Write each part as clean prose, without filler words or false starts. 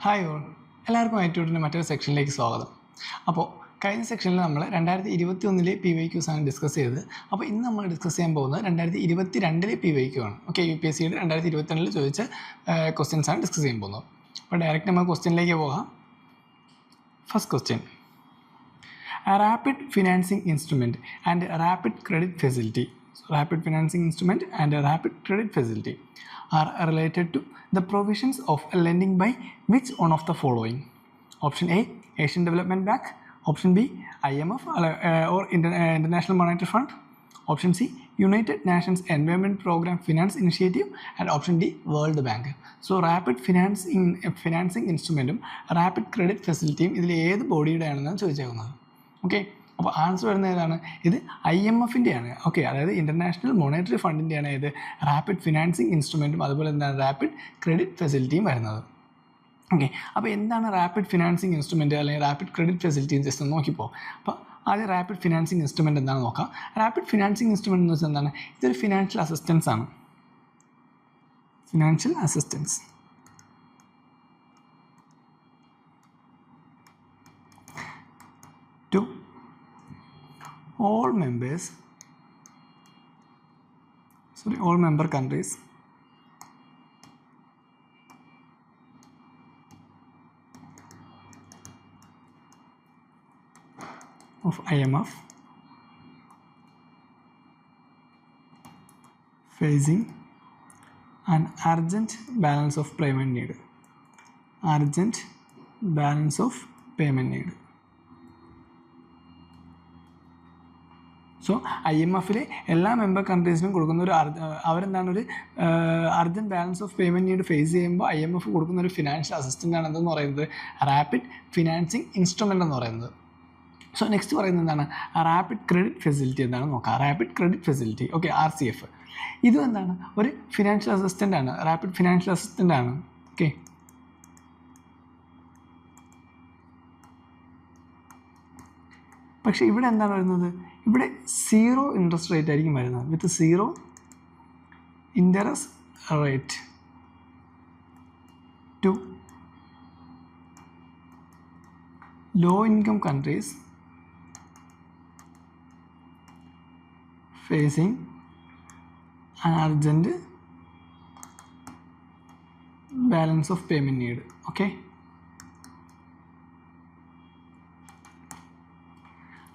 Hi all, എല്ലാവർക്കും ആയിട്ടിൻ്റെ മറ്റൊരു സെക്ഷനിലേക്ക് സ്വാഗതം. അപ്പോൾ കഴിഞ്ഞ സെക്ഷനിൽ നമ്മൾ 2021 PYQs ആണ് ഡിസ്കസ് ചെയ്തത്. അപ്പോൾ ഇന്ന് നമ്മൾ ഡിസ്കസ് ചെയ്യാൻ പോകുന്നത് 2022 PYQ ആണ്. ഓക്കെ, UPSCയുടെ 2022 ചോദിച്ച ക്വസ്റ്റ്യൻസ് ആണ് ഡിസ്കസ് ചെയ്യാൻ പോകുന്നത്. അപ്പോൾ ഡയറക്റ്റ് നമ്മൾ ക്വസ്റ്റ്യനിലേക്ക് പോകാം. First question: a rapid financing instrument and a rapid credit facility. So, rapid financing instrument and a rapid credit facility are related to the provisions of lending by which one of the following? Option A, Asian Development Bank. Option B, IMF or International Monetary Fund. Option C, United Nations Environment Program Finance Initiative. And option D, World Bank. So, rapid financing instrument, rapid credit facility, ഇതിൽ ഏത് ബോഡിയുടെ ആണെന്നാണ് ചോദിച്ചേക്കുന്നത്. Okay, അപ്പോൾ answer വരുന്നത് ഏതാണ്? ഇത് IMF-ൻ്റെയാണ്. Okay, അതായത് international monetary ഫണ്ടിൻ്റെയാണ് ഇത് റാപ്പിഡ് ഫിനാൻസിങ് ഇൻസ്ട്രുമെൻറ്റും അതുപോലെ എന്താണ് റാപ്പിഡ് ക്രെഡിറ്റ് ഫെസിലിറ്റിയും വരുന്നത്. ഓക്കെ, അപ്പോൾ എന്താണ് റാപ്പിഡ് ഫിനാൻസിങ് ഇൻസ്ട്രുമെൻറ്റ് അല്ലെങ്കിൽ റാപ്പിഡ് ക്രെഡിറ്റ് ഫെസിലിറ്റി ജസ്റ്റ് നോക്കിപ്പോൾ. അപ്പോൾ ആദ്യം റാപ്പിഡ് ഫിനാൻസിങ് ഇൻസ്ട്രുമെൻറ്റ് എന്താണെന്ന് നോക്കാം. റാപ്പിഡ് ഫിനാൻസിങ് ഇൻസ്ട്രുമെൻറ്റ് എന്ന് വെച്ചാൽ എന്താണ്? ഇതൊരു ഫിനാൻഷ്യൽ അസിസ്റ്റൻസ് ആണ്. Financial assistance to all member countries of IMF facing an urgent balance of payment need. Urgent balance of payment need. So IMF-ലെ എല്ലാ മെമ്പർ കൺട്രീസിനും കൊടുക്കുന്ന ഒരു അവരെന്താണ് ഒരു urgent balance of payment need face ചെയ്യുമ്പോൾ IMF കൊടുക്കുന്ന ഒരു ഫിനാൻഷ്യൽ അസിസ്റ്റൻ്റ് ആണ് എന്തെന്ന് പറയുന്നത് റാപ്പിഡ് ഫിനാൻസിങ് ഇൻസ്ട്രുമെൻ്റ് എന്ന് പറയുന്നത്. സോ നെക്സ്റ്റ് പറയുന്നത് എന്താണ്? റാപ്പിഡ് ക്രെഡിറ്റ് ഫെസിലിറ്റി എന്താണെന്ന് നോക്കാം. Rapid credit facility, okay, RCF. ഇതും എന്താണ്? ഒരു ഫിനാൻഷ്യൽ അസിസ്റ്റൻ്റ് ആണ്, റാപ്പിഡ് ഫിനാൻഷ്യൽ അസിസ്റ്റൻ്റ് ആണ്. ഓക്കെ, പക്ഷേ ഇവിടെ എന്താണ് വരുന്നത്? ഇവിടെ 0 ഇൻട്രസ്റ്റ് റേറ്റ് ആയിരിക്കും വരുന്നത്. With 0 interest rate to low income countries facing an urgent balance of payment need. Okay,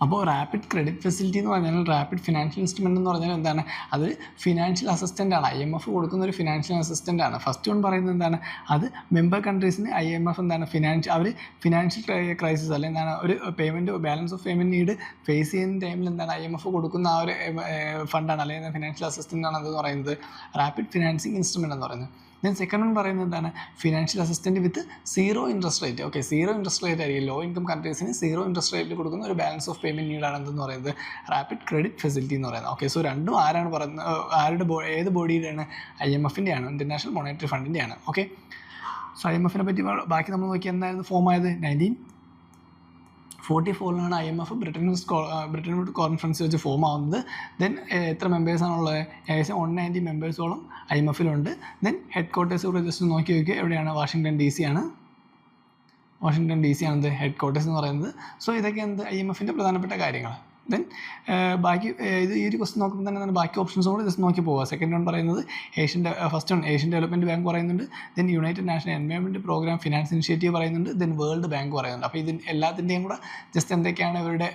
അപ്പോൾ റാപ്പിഡ് ക്രെഡിറ്റ് ഫെസിലിറ്റി എന്ന് പറഞ്ഞാൽ റാപ്പിഡ് ഫിനാൻഷ്യൽ ഇൻസ്ട്രുമെൻ്റ് എന്ന് പറഞ്ഞാൽ എന്താണ്? അത് ഫിനാൻഷ്യൽ അസിസ്റ്റൻ്റ് ആണ്. IMF കൊടുക്കുന്ന ഒരു ഫിനാൻഷ്യൽ അസിസ്റ്റൻ്റ് ആണ്. ഫസ്റ്റ് വൺ പറയുന്നത് എന്താണ്? അത് മെമ്പർ കൺട്രീസിന് IMF എന്താണ് അവർ ഫിനാൻഷ്യൽ ക്രൈസിസ് അല്ലെങ്കിൽ എന്താണ് ഒരു payment balance of payment need face ചെയ്യുന്ന ടൈമിൽ എന്താണ് IMF കൊടുക്കുന്ന ആ ഒരു ഫണ്ടാണ് അല്ലെങ്കിൽ ഫിനാൻഷ്യൽ അസിസ്റ്റൻ്റ് ആണ് എന്ന് പറയുന്നത് റാപ്പിഡ് ഫിനാൻസിങ് ഇൻസ്ട്രുമെൻ്റ് എന്ന് പറയുന്നത്. ദെൻ സെക്കൻഡ് വൺ പറയുന്നത് എന്താണ്? ഫിനാൻഷ്യൽ അസിസ്റ്റൻറ്റ് വിത്ത് 0 interest rate. Okay, 0 interest rate ആയിരിക്കും. ലോ ഇൻകം കൺട്രീസിന് 0 ഇൻട്രസ്റ്റ് റേറ്റിൽ കൊടുക്കുന്ന ഒരു ബാലൻസ് ഓഫ് പേയ്മെൻറ്റ് നീഡാണ് എന്തെന്ന് പറയുന്നത് റാപ്പിഡ് ക്രെഡിറ്റ് ഫെസിലിറ്റി എന്ന് പറയുന്നത്. ഓക്കെ, സോ രണ്ടും ആരാണ് പറയുന്നത്? ഏത് ബോഡിയുടെയാണ്? IMF-ൻ്റെയാണ്, ഇൻ്റർനാഷണൽ മോണിറ്ററി ഫണ്ടിൻ്റെയാണ്. ഓക്കെ, സോ IMF-നെ പറ്റി ബാക്കി നമ്മൾ നോക്കി എന്തായിരുന്നു ഫോം ആയത്? 1944 IMF ബ്രിട്ടൻ കോൺഫറൻസ് വെച്ച് ഫോം ആവുന്നത്. ദെൻ എത്ര മെമ്പേഴ്സാണുള്ളത്? ഏകദേശം 190 മെമ്പേഴ്സോളം IMF-ലുണ്ട്. ദെൻ ഹെഡ് ക്വാർട്ടേഴ്സ് കൂടെ ജസ്റ്റ് നോക്കി നോക്കിയാൽ എവിടെയാണ്? വാഷിങ്ടൺ DC ആണ്. എന്ത് ഹെഡ് ക്വാർട്ടേഴ്സ് എന്ന് പറയുന്നത്. സോ ഇതൊക്കെ എന്ത് IMF-ൻ്റെ പ്രധാനപ്പെട്ട കാര്യങ്ങൾ. ദെൻ ബാക്കി ഇത് ഈ ഒരു ക്വസ്റ്റൻ നോക്കുമ്പോൾ തന്നെ ബാക്കി ഓപ്ഷൻസ് കൂടെ ജസ്റ്റ് നോക്കി പോവുക. സെക്കൻഡ് വൺ പറയുന്നത് first one Asian development bank പറയുന്നുണ്ട്. Then United National environment programme finance initiative പറയുന്നുണ്ട്. ദെൻ വേൾഡ് ബാങ്ക് പറയുന്നുണ്ട്. അപ്പോൾ ഇതിന് എല്ലാത്തിൻ്റെയും കൂടെ ജസ്റ്റ് എന്തൊക്കെയാണ് ഇവരുടെ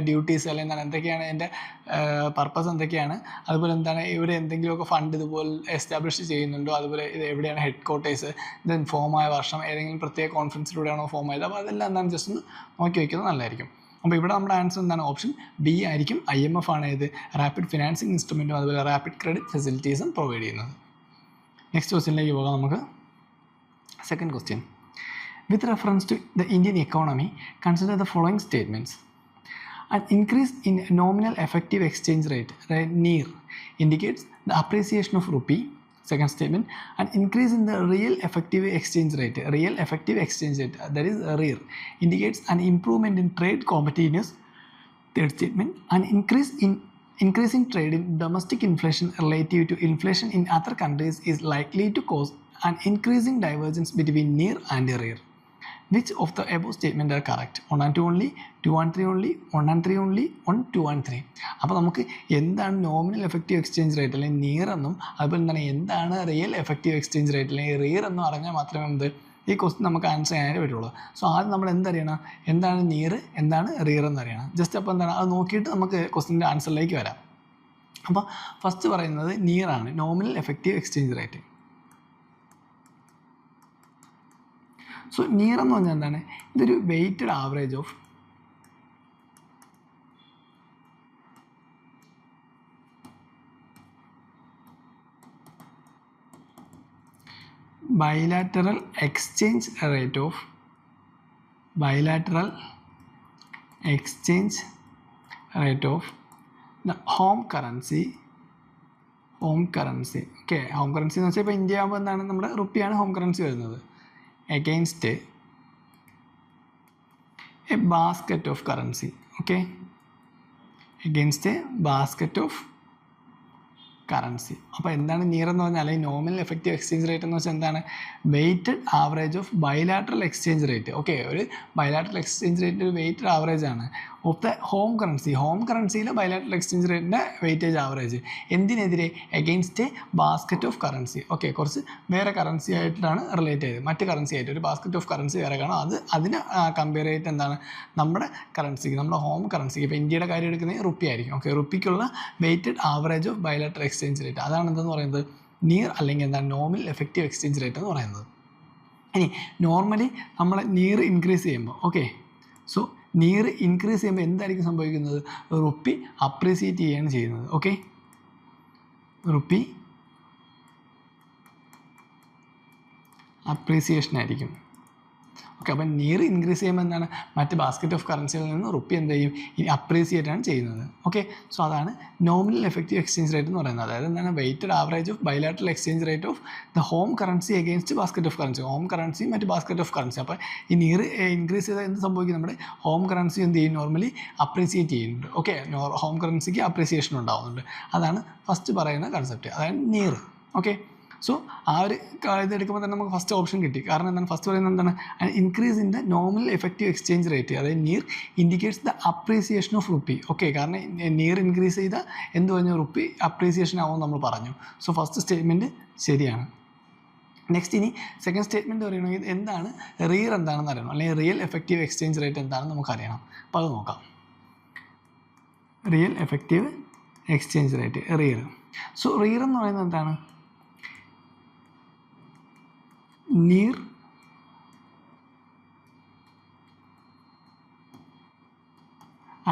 ഡ്യൂട്ടീസ് അല്ലെങ്കിൽ എന്തൊക്കെയാണ് ഇതിൻ്റെ പർപ്പസ് എന്തൊക്കെയാണ്, അതുപോലെ എന്താണ് ഇവർ എന്തെങ്കിലുമൊക്കെ ഫണ്ട് ഇതുപോലെ എസ്റ്റാബ്ലിഷ് ചെയ്യുന്നുണ്ടോ, അതുപോലെ ഇത് എവിടെയാണ് ഹെഡ് ക്വാർട്ടേഴ്സ്, ദെൻ ഫോമായ വർഷം, ഏതെങ്കിലും പ്രത്യേക കോൺഫറൻസിലൂടെയാണോ ഫോം ആയത്, അപ്പോൾ അതെല്ലാം എന്താണ് ജസ്റ്റ് ഒന്ന് നോക്കി വയ്ക്കുന്നത് നല്ലതായിരിക്കും. അപ്പോൾ ഇവിടെ നമ്മുടെ ആൻസർ എന്താണ്? ഓപ്ഷൻ B ആയിരിക്കും. IMF ആണ് ഇത് റാപ്പിഡ് ഫിനാൻസിങ് ഇൻസ്ട്രുമെൻറ്റും അതുപോലെ റാപ്പിഡ് ക്രെഡിറ്റ് ഫെസിലിറ്റീസും പ്രൊവൈഡ് ചെയ്യുന്നത്. നെക്സ്റ്റ് ക്വസ്റ്റ്യനിലേക്ക് പോകാം നമുക്ക്. Second question: with reference to the Indian economy consider the following statements. An increase in nominal effective exchange rate, NER, indicates the appreciation of rupee. Second statement: an increase in the real effective exchange rate, that is REER, indicates an improvement in trade competitiveness. Third statement: an increasing trade in domestic inflation relative to inflation in other countries is likely to cause an increasing divergence between near and rear. Which of the above statement are correct? 1 and 2 only, 2 and 3 only, 1 and 3 only, 1, 2 and 3. അപ്പോൾ നമുക്ക് എന്താണ് nominal effective exchange rate അല്ലെങ്കിൽ near എന്നും അതുപോലെ തന്നെ എന്താണ് real effective exchange rate അല്ലെങ്കിൽ rear എന്നും അറിഞ്ഞാൽ മാത്രമേ എന്ത് ഈ ക്വസ്റ്റ്യൻ നമുക്ക് ആൻസർ ചെയ്യാനേ പറ്റുള്ളൂ. സോ ആദ്യം നമ്മൾ എന്തറിയണം, എന്താണ് നിയർ എന്താണ് റിയർ എന്നറിയണം. ജസ്റ്റ് അപ്പോൾ എന്താണ് അത് നോക്കിയിട്ട് നമുക്ക് ക്വസ്റ്റ്യൻ്റെ ആൻസറിലേക്ക് വരാം. അപ്പോൾ ഫസ്റ്റ് പറയുന്നത് നിയർ ആണ്, nominal effective exchange rate. So near എന്ന് പറഞ്ഞാൽ എന്താണ്, ഇതൊരു weighted average of bilateral exchange rate of the home currency. Okay, home currency എന്ന് വെച്ചാൽ ഇപ്പോൾ ഇന്ത്യ ആകുമ്പോൾ എന്താണ് നമ്മുടെ റുപ്പിയാണ് ഹോം കറൻസി വരുന്നത്. Against A basket of currency. Okay, against A basket of currency. അപ്പോൾ എന്താണ് നിയർ എന്ന് പറഞ്ഞാൽ അല്ലെങ്കിൽ നോമിനൽ എഫക്റ്റീവ് എക്സ്ചേഞ്ച് റേറ്റ് എന്ന് വെച്ചാൽ എന്താണ്, weighted average of bilateral exchange rate. Okay, ഒരു ബൈലാറ്ററൽ എക്സ്ചേഞ്ച് റേറ്റ് ഒരു വെയ്റ്റഡ് ആവറേജ് ആണ് of the home currency. Home കറൻസിയിലെ ബൈലാറ്ററൽ എക്സ്ചേഞ്ച് റേറ്റിൻ്റെ വെയ്റ്റേജ് ആവറേജ് എന്തിനെതിരെ, against a basket of currency. Okay, കുറച്ച് വേറെ കറൻസി ആയിട്ടാണ് റിലേറ്റ് ചെയ്തത്, മറ്റ് കറൻസി ആയിട്ട് ഒരു ബാസ്ക്കറ്റ് ഓഫ് കറൻസി വേറെ കാണും, അതിന് കമ്പയർ ചെയ്തിട്ട് എന്താണ് നമ്മുടെ കറൻസിക്ക്, നമ്മുടെ ഹോം കറൻസിക്ക്, ഇപ്പോൾ ഇന്ത്യയുടെ കാര്യം എടുക്കുന്നത് റുപ്പി ആയിരിക്കും. ഓക്കെ, റുപ്പിക്കുള്ള weighted average of bilateral exchange rate, അതാണ് എന്തെന്ന് പറയുന്നത് നിയർ അല്ലെങ്കിൽ എന്താണ് നോമിനൽ എഫക്റ്റീവ് എക്സ്ചേഞ്ച് റേറ്റ് എന്ന് പറയുന്നത്. ഇനി നോർമലി നമ്മൾ നിയർ ഇൻക്രീസ് ചെയ്യുമ്പോൾ, ഓക്കെ, സോ നിയർ ഇൻക്രീസ് ചെയ്യുമ്പോൾ എന്തായിരിക്കും സംഭവിക്കുന്നത്, റുപ്പി അപ്രീസിയേറ്റ് ചെയ്യുകയാണ് ചെയ്യുന്നത്. ഓക്കെ, റുപ്പി അപ്രീസിയേഷൻ ആയിരിക്കും. ഓക്കെ, അപ്പം നിയർ ഇൻക്രീസ് ചെയ്യുമ്പോൾ എന്താണ്, മറ്റ് ബാസ്ക്കറ്റ് ഓഫ് കറൻസികളിൽ നിന്ന് റുപ്പി എന്ത് ചെയ്യും, ഈ അപ്രീസിയേറ്റ് ആണ് ചെയ്യുന്നത്. ഓക്കെ, സോ അതാണ് നോമിനൽ എഫക്റ്റീവ് എക്സ്ചേഞ്ച് റേറ്റ് എന്ന് പറയുന്നത്. അതായത് എന്താണ്, weighted average of bilateral exchange rate of the home currency against basket of currency. Home currency മറ്റ് ബാസ്ക്കറ്റ് ഓഫ് കറൻസി. അപ്പോൾ ഈ നിയർ ഇൻക്രീസ് ചെയ്താൽ എന്ത് സംഭവിക്കും, നമ്മുടെ ഹോം കറൻസി എന്ത് ചെയ്യും, നോർമലി അപ്രീസിയേറ്റ് ചെയ്യുന്നുണ്ട്. ഓക്കെ, ഹോം കറൻസിക്ക് അപ്രീസിയേഷൻ ഉണ്ടാകുന്നുണ്ട്. അതാണ് ഫസ്റ്റ് പറയുന്ന കൺസെപ്റ്റ്, അതായത് നിയർ. ഓക്കെ, സോ ആ ഒരു ഇതെടുക്കുമ്പോൾ തന്നെ നമുക്ക് ഫസ്റ്റ് ഓപ്ഷൻ കിട്ടി. കാരണം എന്താണ്, ഫസ്റ്റ് പറയുന്നത് എന്താണ്, increase in the nominal effective exchange rate, അതായത് NEER indicates the appreciation of rupee. Okay, കാരണം നിയർ ഇൻക്രീസ് ചെയ്താൽ എന്ത് പറഞ്ഞു, റുപ്പി അപ്രീസിയേഷൻ ആവും നമ്മൾ പറഞ്ഞു. സോ ഫസ്റ്റ് സ്റ്റേറ്റ്മെൻറ്റ് ശരിയാണ്. നെക്സ്റ്റ് ഇനി സെക്കൻഡ് സ്റ്റേറ്റ്മെൻറ്റ് പറയണമെങ്കിൽ എന്താണ് റിയർ എന്താണെന്ന് അറിയണം, അല്ലെങ്കിൽ റിയൽ എഫക്റ്റീവ് എക്സ്ചേഞ്ച് റേറ്റ് എന്താണെന്ന് നമുക്കറിയണം. അപ്പോൾ അത് നോക്കാം. Real effective exchange rate, rear. So rear എന്ന് പറയുന്നത് എന്താണ്, near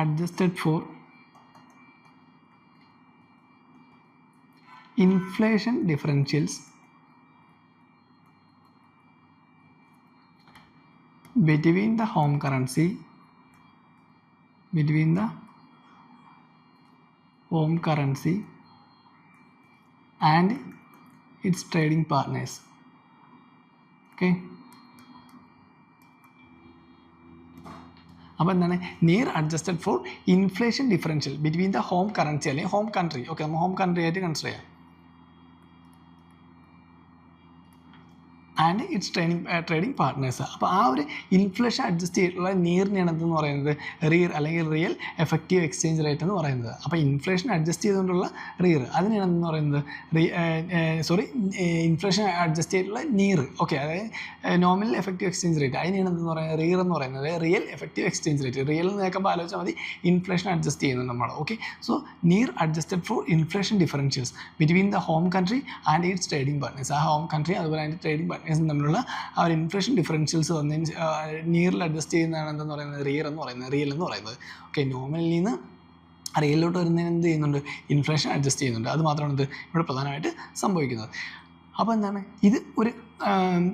adjusted for inflation differentials between the home currency and its trading partners. Okay, അപ്പോൾ എന്താണ്, NEER adjusted for inflation differential between the home currency അല്ലെങ്കിൽ ഹോം കൺട്രി. ഓക്കെ, നമ്മൾ home country ആയിട്ട് consider ചെയ്യാം. And its trading partners. അപ്പോൾ ആ ഒരു inflation adjust ചെയ്തിട്ടുള്ള നിയറിനെയാണ് എന്തെന്ന് പറയുന്നത്, റിയർ അല്ലെങ്കിൽ റിയൽ എഫക്റ്റീവ് എക്സ്ചേഞ്ച് റേറ്റ് എന്ന് പറയുന്നത്. അപ്പോൾ ഇൻഫ്ലേഷൻ അഡ്ജസ്റ്റ് ചെയ്തുകൊണ്ടുള്ള റിയർ അതിനെയാണ് എന്ന് പറയുന്നത് ഇൻഫ്ലേഷൻ അഡ്ജസ്റ്റ് ചെയ്തിട്ടുള്ള നിയർ. ഓക്കെ, അതായത് നോമിനൽ എഫക്റ്റീവ് എക്സ്ചേഞ്ച് റേറ്റ് അതിനെയാണ് എന്തെന്ന് പറയുന്നത്, റിയർ എന്ന് പറയുന്നത്. Real effective exchange rate, real എന്ന് കേൾക്കുമ്പോൾ ആലോചിച്ചാൽ മതി, ഇൻഫ്ലേഷൻ അഡ്ജസ്റ്റ് ചെയ്യുന്നത് നമ്മൾ. Okay, so NEER adjusted for inflation differentials between the home country and its trading partners. ആ ഹോം കൺട്രി അതുപോലെ അതിൻ്റെ ട്രേഡിംഗ് പാർട്ട്നേഴ്സും തമ്മിലുള്ള ആ ഒരു ഇൻഫ്ലേഷൻ ഡിഫറൻഷ്യൽസ് വന്നതിന് നിയറിൽ അഡ്ജസ്റ്റ് ചെയ്യുന്നതാണ് എന്തെന്ന് പറയുന്നത്, റിയർ എന്ന് പറയുന്നത്. ഓക്കെ, നോമിനലിൽ നിന്ന് റിയലിലോട്ട് വരുന്നതിന് എന്ത് ചെയ്യുന്നുണ്ട്, ഇൻഫ്ലേഷൻ അഡ്ജസ്റ്റ് ചെയ്യുന്നുണ്ട്. അത് മാത്രമാണ് ഇത് ഇവിടെ പ്രധാനമായിട്ട് സംഭവിക്കുന്നത്. അപ്പോൾ എന്താണ്, ഇത് ഒരു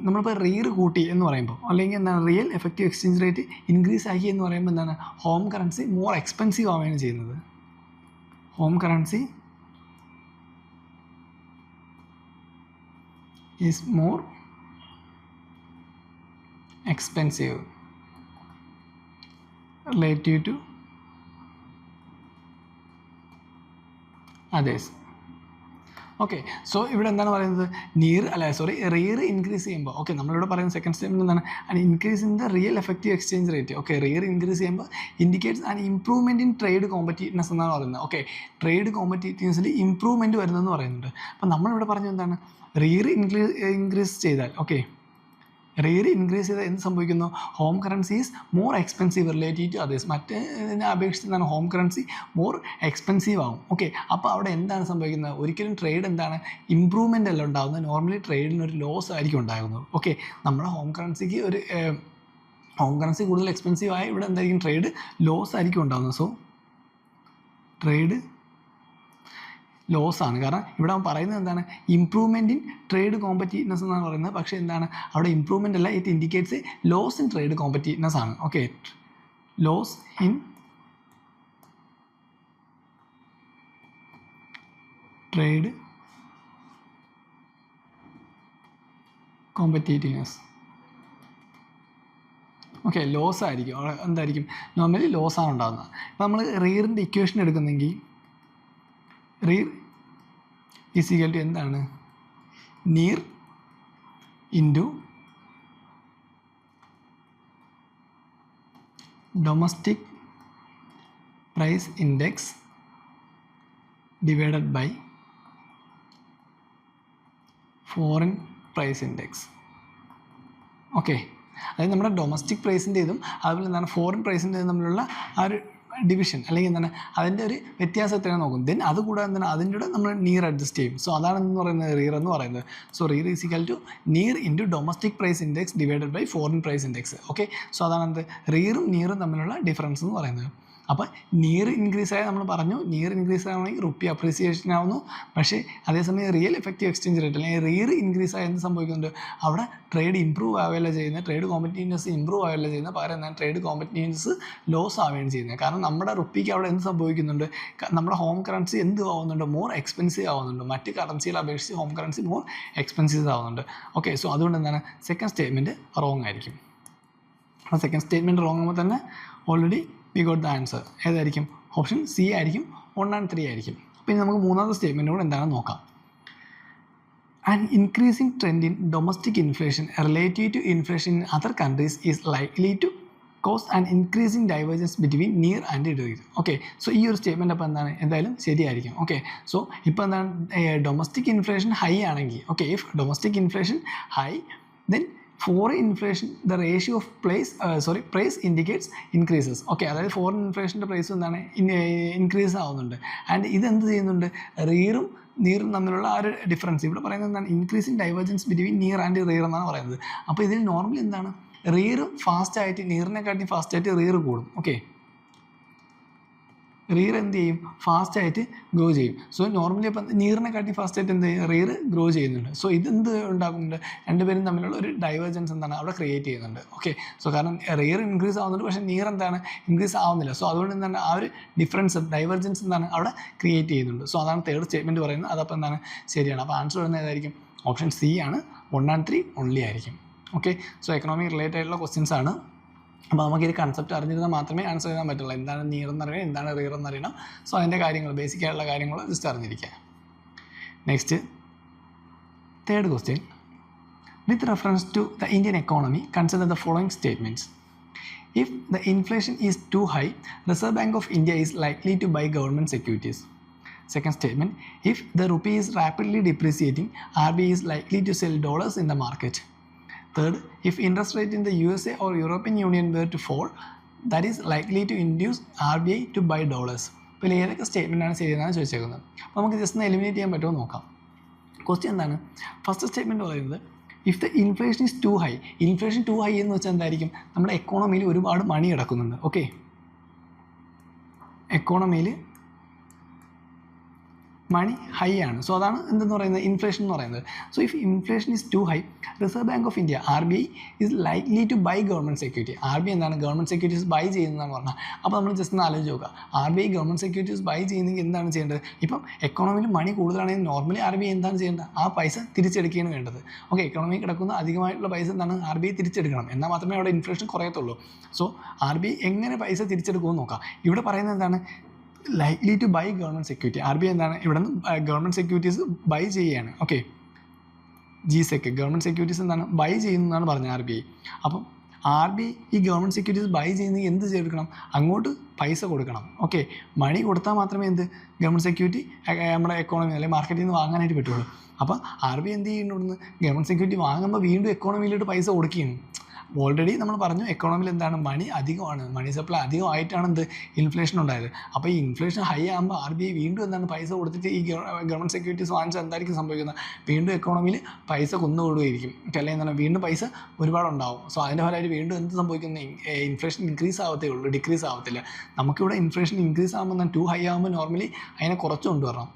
നമ്മളിപ്പോൾ റിയർ കൂട്ടി എന്ന് പറയുമ്പോൾ, അല്ലെങ്കിൽ എന്താണ് real effective exchange rate increase ആക്കി എന്ന് പറയുമ്പോൾ എന്താണ്, ഹോം കറൻസി മോർ എക്സ്പെൻസീവ് ആവുകയാണ് ചെയ്യുന്നത്. Home currency is more expensive relative to others. Okay, so ഇവിടെ എന്താണ് പറയുന്നത്, റിയർ ഇൻക്രീസ് ചെയ്യുമ്പോൾ, ഓക്കെ നമ്മളിവിടെ പറയുന്ന സെക്കൻഡ് സ്റ്റെപ്പിൽ എന്താണ്, and increase in the real effective exchange rate. Okay, REER increase ചെയ്യുമ്പോൾ indicates and improvement in trade competitiveness എന്നാണ് പറയുന്നത്. ഓക്കെ, ട്രേഡ് കോമ്പറ്റീവ്നെസ്സിൽ ഇംപ്രൂവ്മെൻറ്റ് വരുന്നതെന്ന് പറയുന്നുണ്ട്. അപ്പോൾ നമ്മളിവിടെ പറഞ്ഞു എന്താണ്, റിയർ ഇൻക്രീസ് ചെയ്താൽ, ഓക്കെ റിയർ ഇൻക്രീസ് ചെയ്താൽ എന്ത് സംഭവിക്കുന്നു, home currency is more expensive relative to others. മറ്റേതിനെ അപേക്ഷിച്ച് എന്താണ്, ഹോം കറൻസി മോർ എക്സ്പെൻസീവ് ആവും. ഓക്കെ, അപ്പോൾ അവിടെ എന്താണ് സംഭവിക്കുന്നത്, ഒരിക്കലും ട്രേഡ് എന്താണ് ഇമ്പ്രൂവ്മെൻ്റ് അല്ല ഉണ്ടാകുന്നത്, നോർമലി ട്രേഡിനൊരു ലോസ് ആയിരിക്കും ഉണ്ടാകുന്നത്. ഓക്കെ, നമ്മുടെ ഹോം കറൻസിക്ക് ഹോം കറൻസി കൂടുതൽ എക്സ്പെൻസീവ് ആയ ഇവിടെ എന്തായിരിക്കും, ട്രേഡ് ലോസ് ആയിരിക്കും ഉണ്ടാകുന്നത്. സോ ട്രേഡ് ലോസ് ആണ്. കാരണം ഇവിടെ അവൻ പറയുന്നത് എന്താണ്, ഇംപ്രൂവ്മെൻറ്റ് ഇൻ ട്രേഡ് കോമ്പറ്റീവ്നെസ് എന്നാണ് പറയുന്നത്. പക്ഷേ എന്താണ് അവിടെ ഇംപ്രൂവ്മെൻ്റ് അല്ല, it indicates loss in trade competitiveness ആണ്. Okay, loss in trade competitiveness. Okay, loss ആയിരിക്കും അവിടെ, എന്തായിരിക്കും നോർമലി ലോസാണ് ഉണ്ടാകുന്നത്. അപ്പോൾ നമ്മൾ റിയറിൻ്റെ ഇക്വേഷൻ എടുക്കുന്നെങ്കിൽ റിയർ ഈസ് ഈക്വൽ ടു എന്താണ്, NEER into domestic price index divided by foreign price index. Okay, അതായത് നമ്മുടെ ഡൊമസ്റ്റിക് പ്രൈസിൻ്റെ ഇതും അതുപോലെ എന്താണ് ഫോറിൻ പ്രൈസിൻ്റെ തമ്മിലുള്ള ആ ഒരു ഡിവിഷൻ അല്ലെങ്കിൽ എന്താണ് അതിൻ്റെ ഒരു വ്യത്യാസം എത്രയാണ് നോക്കും. ദെൻ അതുകൂടാതെ എന്താണ് അതിൻ്റെ കൂടെ നമ്മൾ നിയർ അഡ്ജസ്റ്റ് ചെയ്യും. സോ അതാണ് എന്ന് പറയുന്നത് റിയർ എന്ന് പറയുന്നത്. So REER is equal to NEER into domestic price index divided by foreign price index. Okay, so അതാണ് എന്ത് റിയറും നിയറും തമ്മിലുള്ള ഡിഫറൻസ് എന്ന് പറയുന്നത്. അപ്പോൾ നിയർ ഇൻക്രീസ് ആയ നമ്മൾ പറഞ്ഞു, നിയർ ഇൻക്രീസ് ആവണമെങ്കിൽ റുപ്പി അപ്രീസിയേഷൻ ആവുന്നു. പക്ഷേ അതേസമയം റിയൽ എഫക്റ്റീവ് എക്സ്ചേഞ്ച് റേറ്റ് അല്ലെങ്കിൽ റിയർ ഇൻക്രീസ് ആയ എന്ത് സംഭവിക്കുന്നുണ്ട്, അവിടെ ട്രേഡ് ഇമ്പ്രൂവ് ആവുകയല്ല ചെയ്യുന്നത്, ട്രേഡ് കോമ്പറ്റീവ്നെസ് ഇമ്പ്രൂവ് ആവുകയല്ല ചെയ്യുന്നത്, പകരം എന്നാൽ ട്രേഡ് കോമ്പറ്റീവ്നെസ് ലോസ് ആവുകയാണ് ചെയ്യുന്നത്. കാരണം നമ്മുടെ റുപ്പിക്ക് അവിടെ എന്ത് സംഭവിക്കുന്നുണ്ട്, നമ്മുടെ ഹോം കറൻസി എന്ത് ആവുന്നുണ്ട്, മോർ എക്സ്പെൻസീവ് ആവുന്നുണ്ട്. മറ്റ് കറൻസികളെ അപേക്ഷിച്ച് ഹോം കറൻസി മോർ എക്സ്പെൻസീവ് ആവുന്നുണ്ട്. ഓക്കെ, സോ അതുകൊണ്ട് എന്താണ് സെക്കൻഡ് സ്റ്റേറ്റ്മെൻറ്റ് റോങ് ആയിരിക്കും. അപ്പോൾ സെക്കൻഡ് സ്റ്റേറ്റ്മെൻറ്റ് റോങ് ആകുമ്പോൾ തന്നെ already we got the answer. ഏതായിരിക്കും, ഓപ്ഷൻ സി ആയിരിക്കും, 1 and 3 ആയിരിക്കും. അപ്പോൾ ഇനി നമുക്ക് മൂന്നാമത്തെ സ്റ്റേറ്റ്മെൻറ്റ് കൂടെ എന്താണെന്ന് നോക്കാം. An increasing trend in domestic inflation relative to inflation in other countries is likely to cause an increasing divergence between near and rear. Okay, so ഈ ഒരു സ്റ്റേറ്റ്മെൻറ്റ് അപ്പോൾ എന്താണ് എന്തായാലും ശരിയായിരിക്കും. ഓക്കെ, സോ ഇപ്പോൾ എന്താണ് ഡൊമസ്റ്റിക് ഇൻഫ്ലേഷൻ ഹൈ ആണെങ്കിൽ, okay if domestic inflation high then foreign inflation the ratio of price indicates increases. Okay, അതായത് ഫോറിൻ ഇൻഫ്ലേഷൻ്റെ പ്രൈസ് എന്താണ് ഇൻക്രീസ് ആവുന്നുണ്ട്. ആൻഡ് ഇതെന്ത് ചെയ്യുന്നുണ്ട്, റിയറും നിയറും തമ്മിലുള്ള ആ ഒരു ഡിഫറൻസ് ഇവിടെ പറയുന്നത് എന്താണ്, increasing divergence between near and rear എന്നാണ് പറയുന്നത്. അപ്പോൾ ഇതിൽ നോർമലി എന്താണ് റിയർ ഫാസ്റ്റായിട്ട് നിയറിനെക്കാട്ടി ഫാസ്റ്റായിട്ട് റിയർ കൂടും. ഓക്കെ, റിയർ എന്ത് ചെയ്യും, ഫാസ്റ്റായിട്ട് ഗ്രോ ചെയ്യും. സോ നോർമലി അപ്പം നിയറിനെക്കാട്ടി ഫാസ്റ്റായിട്ട് എന്ത് ചെയ്യും, റിയർ ഗ്രോ ചെയ്യുന്നുണ്ട്. സോ ഇതെന്ത് ഉണ്ടാകുന്നുണ്ട്, രണ്ടുപേരും തമ്മിലുള്ള ഒരു ഡൈവേർജൻസ് എന്താണ് അവിടെ ക്രിയേറ്റ് ചെയ്യുന്നുണ്ട്. ഓക്കെ, സോ കാരണം റിയർ ഇൻക്രീസ് ആവുന്നുണ്ട്, പക്ഷേ നിയർ എന്താണ് ഇൻക്രീസ് ആവുന്നില്ല. സോ അതുകൊണ്ട് എന്താണ് ആ ഒരു ഡിഫറൻസ് ഡൈവേർജൻസ് എന്താണ് അവിടെ ക്രിയേറ്റ് ചെയ്യുന്നുണ്ട്. സോ അതാണ് തേർഡ് സ്റ്റേറ്റ്മെൻറ്റ് പറയുന്നത്. അതപ്പോൾ എന്താണ് ശരിയാണ്. അപ്പോൾ ആൻസർ വരുന്നത് ഏതായിരിക്കും, ഓപ്ഷൻ സി ആണ്, 1 and 3 ഓൺലി ആയിരിക്കും. ഓക്കെ, സോ എക്കണോമിക് റിലേറ്റഡ് ആയിട്ടുള്ള ക്വസ്റ്റ്യൻസ് ആണ്. അപ്പോൾ നമുക്ക് ഈ കൺസെപ്റ്റ് അറിഞ്ഞിരുന്നാൽ മാത്രമേ ആൻസർ ചെയ്യാൻ പറ്റുള്ളൂ. എന്താണ് നിയർ എന്നറിയണം, എന്താണ് റിയർ എന്നറിയണം. സോ അതിൻ്റെ കാര്യങ്ങൾ ബേസിക് ആയിട്ടുള്ള കാര്യങ്ങൾ ജസ്റ്റ് അറിഞ്ഞിരിക്കുക. Next third question, with reference to the Indian economy consider the following statements. If the inflation is too high, Reserve Bank of India is likely to buy government securities. Second statement, if the rupee is rapidly depreciating, RBI is likely to sell dollars in the market. Third, if interest rate in the USA or European Union were to fall, that is likely to induce RBI to buy dollars. ഇപ്പോൾ ഏതൊക്കെ സ്റ്റേറ്റ്മെൻറ്റാണ് ശരിയെന്നാണ് ചോദിച്ചേക്കുന്നത്. അപ്പോൾ നമുക്ക് just ഒന്ന് eliminate ചെയ്യാൻ പറ്റുമോ നോക്കാം. ക്വസ്റ്റ്യൻ എന്താണ്, ഫസ്റ്റ് സ്റ്റേറ്റ്മെൻറ്റ് പറയുന്നത് if the inflation is too high. Inflation too high എന്ന് വെച്ചാൽ എന്തായിരിക്കും, നമ്മുടെ എക്കോണമിയിൽ ഒരുപാട് മണി കിടക്കുന്നുണ്ട്. ഓക്കെ, എക്കോണമിയിൽ മണി ഹൈ ആണ്. സോ അതാണ് എന്തെന്ന് പറയുന്നത്, ഇൻഫ്ലേഷൻ എന്ന് പറയുന്നത്. So if inflation is too high, Reserve Bank of India RBI is likely to buy government security. RBI എന്താണ് ഗവൺമെൻറ് സെക്യൂരിറ്റീസ് ബൈ ചെയ്യുന്നതെന്ന് പറഞ്ഞാൽ. അപ്പോൾ നമ്മൾ ജസ്റ്റ് ഒന്ന് ആലോചിച്ച് നോക്കുക, RBI ഗവൺമെൻറ് സെക്യൂരിറ്റീസ് ബൈ ചെയ്യുന്നെങ്കിൽ എന്താണ് ചെയ്യേണ്ടത്, ഇപ്പം എക്കോണമിയിൽ മണി കൂടുതലാണെങ്കിൽ നോർമലി RBI എന്താണ് ചെയ്യേണ്ടത്, ആ പൈസ തിരിച്ചെടുക്കുകയാണ് വേണ്ടത്. ഓക്കെ, എക്കോണമിയിൽ കിടക്കുന്ന അധികമായിട്ടുള്ള പൈസ എന്താണ് RBI തിരിച്ചെടുക്കണം, എന്നാൽ മാത്രമേ അവിടെ ഇൻഫ്ലേഷൻ കുറയത്തുള്ളൂ. സോ RBI എങ്ങനെ പൈസ തിരിച്ചെടുക്കുമെന്ന് നോക്കാം. ഇവിടെ പറയുന്നത് എന്താണ്, likely to buy government security. RBI എന്താണ് ഇവിടെ നിന്ന് ഗവൺമെൻറ് സെക്യൂരിറ്റീസ് ബൈ ചെയ്യുകയാണ്. ഓക്കെ, GSEC ഗവൺമെൻറ് സെക്യൂരിറ്റീസ് എന്താണ് ബൈ ചെയ്യുന്നതാണ് പറഞ്ഞത് RBI. അപ്പം RBI ഈ ഗവൺമെൻറ് സെക്യൂരിറ്റീസ് ബൈ ചെയ്യുന്നത് എന്ത് ചെയ്തെടുക്കണം, അങ്ങോട്ട് പൈസ കൊടുക്കണം. ഓക്കെ, മണി കൊടുത്താൽ മാത്രമേ എന്ത് ഗവൺമെൻറ് സെക്യൂരിറ്റി നമ്മുടെ എക്കോണമി അല്ലെങ്കിൽ മാർക്കറ്റിൽ നിന്ന് വാങ്ങാനായിട്ട് പറ്റുള്ളൂ. അപ്പോൾ RBI എന്ത് ചെയ്യുന്നുണ്ടെന്ന് ഗവൺമെൻറ് സെക്യൂരിറ്റി വാങ്ങുമ്പോൾ വീണ്ടും എക്കോണമിയിലോട്ട് പൈസ കൊടുക്കുകയാണ്. ഓൾറെഡി നമ്മൾ പറഞ്ഞു എക്കോണമിയിൽ എന്താണ് മണി അധികമാണ്, മണി സപ്ലൈ അധികമായിട്ടാണ് എന്ത് ഇൻഫ്ലേഷൻ ഉണ്ടായത്. അപ്പോൾ ഈ ഇൻഫ്ലേഷൻ ഹൈ ആകുമ്പോൾ RBI വീണ്ടും എന്താണ് പൈസ കൊടുത്തിട്ട് ഈ ഗവൺമെൻറ് സെക്യൂരിറ്റീസ് വാങ്ങിച്ചാൽ എന്തായിരിക്കും സംഭവിക്കുന്നത്, വീണ്ടും എക്കോണമിയിൽ പൈസ കുന്നുകൂടുകയായിരിക്കും. അല്ലെങ്കിൽ എന്താണ് വീണ്ടും പൈസ ഒരുപാടുണ്ടാവും. സോ അതിൻ്റെ ഫലമായിട്ട് വീണ്ടും എന്ത് സംഭവിക്കുന്നത്, ഇൻഫ്ലേഷൻ ഇൻക്രീസ് ആവത്തേ ഉള്ളൂ, ഡിക്രീസ് ആവത്തില്ല. നമുക്കിവിടെ ഇൻഫ്ലേഷൻ ഇൻക്രീസ് ആകുമ്പോൾ ടു ഹൈ ആകുമ്പോൾ നോർമലി അതിനെ കുറച്ച് കൊണ്ടുവരണം.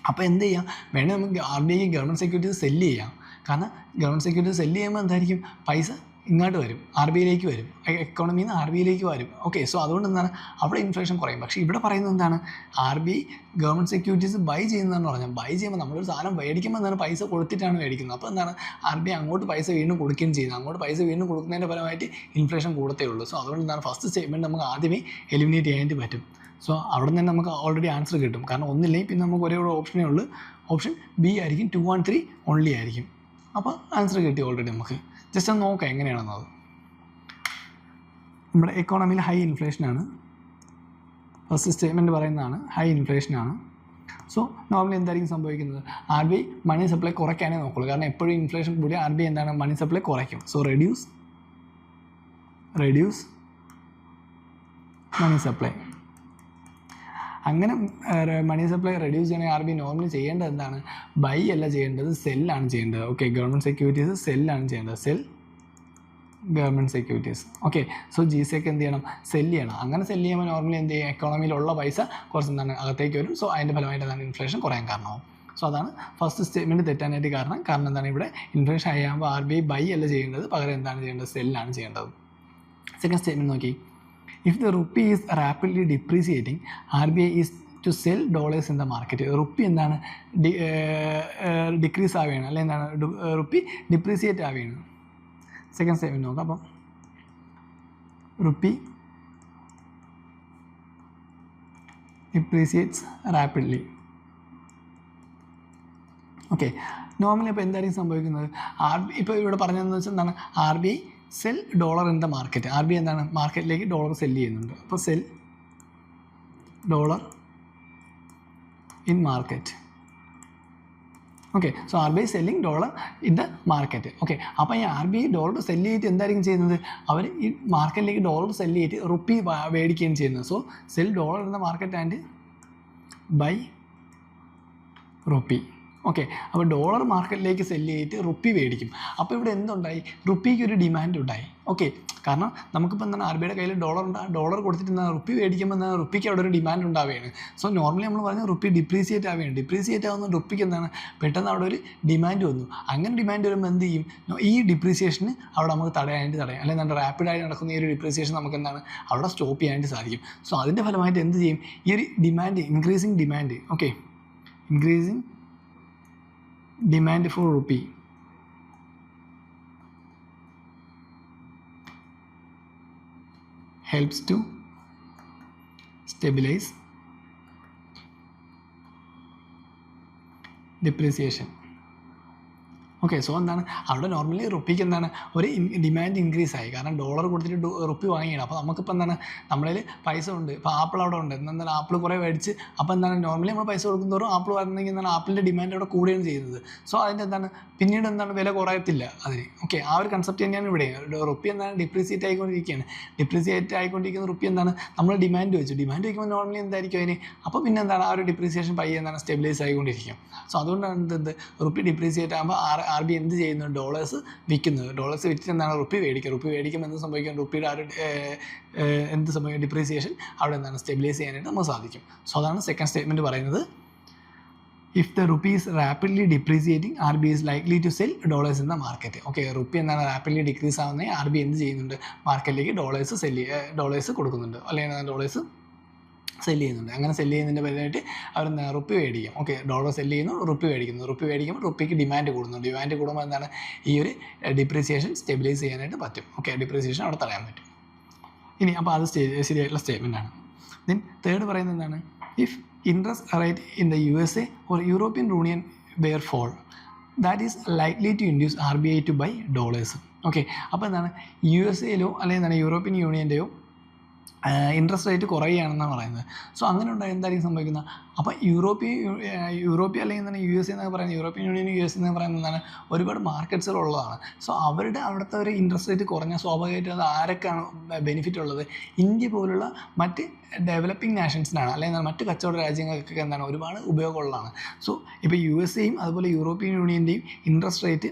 അപ്പോൾ എന്ത് ചെയ്യാം, വേണേൽ നമുക്ക് RBI ഗവൺമെൻറ് സെക്യൂരിറ്റീസ് സെല്ല് ചെയ്യാം. കാരണം ഗവൺമെൻറ് സെക്യൂരിറ്റീസ് സെല്ല് ചെയ്യുമ്പോൾ എന്തായിരിക്കും പൈസ ഇങ്ങോട്ട് വരും, RBIയിലേക്ക് വരും, എക്കോണമിയിൽ നിന്ന് RBIയിലേക്ക് വരും. ഓക്കെ, സോ അതുകൊണ്ട് എന്താണ് അവിടെ ഇൻഫ്ലേഷൻ കുറയും. പക്ഷേ ഇവിടെ പറയുന്നത് എന്താണ്, RBI ഗവൺമെൻറ് സെക്യൂരിറ്റീസ് ബൈ ചെയ്യുന്നതെന്ന് പറഞ്ഞാൽ ബൈ ചെയ്യുമ്പോൾ നമ്മളൊരു സാധനം മേടിക്കുമ്പോൾ എന്താണ് പൈസ കൊടുത്തിട്ടാണ് മേടിക്കുന്നത്. അപ്പോൾ എന്താണ് RBI അങ്ങോട്ട് പൈസ വീണ്ടും കൊടുക്കുകയും ചെയ്യുന്നത്. അങ്ങോട്ട് പൈസ വീണ്ടും കൊടുക്കുന്നതിൻ്റെ ഫലമായിട്ട് ഇൻഫ്ലേഷൻ കൂടത്തേ ഉള്ളൂ. സോ അതുകൊണ്ട് എന്താണ് ഫസ്റ്റ് സ്റ്റേറ്റ്മെൻറ്റ് നമുക്ക് ആദ്യമേ എലിമിനേറ്റ് ചെയ്യാനായിട്ട് പറ്റും. സോ അവിടെ നിന്ന് നമുക്ക് ഓൾറെഡി ആൻസർ കിട്ടും. കാരണം ഒന്നില്ലെങ്കിൽ പിന്നെ നമുക്ക് ഒരേ ഒരു ഓപ്ഷനേ ഉള്ളൂ, ഓപ്ഷൻ B ആയിരിക്കും, 2 and 3 ഓൺലി ആയിരിക്കും. അപ്പോൾ ആൻസർ കിട്ടി ഓൾറെഡി. നമുക്ക് ജസ്റ്റ് ഒന്ന് നോക്കാം എങ്ങനെയാണെന്നത്. നമ്മുടെ എക്കോണമിയിൽ ഹൈ ഇൻഫ്ലേഷനാണ്, ഫസ്റ്റ് സ്റ്റേറ്റ്മെൻറ്റ് പറയുന്നതാണ് ഹൈ ഇൻഫ്ലേഷനാണ്. സോ നോർമലി എന്തായിരിക്കും സംഭവിക്കുന്നത്, RBI മണി സപ്ലൈ കുറയ്ക്കാനേ നോക്കുള്ളൂ. കാരണം എപ്പോഴും ഇൻഫ്ലേഷൻ കൂടി RBI എന്താണ് മണി സപ്ലൈ കുറയ്ക്കും. So reduce money supply. അങ്ങനെ മണി സപ്ലൈ റെഡ്യൂസ് ചെയ്യണമെങ്കിൽ RBI നോർമലി ചെയ്യേണ്ടത് എന്താണ്, ബൈ അല്ല ചെയ്യേണ്ടത്, സെല്ലാണ് ചെയ്യേണ്ടത്. ഓക്കെ, ഗവൺമെൻറ് സെക്യൂരിറ്റീസ് സെല്ലാണ് ചെയ്യേണ്ടത്, cell government securities. Okay, so GSEC എന്ത് ചെയ്യണം, സെല്ല് ചെയ്യണം. അങ്ങനെ സെല്ല് ചെയ്യുമ്പോൾ നോർമലി എന്ത് ചെയ്യും, എക്കോണമിയിലുള്ള പൈസ കുറച്ച് എന്താണ് അകത്തേക്ക് വരും. സോ അതിൻ്റെ ഫലമായിട്ട് എന്താണ് ഇൻഫ്ലേഷൻ കുറയാൻ കാരണമാവും. സോ അതാണ് ഫസ്റ്റ് സ്റ്റേറ്റ്മെൻറ്റ് തെറ്റാനായിട്ട് കാരണം എന്താണ് ഇവിടെ ഇൻഫ്ലേഷൻ ആകുമ്പോൾ RBI ബൈ അല്ല ചെയ്യേണ്ടത്, പകരം എന്താണ് ചെയ്യേണ്ടത്, സെല്ലാണ് ചെയ്യേണ്ടത്. സെക്കൻഡ് സ്റ്റേറ്റ്മെൻറ്റ് നോക്കി, if the rupee is rapidly depreciating, RBI is to sell dollars in the market. Rupee എന്താണ് ഡിക്രീസ് ആവുകയാണ്, അല്ലെങ്കിൽ എന്താണ് റുപ്പി ഡിപ്രീസിയേറ്റ് ആവുകയാണ്. സെക്കൻഡ് സ്റ്റേറ്റ്മെൻറ്റ് നോക്കാം. അപ്പം റുപ്പി ഡിപ്രീസിയേറ്റ്സ് റാപ്പിഡ്ലി. ഓക്കെ, നോർമലി അപ്പോൾ എന്തായിരിക്കും സംഭവിക്കുന്നത്, ഇപ്പോൾ ഇവിടെ പറഞ്ഞതെന്ന് വെച്ചാൽ എന്താണ്, RBI cell dollar in the market. RBI എന്താണ് മാർക്കറ്റിലേക്ക് ഡോളർ സെല്ല് ചെയ്യുന്നുണ്ട്. അപ്പോൾ cell dollar in market. Okay, so RBI selling dollar in the market. Okay, അപ്പോൾ ഈ RBI ഡോളർ സെല്ല് ചെയ്തിട്ട് എന്തായിരിക്കും ചെയ്യുന്നത്, അവർ ഈ മാർക്കറ്റിലേക്ക് ഡോളർ സെല്ല് ചെയ്തിട്ട് റുപ്പി മേടിക്കുകയും ചെയ്യുന്നത്. So sell dollar in the market and buy rupee. Okay, അപ്പോൾ ഡോളർ മാർക്കറ്റിലേക്ക് സെല്ല് ചെയ്തിട്ട് റുപ്പി മേടിക്കും. അപ്പോൾ ഇവിടെ എന്തുണ്ടായി, റുപ്പിക്ക് ഒരു ഡിമാൻഡ് ഉണ്ടായി. ഓക്കെ, കാരണം നമുക്കിപ്പോൾ എന്താണ് RBIയുടെ കയ്യിൽ ഡോളർ കൊടുത്തിട്ട് എന്താണ് റുപ്പി മേടിക്കുമ്പോൾ എന്താണ് റുപ്പിക്ക് അവിടെ ഒരു ഡിമാൻഡ് ഉണ്ടാവുകയാണ്. സോ നോർമലി നമ്മൾ പറഞ്ഞ റുപ്പി ഡിപ്രീസിയേറ്റ് ആവുകയാണ്. ഡിപ്രീസിയേറ്റ് ആവുന്ന റുപ്പിക്ക് എന്താണ് പെട്ടെന്ന് അവിടെ ഒരു ഡിമാൻഡ് വന്നു. അങ്ങനെ ഡിമാൻഡ് വരുമ്പോൾ എന്ത് ചെയ്യും, ഈ ഡിപ്രീസിയേഷന് അവിടെ നമുക്ക് തടയാം, അല്ലെങ്കിൽ നല്ല റാപ്പിഡായി നടക്കുന്ന ഈ ഒരു ഡിപ്രീസിയേഷൻ നമുക്ക് എന്താണ് അവിടെ സ്റ്റോപ്പ് ചെയ്യാനായിട്ട് സാധിക്കും. സോ അതിൻ്റെ ഫലമായിട്ട് എന്ത് ചെയ്യും, ഈ ഒരു demand increasing demand, okay, increasing demand for rupee helps to stabilize depreciation. Okay, so എന്താണ് അവിടെ നോർമലി റുപ്പിക്ക് എന്താണ് ഒരു ഡിമാൻഡ് ഇൻക്രീസ് ആയി. കാരണം ഡോളർ കൊടുത്തിട്ട് റുപ്പി വാങ്ങിയാണ്. അപ്പോൾ നമുക്കിപ്പോൾ എന്താണ് നമ്മളിൽ പൈസ ഉണ്ട്, ഇപ്പോൾ ആപ്പിൾ അവിടെ ഉണ്ട്, എന്താണ് ആപ്പിൾ കുറേ മേടിച്ച്, അപ്പോൾ എന്താണ് നോർമലി നമ്മൾ പൈസ കൊടുക്കുന്നതോറും ആപ്പിൾ വരുന്നെങ്കിൽ എന്താണ് ആപ്പിളിൻ്റെ ഡിമാൻഡ് അവിടെ കൂടുകയാണ് ചെയ്യുന്നത്. സോ അതിൻ്റെ എന്താണ് പിന്നീട് എന്താണ് വില കുറയത്തില്ല അതിന്. ഓക്കെ, ആ ഒരു കൺസെപ്റ്റ് തന്നെയാണ് ഇവിടെ. റുപ്പി എന്താണ് ഡിപ്രീസിയേറ്റ് ആയിക്കൊണ്ടിരിക്കുകയാണ്. ഡിപ്രീസിയേറ്റ് ആയിക്കൊണ്ടിരിക്കുന്ന റുപ്പി എന്താണ് നമ്മൾ ഡിമാൻഡ് വയ്ക്കുമ്പോൾ നോർമലി എന്തായിരിക്കും അതിന്, അപ്പോൾ പിന്നെ എന്താണ് ആ ഒരു ഡിപ്രീസിയേഷൻ പയ്യെ എന്താണ് സ്റ്റെബിലൈസ് ആയിക്കൊണ്ടിരിക്കും. സോ അതുകൊണ്ടാണ് എന്ത് റുപ്പി ഡിപ്രീസിയേറ്റ് ആകുമ്പോൾ RBI എന്ത് ചെയ്യുന്നു, ഡോളേഴ്സ് വിൽക്കുന്നത്. ഡോളേഴ്സ് വിറ്റിട്ട് എന്താണ് റുപ്പി മേടിക്കുമ്പോൾ എന്ത് സംഭവിക്കും, റുപ്പിയുടെ ആ ഒരു എന്ത് സംഭവിക്കും, ഡിപ്രീസിയേഷൻ അവിടെ എന്താണ് സ്റ്റെബിലൈസ് ചെയ്യാനായിട്ട് നമുക്ക് സാധിക്കും. സോ അതാണ് സെക്കൻഡ് സ്റ്റേറ്റ്മെൻറ്റ് പറയുന്നത്. If the rupee is rapidly depreciating RBI is likely to sell dollars in the market. Okay, rupee എന്താണ് റാപ്പിഡ്ലി ഡിക്രീസ് ആവുന്നത്, RBI എന്ത് ചെയ്യുന്നുണ്ട്, മാർക്കറ്റിലേക്ക് ഡോളേഴ്സ് കൊടുക്കുന്നുണ്ട്, അല്ലെങ്കിൽ ഡോളേഴ്സ് സെല്ല് ചെയ്യുന്നുണ്ട്. അങ്ങനെ സെല്ല് ചെയ്യുന്നതിൻ്റെ പരമായിട്ട് അവർ റുപ്പി മേടിക്കും. ഓക്കെ, ഡോളർ സെല്ല് ചെയ്യുന്നു, റുപ്പി മേടിക്കുന്നു. റുപ്പി മേടിക്കുമ്പോൾ റുപ്പിക്ക് ഡിമാൻഡ് കൂടുന്നു. ഡിമാൻഡ് കൂടുമ്പോൾ എന്താണ് ഈ ഒരു ഡിപ്രീസിയേഷൻ സ്റ്റെബിലൈസ് ചെയ്യാനായിട്ട് പറ്റും. ഓക്കെ, ഡിപ്രീസിയേഷൻ അവിടെ തടയാൻ പറ്റും. ഇനി അപ്പോൾ അത് ശരിയായിട്ടുള്ള സ്റ്റേറ്റ്മെൻറ്റാണ്. ദെൻ തേർഡ് പറയുന്നത് എന്താണ്, if interest rate in the USA or European Union were fall, that is likely to induce RBI to buy dollars. Okay, അപ്പോൾ എന്താണ് USA അല്ലെങ്കിൽ എന്താണ് യൂറോപ്യൻ യൂണിയൻ്റെയോ ഇൻട്രസ്റ്റ് റേറ്റ് കുറയുകയാണെന്നാണ് പറയുന്നത്. സോ അങ്ങനെ ഉണ്ടായി എന്തായിരിക്കും സംഭവിക്കുന്നത്, അപ്പോൾ യൂറോപ്യ അല്ലെങ്കിൽ എന്താണ് USA എന്നൊക്കെ പറയുന്നത്, യൂറോപ്യൻ യൂണിയൻ US എന്നൊക്കെ പറയുന്നത് എന്താണ് ഒരുപാട് മാർക്കറ്റ്സുകളുള്ളതാണ്. സോ അവിടുത്തെ ഒരു ഇൻട്രസ്റ്റ് റേറ്റ് കുറഞ്ഞാൽ സ്വാഭാവികമായിട്ടും അത് ആരൊക്കെയാണ് ബെനിഫിറ്റ് ഉള്ളത്, ഇന്ത്യ പോലുള്ള മറ്റ് ഡെവലപ്പിംഗ് നാഷൻസിനാണ്, അല്ലെങ്കിൽ മറ്റ് കച്ചവട രാജ്യങ്ങൾക്കൊക്കെ എന്താണ് ഒരുപാട് ഉപയോഗമുള്ളതാണ്. സോ ഇപ്പോൾ USAയും അതുപോലെ യൂറോപ്യൻ യൂണിയൻ്റെയും ഇൻട്രസ്റ്റ് റേറ്റ്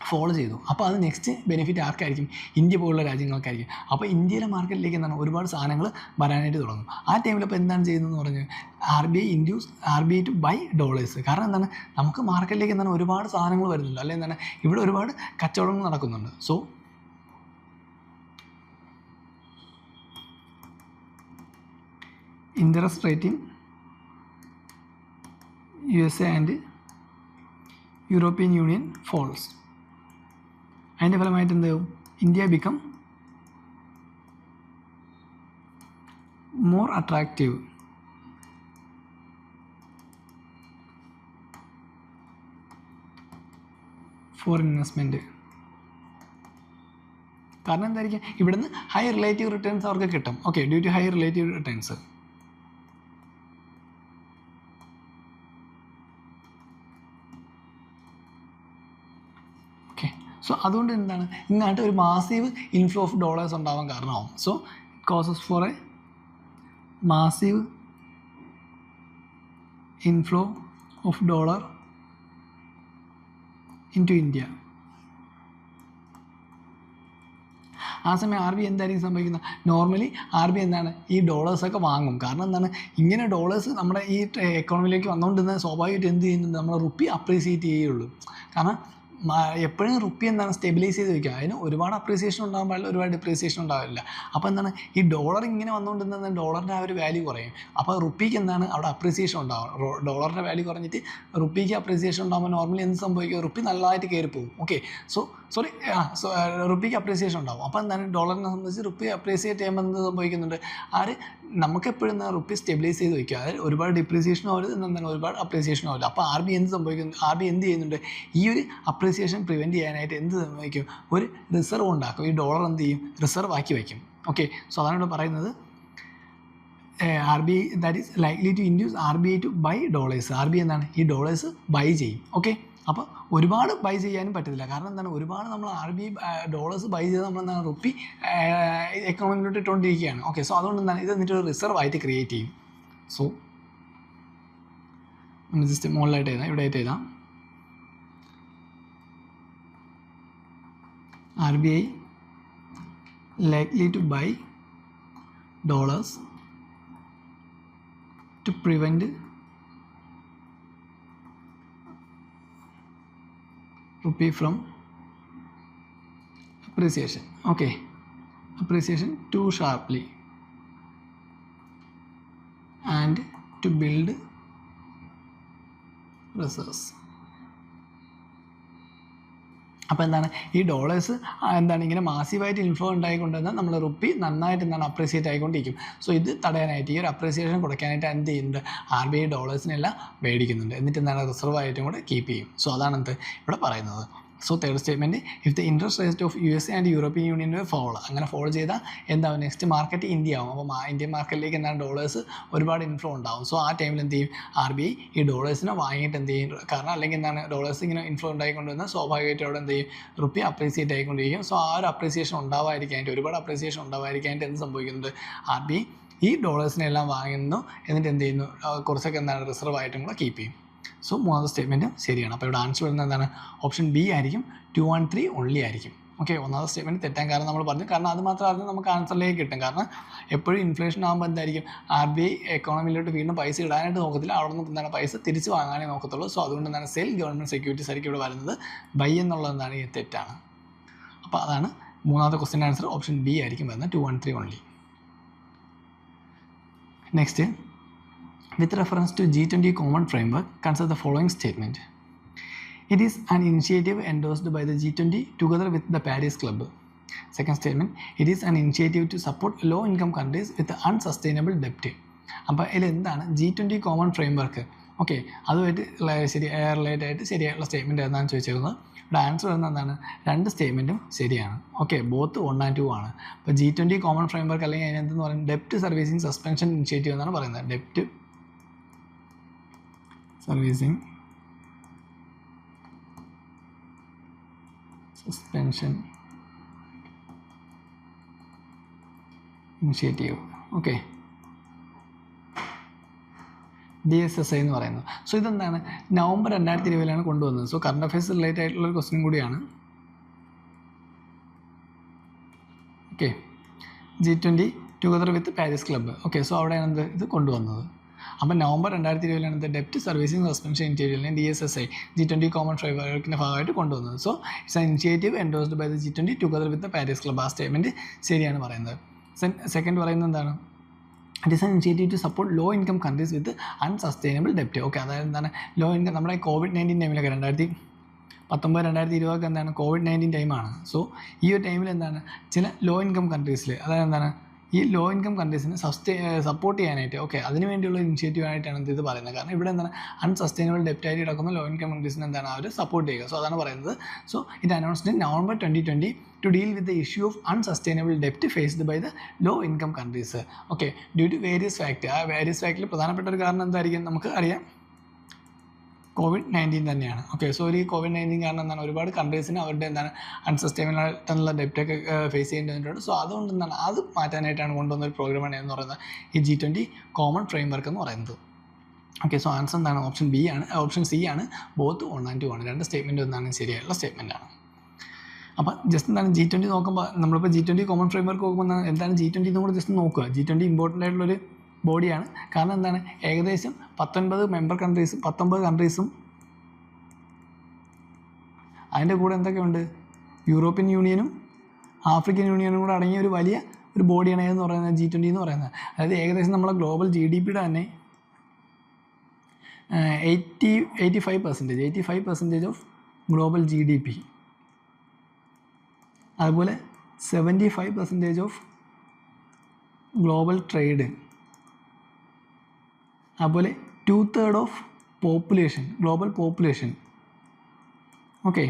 ഫോളോ ചെയ്തു. അപ്പോൾ അത് നെക്സ്റ്റ് ബെനിഫിറ്റ് ആർക്കായിരിക്കും, ഇന്ത്യ പോലുള്ള രാജ്യങ്ങൾക്കായിരിക്കും. അപ്പോൾ ഇന്ത്യയിലെ മാർക്കറ്റിലേക്ക് എന്താണ് ഒരുപാട് സാധനങ്ങൾ വരാനായിട്ട് തുടങ്ങും. ആ ടൈമിൽ അപ്പോൾ എന്താണ് ചെയ്യുന്നതെന്ന് പറഞ്ഞാൽ RBI ടു ബൈ ഡോളേഴ്സ്. കാരണം എന്താണ് നമുക്ക് മാർക്കറ്റിലേക്ക് എന്താണ് ഒരുപാട് സാധനങ്ങൾ വരുന്നുണ്ട്, അല്ലെങ്കിൽ എന്താണ് ഇവിടെ ഒരുപാട് കച്ചവടങ്ങൾ നടക്കുന്നുണ്ട്. So interest rate in USA and European Union falls. അതിൻ്റെ ഫലമായിട്ട് എന്താവും, India become more attractive for investment. കാരണം എന്തായിരിക്കും, ഇവിടുന്ന് ഹൈ റിലേറ്റീവ് റിട്ടേൺസ് അവർക്ക് കിട്ടും. Okay, due to high relative returns. So അതുകൊണ്ട് എന്താണ് ഇങ്ങോട്ട് ഒരു മാസീവ് ഇൻഫ്ലോ ഓഫ് ഡോളേഴ്സ് ഉണ്ടാവാൻ കാരണമാവും. So causes for a massive inflow of dollar into India. ആ സമയം RBI എന്തായിരിക്കും സംഭവിക്കുന്നത്, നോർമലി RBI എന്താണ് ഈ ഡോളേഴ്സൊക്കെ വാങ്ങും. കാരണം എന്താണ് ഇങ്ങനെ ഡോളേഴ്സ് നമ്മുടെ ഈ എക്കോണമിയിലേക്ക് വന്നുകൊണ്ടിരുന്ന സ്വാഭാവികമായിട്ട് എന്ത് ചെയ്യുന്നുണ്ട്, നമ്മൾ റുപ്പി അപ്രീസിയേറ്റ് ചെയ്യുകയുള്ളൂ. കാരണം എപ്പോഴും റുപ്പി എന്താണ് സ്റ്റെബിലൈസ് ചെയ്ത് വയ്ക്കുക. അതിന് ഒരുപാട് അപ്രീസിയേഷൻ ഉണ്ടാകാൻ പാടില്ല, ഒരുപാട് ഡിപ്രീസിയേഷൻ ഉണ്ടാവില്ല. അപ്പോൾ എന്താണ് ഈ ഡോളർ ഇങ്ങനെ വന്നുകൊണ്ടിരുന്നത് ഡോളറിൻ്റെ ആ ഒരു വാല്യൂ കുറയും. അപ്പോൾ റുപ്പിക്ക് എന്താണ് അവിടെ അപ്രീസിയേഷൻ ഉണ്ടാകും. ഡോളറിൻ്റെ വാല്യൂ കുറഞ്ഞിട്ട് റുപ്പിക്ക് അപ്രീസിയേഷൻ ഉണ്ടാകുമ്പോൾ നോർമലി എന്ത് സംഭവിക്കും, റുപ്പി നല്ലതായിട്ട് കയറി പോകും. ഓക്കെ, റുപ്പിക്ക് അപ്രീസിയേഷൻ ഉണ്ടാകും. അപ്പോൾ എന്താണ് ഡോളറിനെ സംബന്ധിച്ച് റുപ്പി അപ്രീസിയേറ്റ് ചെയ്യുമ്പോൾ എന്ത് സംഭവിക്കുന്നുണ്ട്, നമുക്കെപ്പോഴും എന്താണ് റുപ്പി സ്റ്റെബിലൈസ് ചെയ്ത് വയ്ക്കുക. അതായത് ഒരുപാട് ഡിപ്രീസിയേഷനും ആവില്ല, എന്താണ് ഒരുപാട് അപ്രീസിയേഷനും ആവില്ല. അപ്പോൾ RBI എന്ത് സംഭവിക്കുന്നു, RBI എന്ത് ചെയ്യുന്നുണ്ട്, ഈ ഒരു അപ്രീസിയേഷൻ പ്രിവെൻറ്റ് ചെയ്യാനായിട്ട് എന്ത് സംഭവിക്കും, ഒരു റിസർവ് ഉണ്ടാക്കും. ഈ ഡോളർ എന്ത് ചെയ്യും, റിസർവ് ആക്കി വയ്ക്കും. ഓക്കെ, സോ അതാണ് ഇവിടെ പറയുന്നത് RBI that is likely to induce RBI to buy dollars. RBI എന്താണ് ഈ ഡോളേഴ്സ് ബൈ ചെയ്യും. ഓക്കെ, അപ്പോൾ ഒരുപാട് ബൈ ചെയ്യാനും പറ്റത്തില്ല. കാരണം എന്താണ് ഒരുപാട് നമ്മൾ RBI ഡോളേഴ്സ് ബൈ ചെയ്ത് നമ്മളെന്താണ് റുപ്പി എക്കോണമിയിലോട്ട് ഇട്ടുകൊണ്ടിരിക്കുകയാണ്. ഓക്കെ, സോ അതുകൊണ്ട് എന്താണ് ഇത് എന്നിട്ട് ഒരു റിസർവ് ആയിട്ട് ക്രിയേറ്റ് ചെയ്യും. സോ നമ്മൾ ജസ്റ്റ് മുകളിലായിട്ട് എഴുതാം, ഇവിടെ ആയിട്ട് എഴുതാം RBI likely to buy dollars to prevent rupee from appreciation. Okay, appreciation too sharply and to build reserves. അപ്പോൾ എന്താണ് ഈ ഡോളേഴ്സ് എന്താണ് ഇങ്ങനെ മാസീവായിട്ട് ഇൻഫ്ലോ ഉണ്ടായിക്കൊണ്ടുവന്നാൽ നമ്മൾ റുപ്പി നന്നായിട്ട് എന്താണ് അപ്രീസിയേറ്റ് ആയിക്കൊണ്ടിരിക്കും. സോ ഇത് തടയാനായിട്ട് ഈ ഒരു അപ്രീസിയേഷൻ കുറയ്ക്കാനായിട്ട് എന്ത് ചെയ്യുന്നുണ്ട്, RBI ഡോളേഴ്സിനെല്ലാം മേടിക്കുന്നുണ്ട്. എന്നിട്ട് എന്താണ് റിസർവ് ആയിട്ടും കൂടെ കീപ്പ് ചെയ്യും. സോ അതാണ് എന്ത് ഇവിടെ പറയുന്നത്. So third statement, if the interest rate of USA and European union follow, അങ്ങനെ ഫോളോ ചെയ്താൽ എന്താവും, നെക്സ്റ്റ് മാർക്കറ്റ് ഇന്ത്യ ആവും. അപ്പോൾ ഇന്ത്യൻ മാർക്കറ്റിലേക്ക് എന്താണ് ഡോളേഴ്സ് ഒരുപാട് ഇൻഫ്ലോ ഉണ്ടാവും. സോ ആ ടൈമിൽ എന്ത് ചെയ്യും, RBI ഈ ഡോളേഴ്സിനെ വാങ്ങിയിട്ട് എന്ത് ചെയ്യും, കാരണം അല്ലെങ്കിൽ എന്താണ് ഡോളേഴ്സ് ഇങ്ങനെ ഇൻഫ്ലോ ഉണ്ടായിക്കൊണ്ടുവന്നാൽ സ്വാഭാവികമായിട്ട് അവിടെ എന്ത് ചെയ്യും, റുപ്പി അപ്രീസിയേറ്റ് ആയിക്കൊണ്ടിരിക്കും. സോ ആ ഒരു അപ്രീസിയേഷൻ ഉണ്ടാവാതിരിക്കാനായിട്ട്, ഒരുപാട് അപ്രീസിയേഷൻ ഉണ്ടാവാതിരിക്കാനായിട്ട് എന്ത് സംഭവിക്കുന്നുണ്ട്, RBI ഈ ഡോളേഴ്സിനെല്ലാം വാങ്ങുന്നു. എന്നിട്ട് എന്ത് ചെയ്യുന്നു, കുറച്ചൊക്കെ എന്താണ് റിസർവ് ആയിട്ടും കൂടെ കീപ്പ് ചെയ്യും. സോ മൂന്നാമത്തെ സ്റ്റേറ്റ്മെൻറ്റ് ശരിയാണ്. അപ്പോൾ ഇവിടെ ആൻസർ വരുന്നത് എന്താണ്, ഓപ്ഷൻ ബി ആയിരിക്കും, 2 and 3 ഓൺലി ആയിരിക്കും. ഓക്കെ, ഒന്നാമത്തെ സ്റ്റേറ്റ്മെൻറ്റ് തെറ്റാൻ കാരണം നമ്മൾ പറഞ്ഞു, കാരണം അത് മാത്രം അറിഞ്ഞാൽ നമുക്ക് ആൻസറിലേക്ക് കിട്ടും. കാരണം എപ്പോഴും ഇൻഫ്ലേഷൻ ആകുമ്പോൾ എന്തായിരിക്കും, RBI എക്കോണമിയിലോട്ട് വീണ്ടും പൈസ ഇടാനായിട്ട് നോക്കത്തില്ല, അവിടെ നിന്ന് എന്താണ് പൈസ തിരിച്ച് വാങ്ങാനേ നോക്കത്തുള്ളൂ. സോ അതുകൊണ്ട് എന്താണ് സെൽ ഗവൺമെൻറ് സെക്യൂരിറ്റീസ് ആയിരിക്കും ഇവിടെ വരുന്നത്. ബൈ എന്നുള്ളത് എന്താണ് ഈ തെറ്റാണ്. അപ്പോൾ അതാണ് മൂന്നാമത്തെ ക്വസ്റ്റ്യൻ ആൻസർ, ഓപ്ഷൻ ബി ആയിരിക്കും വരുന്നത്, 2 and 3 only. Next, with reference to G20 Common Framework, consider the following statement. It is an initiative endorsed by the G20 together with the Paris Club. Second statement, it is an initiative to support low income countries with unsustainable ഡെപ്റ്റ്. അപ്പോൾ ഇതിൽ എന്താണ് G20 common framework? ഓക്കെ, അതുമായിട്ട് related ആയിട്ട് ശരിയായിട്ടുള്ള statement ഏതാണെന്ന് ചോദിച്ചിരുന്നത്. ഇവിടെ ആൻസർ വരുന്നത് എന്താണ്? രണ്ട് സ്റ്റേറ്റ്മെൻറ്റും ശരിയാണ്. ഓക്കെ, ബോത്ത് 1 and 2 ആണ്. അപ്പോൾ G20 കോമൺ ഫ്രെയിംവർക്ക് അല്ലെങ്കിൽ അതിനെന്തെന്ന് പറയുന്നത് ഡെപ്റ്റ് സർവീസിങ് സസ്പെൻഷൻ ഇനിഷ്യേറ്റീവ് എന്നാണ് പറയുന്നത്. ഡെപ്റ്റ് servicing suspension initiative. Okay, DSSI എന്ന് പറയുന്നത്. സോ ഇതെന്താണ്? നവംബർ 2020 കൊണ്ടുവന്നത്. സോ കറണ്ട് അഫയേഴ്സ് റിലേറ്റഡ് ആയിട്ടുള്ളൊരു ക്വസ്റ്റ്യൻ കൂടിയാണ്. Okay, G20 together with Paris club. Okay, so അവിടെയാണ് ഇത് കൊണ്ടുവന്നത്. അപ്പോൾ നവംബർ 2020 ഡെപ്റ്റ് സർവീസിങ് സസ്പെൻഷൻ ഇനിഷ്യേറ്റീവിനെ DSSI G20 കോമൺ ഫ്രെയിംവർക്കിൻ്റെ ഭാഗമായിട്ട് കൊണ്ടുവന്നത്. So it's an initiative endorsed by the G20 together with Paris club. ആ സ്റ്റേറ്റ്മെൻറ്റ് ശരിയാണ് പറയുന്നത്. സെക്കൻഡ് പറയുന്നത് എന്താണ്? It is an initiative to support low income countries with unsustainable ഡെപ്റ്റ്. ഓക്കെ, അതായത് എന്താണ്? ലോ ഇൻകം നമ്മുടെ COVID-19 ടൈമിലൊക്കെ 2019-2020 എന്താണ്? COVID-19 ടൈമാണ്. സോ ഈ ഒരു ടൈമിൽ എന്താണ് ചില ലോ ഇൻകം കൺട്രീസിൽ, അതായത് എന്താണ് ഈ ലോ ഇൻകം കൺട്രീസിനെ സപ്പോർട്ട് ചെയ്യാനായിട്ട്, ഓക്കെ, അതിന് വേണ്ടിയുള്ള ഇനിഷ്യേറ്റീവ് ആയിട്ടാണ് ഇത് പറയുന്നത്. കാരണം ഇവിടെ എന്താണ് അൺസസ്റ്റൈനബിൾ ഡെപ്റ്റ് ആയിട്ട് കിടക്കുന്ന ലോ ഇൻകം കൺട്രീസിന് എന്താണ് അവർ സപ്പോർട്ട് ചെയ്യുക. സോ അതാണ് പറയുന്നത്. സോ ഇത് announced in November 2020 to deal with the issue of unsustainable debt faced by the low income countries. Okay, due to various factors. ആ വേരിയസ് ഫാക്ടറിൽ പ്രധാനപ്പെട്ട ഒരു കാരണം എന്തായിരിക്കും? നമുക്ക് അറിയാം, COVID-19 തന്നെയാണ്. ഓക്കെ, സോ ഈ COVID-19 കാരണം എന്താണ് ഒരുപാട് കൺട്രീസിന് അവരുടെ എന്താണ് അൺസസ്റ്റൈനബിൾ ആയിട്ടുള്ള ഡെപ്റ്റൊക്കെ ഫേസ് ചെയ്യേണ്ടി വന്നിട്ടുണ്ട്. സോ അതുകൊണ്ട് എന്താണ് അത് മാറ്റാനായിട്ടാണ് കൊണ്ടുവന്ന ഒരു പ്രോഗ്രാമാണ് എന്ന് പറയുന്നത് ഈ G20 കോമൺ ഫ്രെയിംവർക്ക് എന്ന് പറയുന്നത്. ഓക്കെ, സോ ആൻസർ എന്താണ്? ഓപ്ഷൻ സി ആണ്. ബോത്ത് 1 and 2 ആണ്. രണ്ട് സ്റ്റേറ്റ്മെൻറ്റ് എന്താണ് ശരിയായിട്ടുള്ള സ്റ്റേറ്റ്മെൻറ്റാണ്. അപ്പോൾ ജസ്റ്റ് എന്താണ് G20 നോക്കുമ്പോൾ, നമ്മളിപ്പോൾ G20 കോമൺ ഫ്രെയിംവർക്ക് നോക്കുമ്പോൾ എന്താണ് G20 എന്നും കൂടെ ജസ്റ്റ് നോക്കുക. G20 ഇമ്പോർട്ടൻ്റ് ആയിട്ടുള്ളൊരു ബോഡിയാണ്. കാരണം എന്താണ് ഏകദേശം 19 കൺട്രീസും അതിൻ്റെ കൂടെ എന്തൊക്കെയുണ്ട്? യൂറോപ്യൻ യൂണിയനും ആഫ്രിക്കൻ യൂണിയനും കൂടെ അടങ്ങിയ ഒരു വലിയ ഒരു ബോഡിയാണ് എന്ന് പറയുന്നത് G20 എന്ന് പറയുന്നത്. അതായത് ഏകദേശം നമ്മളെ ഗ്ലോബൽ GDPയുടെ തന്നെ 85% ഓഫ് ഗ്ലോബൽ GDP, അതുപോലെ 75% ഓഫ് ഗ്ലോബൽ ട്രേഡ്, അതുപോലെ 2/3 of population, global population. Okay,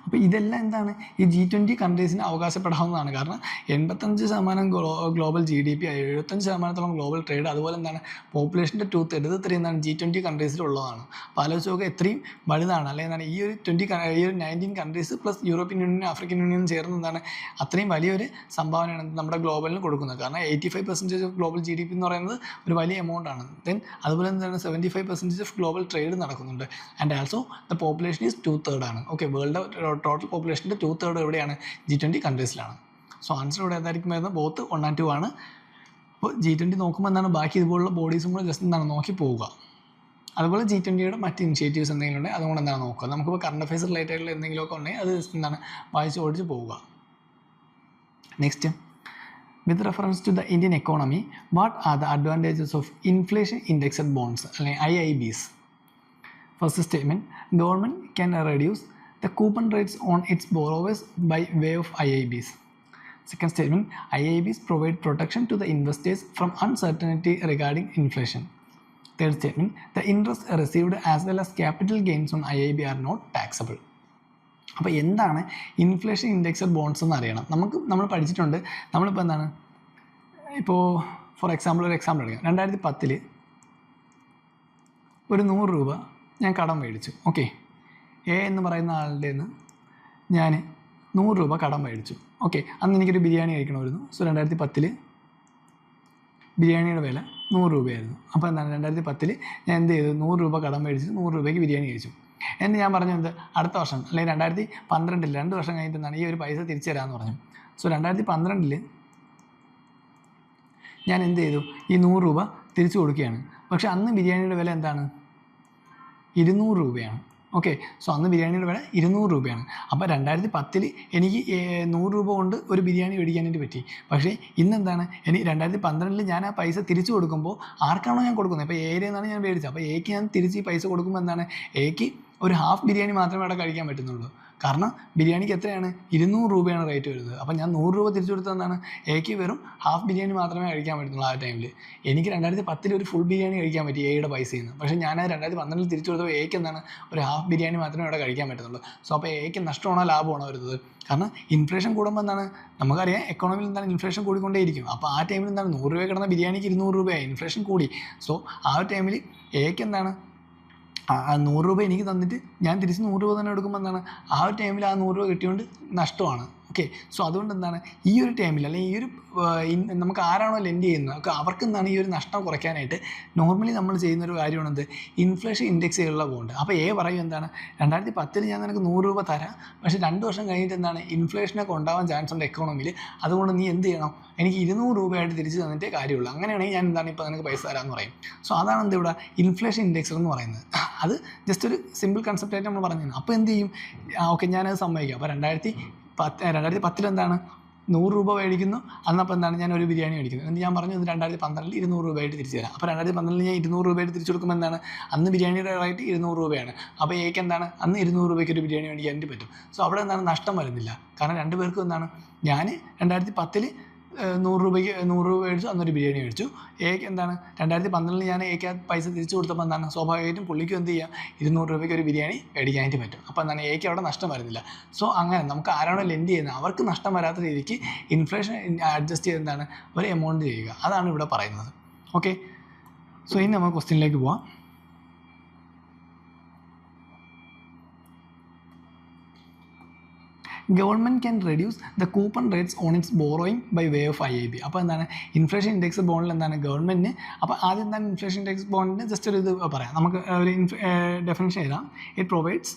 അപ്പോൾ ഇതെല്ലാം എന്താണ് ഈ G20 കൺട്രീസിന് അവകാശപ്പെടാവുന്നതാണ്. കാരണം 85% ഗ്ലോബൽ GDP, 75% ഗ്ലോബൽ ട്രേഡ്, അതുപോലെ എന്താണ് പോപ്പുലേഷൻ്റെ 2/3, ഇത് ഇത്രയും എന്താണ് G20 കൺട്രീസിലുള്ളതാണ്. അപ്പോൾ ആലോചിച്ച് നോക്കുക എത്രയും വലുതാണ്. അല്ലെങ്കിൽ എന്താണ് ഈ ഒരു 19 കൺട്രീസ് പ്ലസ് യൂറോപ്യൻ യൂണിയനും ആഫ്രിക്കൻ യൂണിയനും ചേർന്ന് എന്താണ് അത്രയും വലിയൊരു സംഭാവനയാണ് നമ്മുടെ ഗ്ലോബലിന് കൊടുക്കുന്നത്. കാരണം 85% ഓഫ് ഗ്ലോബൽ GDP എന്ന് പറയുന്നത് ഒരു വലിയ എമൗണ്ട് ആണ്. ദെൻ അതുപോലെ എന്താണ് 75% ഓഫ് ഗ്ലോബൽ ട്രേഡ് നടക്കുന്നുണ്ട്. And also the population is 2/3 ആണ്. ഓക്കെ, വേൾഡ് ടോട്ടൽ പോപ്പുലേഷൻ്റെ 2/3 എവിടെയാണ്? G20 കൺട്രീസിലാണ്. സോ ആൻസർ ഇവിടെ ഏതായിരിക്കും വരുന്നത്? ബോത്ത് 1 and 2 ആണ്. അപ്പോൾ G20 നോക്കുമ്പോൾ എന്താണ് ബാക്കി ഇതുപോലുള്ള ബോഡീസും കൂടെ ജസ്റ്റ് എന്താണ് നോക്കി പോവുക. അതുപോലെ G20യുടെ മറ്റ് ഇനിഷ്യേറ്റീവ്സ് എന്തെങ്കിലും ഉണ്ടെങ്കിൽ അതുകൊണ്ട് എന്താണ് നോക്കുക. നമുക്കിപ്പോൾ കറണ്ട് അഫയേഴ്സ് റിലേറ്റഡ് ആയിട്ടുള്ള എന്തെങ്കിലുമൊക്കെ ഉണ്ടെങ്കിൽ അത് ജസ്റ്റ് എന്താണ് വായിച്ച് ഓടിച്ച് പോവുക. Next, with reference to the Indian economy, what are the advantages of inflation indexed bonds അല്ലെങ്കിൽ IIBs? First statement, government can reduce the coupon rates on its borrowers by way of IIBs. Second statement, IIBs provide protection to the investors from uncertainty regarding inflation. Third statement, the interest received as well as capital gains on IIB are not taxable. അപ്പോൾ എന്താണ് inflation indexed bonds എന്ന് അറിയണം. നമ്മൾ പഠിച്ചിട്ടുണ്ട്. നമ്മളിപ്പോൾ എന്താണ് ഇപ്പോൾ for example ഒരു എക്സാമ്പിൾ എടുക്കാം. 2010 ഒരു 100 രൂപ ഞാൻ കടം മേടിച്ചു. ഓക്കെ, എ എന്ന് പറയുന്ന ആളുടെ നിന്ന് ഞാൻ 100 രൂപ കടം മേടിച്ചു. ഓക്കെ, അന്ന് എനിക്കൊരു ബിരിയാണി കഴിക്കണമായിരുന്നു. സോ 2010 ബിരിയാണിയുടെ വില 100 രൂപയായിരുന്നു. അപ്പോൾ എന്താണ് 2010 ഞാൻ എന്ത് ചെയ്തു? 100 രൂപ കടം മേടിച്ചു, 100 രൂപയ്ക്ക് ബിരിയാണി കഴിച്ചു. എന്ന് ഞാൻ പറഞ്ഞു എന്ത് അടുത്ത വർഷം അല്ലെങ്കിൽ 2012 2 വർഷം കഴിഞ്ഞിട്ട് എന്താണ് ഈ ഒരു പൈസ തിരിച്ചു തരാമെന്ന് പറഞ്ഞു. സോ 2012 ഞാൻ എന്ത് ചെയ്തു? ഈ 100 രൂപ തിരിച്ചു കൊടുക്കുകയാണ്. പക്ഷേ അന്ന് ബിരിയാണിയുടെ വില എന്താണ്? 200 രൂപയാണ്. ഓക്കെ, സോ അന്ന് ബിരിയാണിയുടെ വില 200 രൂപയാണ്. അപ്പോൾ 2010 എനിക്ക് 100 രൂപ കൊണ്ട് ഒരു ബിരിയാണി മേടിക്കാനായിട്ട് പറ്റി. പക്ഷേ ഇന്നെന്താണ് എനിക്ക് 2012 ഞാൻ ആ പൈസ തിരിച്ചു കൊടുക്കുമ്പോൾ ആർക്കാണോ ഞാൻ കൊടുക്കുന്നത്? ഇപ്പോൾ എയിൽ നിന്നാണ് ഞാൻ മേടിച്ചത്. അപ്പോൾ എക്ക് ഞാൻ തിരിച്ച് ഈ പൈസ കൊടുക്കുമ്പോൾ എന്താണ് എക്ക് ഒരു ഹാഫ് ബിരിയാണി മാത്രമേ അവിടെ കഴിക്കാൻ പറ്റുന്നുള്ളൂ. കാരണം ബിരിയാണിക്ക് എത്രയാണ് 200 രൂപയാണ് റേറ്റ് വരുന്നത്. അപ്പോൾ ഞാൻ 100 രൂപ തിരിച്ചു കൊടുത്തത് എന്താണ്, എക്ക് വെറും ഹാഫ് ബിരിയാണി മാത്രമേ കഴിക്കാൻ പറ്റുള്ളൂ ആ ടൈമിൽ. എനിക്ക് 2010 ഒരു ഫുൾ ബിരിയാണി കഴിക്കാൻ പറ്റി എയുടെ പൈസയിൽ നിന്ന്. പക്ഷേ ഞാൻ 2012 തിരിച്ചു കൊടുത്തപ്പോൾ എക്ക് എന്താണ് ഒരു ഹാഫ് ബിരിയാണി മാത്രമേ ഇവിടെ കഴിക്കാൻ പറ്റുന്നുള്ളൂ. സോ അപ്പോൾ എക്ക് നഷ്ടമാണോ ലാഭമാണോ വരുന്നത്? കാരണം ഇൻഫ്ലേഷൻ കൂടുമ്പോൾ എന്താണ് നമുക്കറിയാം, എക്കോണമിയിൽ എന്താണ് ഇൻഫ്ലേഷൻ കൂടിക്കൊണ്ടേയിരിക്കും. അപ്പോൾ ആ ടൈമിൽ എന്താണ് 100 രൂപ കിടന്ന ബിരിയാണിക്ക് 200 രൂപയായി, ഇൻഫ്ലേഷൻ കൂടി. സോ ആ ഒരു ടൈമിൽ എക്ക് എന്താണ് 100 രൂപ എനിക്ക് തന്നിട്ട് ഞാൻ തിരിച്ച് 100 രൂപ തന്നെ എടുക്കുമ്പോൾ എന്താണ് ആ ഒരു ടൈമിൽ ആ 100 രൂപ കിട്ടിയോണ്ട് നഷ്ടമാണ്. ഓക്കെ, സോ അതുകൊണ്ട് എന്താണ് ഈ ഒരു ടൈമിൽ അല്ലെങ്കിൽ ഈ ഒരു നമുക്ക് ആരാണോ ലെൻഡ് ചെയ്യുന്നത് ഒക്കെ അവർക്ക് എന്താണ് ഈ ഒരു നഷ്ടം കുറയ്ക്കാനായിട്ട് നോർമലി നമ്മൾ ചെയ്യുന്നൊരു കാര്യമാണ് എന്ത്, ഇൻഫ്ലേഷൻ ഇൻഡെക്സ് ചെയ്തുള്ള ബോണ്ട്. അപ്പോൾ പറയും എന്താണ് 2010 ഞാൻ നിനക്ക് 100 രൂപ തരാം, പക്ഷേ 2 വർഷം കഴിഞ്ഞിട്ട് എന്താണ് ഇൻഫ്ലേഷനൊക്കെ ഉണ്ടാവാൻ ചാൻസ് ഉണ്ട് എക്കോണമിയിൽ, അതുകൊണ്ട് നീ എന്ത് ചെയ്യണം, എനിക്ക് 200 രൂപയായിട്ട് തിരിച്ച് തന്നിട്ടേ കാര്യമുള്ളൂ, അങ്ങനെയാണെങ്കിൽ ഞാൻ എന്താണ് ഇപ്പോൾ നിനക്ക് പൈസ തരാമെന്ന് പറയും. സോ അതാണ് എന്ത് ഇവിടെ ഇൻഫ്ലേഷൻ ഇൻഡെക്സ് എന്ന് പറയുന്നത്. അത് ജസ്റ്റ് ഒരു സിമ്പിൾ കൺസെപ്റ്റായിട്ട് നമ്മൾ പറഞ്ഞു. അപ്പോൾ എന്ത് ചെയ്യും, ഓക്കെ ഞാനത് സമ്മതിക്കാം. അപ്പോൾ 2010 എന്താണ് 100 രൂപ മേടിക്കുന്നു, അന്നപ്പോൾ എന്താണ് ഞാൻ ഒരു ബിരിയാണി മേടിക്കുന്നു എന്ന് ഞാൻ പറഞ്ഞു. 2012 200 രൂപയായിട്ട് തിരിച്ചു തരാം. അപ്പോൾ 2012 ഞാൻ 200 രൂപയായിട്ട് തിരിച്ചു കൊടുക്കുമ്പോൾ എന്താണ് അന്ന് ബിരിയാണിയുടെ റേറ്റ് 200 രൂപയാണ്. അപ്പോൾ ഏക്ക് എന്താണ് അന്ന് 200 രൂപയ്ക്ക് ഒരു ബിരിയാണി മേടിക്കാൻ പറ്റും. സോ അവിടെ എന്താണ് നഷ്ടം വരുന്നില്ല. കാരണം രണ്ടുപേർക്കും എന്താണ് ഞാൻ 2010 100 രൂപയ്ക്ക് 100 രൂപ മേടിച്ചു, അന്നൊരു ബിരിയാണി മേടിച്ചു. ഏക്ക് എന്താണ് 2012 ഞാൻ ഏക്ക് പൈസ തിരിച്ചു കൊടുത്തപ്പോൾ എന്താണ് സ്വാഭാവികമായിട്ടും പുള്ളിക്കും എന്ത് ചെയ്യാം 200 രൂപയ്ക്ക് ഒരു ബിരിയാണി മേടിക്കാനായിട്ട് പറ്റും. അപ്പോൾ എന്താണ് ഏക്ക് അവിടെ നഷ്ടം വരുന്നില്ല. സോ അങ്ങനെ നമുക്ക് ആരാണോ ലെൻഡ് ചെയ്യുന്നത് അവർക്ക് നഷ്ടം വരാത്ത രീതിക്ക് ഇൻഫ്ലേഷൻ അഡ്ജസ്റ്റ് ചെയ്ത് എന്താണ് ഒരു എമൗണ്ട് ചെയ്യുക, അതാണ് ഇവിടെ പറയുന്നത്. ഓക്കെ, സോ ഇനി നമുക്ക് ക്വസ്റ്റ്യനിലേക്ക് പോവാം. Government can reduce the coupon rates on its borrowing by way of IAB. അപ്പോൾ എന്താണ് ഇൻഫ്ലേഷൻ ഇൻഡെക്സ് ബോണ്ടിൽ എന്താണ് ഗവൺമെൻറ്റിന്, അപ്പോൾ ആദ്യം എന്താണ് ഇൻഫ്ലേഷൻ ഇൻഡെക്സ് ബോണ്ടിന് ജസ്റ്റ് ഒരു ഇത് പറയാം, നമുക്ക് ഒരു ഡെഫിനിഷൻ എഴുതാം. It provides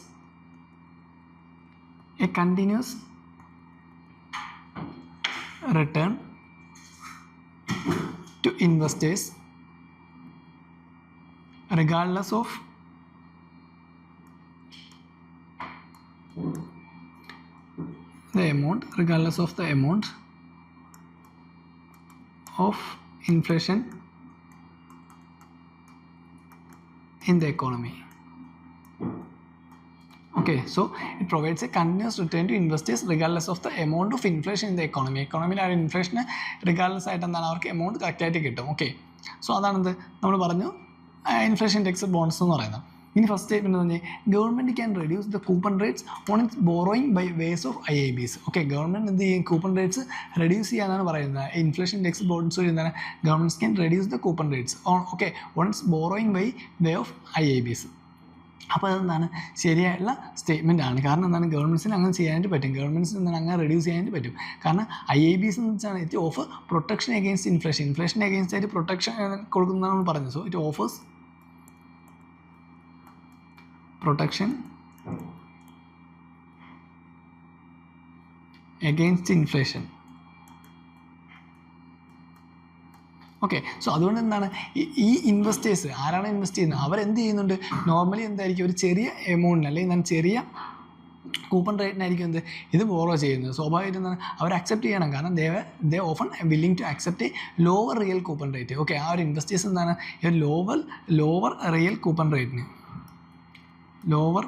a continuous return to investors regardless of the amount of inflation in the economy. Okay, so it provides a continuous return to investors regardless of the amount of inflation in the economy. എക്കോണമിയിൽ ആ inflation regardless ആയിട്ട് എന്താണ് അവർക്ക് amount കറക്റ്റായിട്ട് കിട്ടും. Okay, so അതാണെന്ത് നമ്മൾ പറഞ്ഞു inflation index bonds എന്ന് പറയുന്നത്. ഇനി ഫസ്റ്റ് സ്റ്റേറ്റ്മെൻറ്റ് എന്ന് പറഞ്ഞാൽ government can reduce the coupon rates on its borrowing by ways of IABs. Okay, government എന്ത് ചെയ്യും കൂപ്പൺ റേറ്റ്സ് റെഡ്യൂസ് ചെയ്യാനാണ് പറയുന്നത്. ഇൻഫ്ലേഷൻ ഇൻഡെക്സ് ബോണ്ട്സ് എന്താണ് government can reduce the coupon rates on its borrowing by way of IABs. അപ്പോൾ അതെന്താണ് ശരിയായിട്ടുള്ള statement ആണ്. കാരണം എന്താണ് ഗവൺമെൻറ്റ്സിന് അങ്ങനെ ചെയ്യാനായിട്ട് പറ്റും, ഗവൺമെൻറ്റ്സിന് എന്താണ് അങ്ങനെ റെഡ്യൂസ് ചെയ്യാനായിട്ട് പറ്റും. കാരണം IABs എന്ന് വെച്ചാൽ it offer protection against inflation, inflation against ആയിട്ട് പ്രൊട്ടക്ഷൻ കൊടുക്കുന്നതാണ് പറഞ്ഞത്. So it offers protection against inflation. Okay, so അതുകൊണ്ട് എന്താണ് ഈ ഇൻവെസ്റ്റേഴ്സ് ആരാണ് ഇൻവെസ്റ്റ് ചെയ്യുന്നത് അവരെന്ത് ചെയ്യുന്നുണ്ട്, നോർമലി എന്തായിരിക്കും ഒരു ചെറിയ എമൗണ്ടിന് അല്ലെങ്കിൽ ഞാൻ ചെറിയ കൂപ്പൺ റേറ്റിനായിരിക്കും എന്ത് ഇത് ബോറോ ചെയ്യുന്നത്. സ്വാഭാവികമായിട്ടും എന്താണ് അവർ അക്സെപ്റ്റ് ചെയ്യണം, കാരണം they often willing to accept a lower real coupon rate. Okay, ആ ഒരു ഇൻവെസ്റ്റേഴ്സ് എന്താണ് ഈ ലോവർ റിയൽ കൂപ്പൺ റേറ്റിന് lower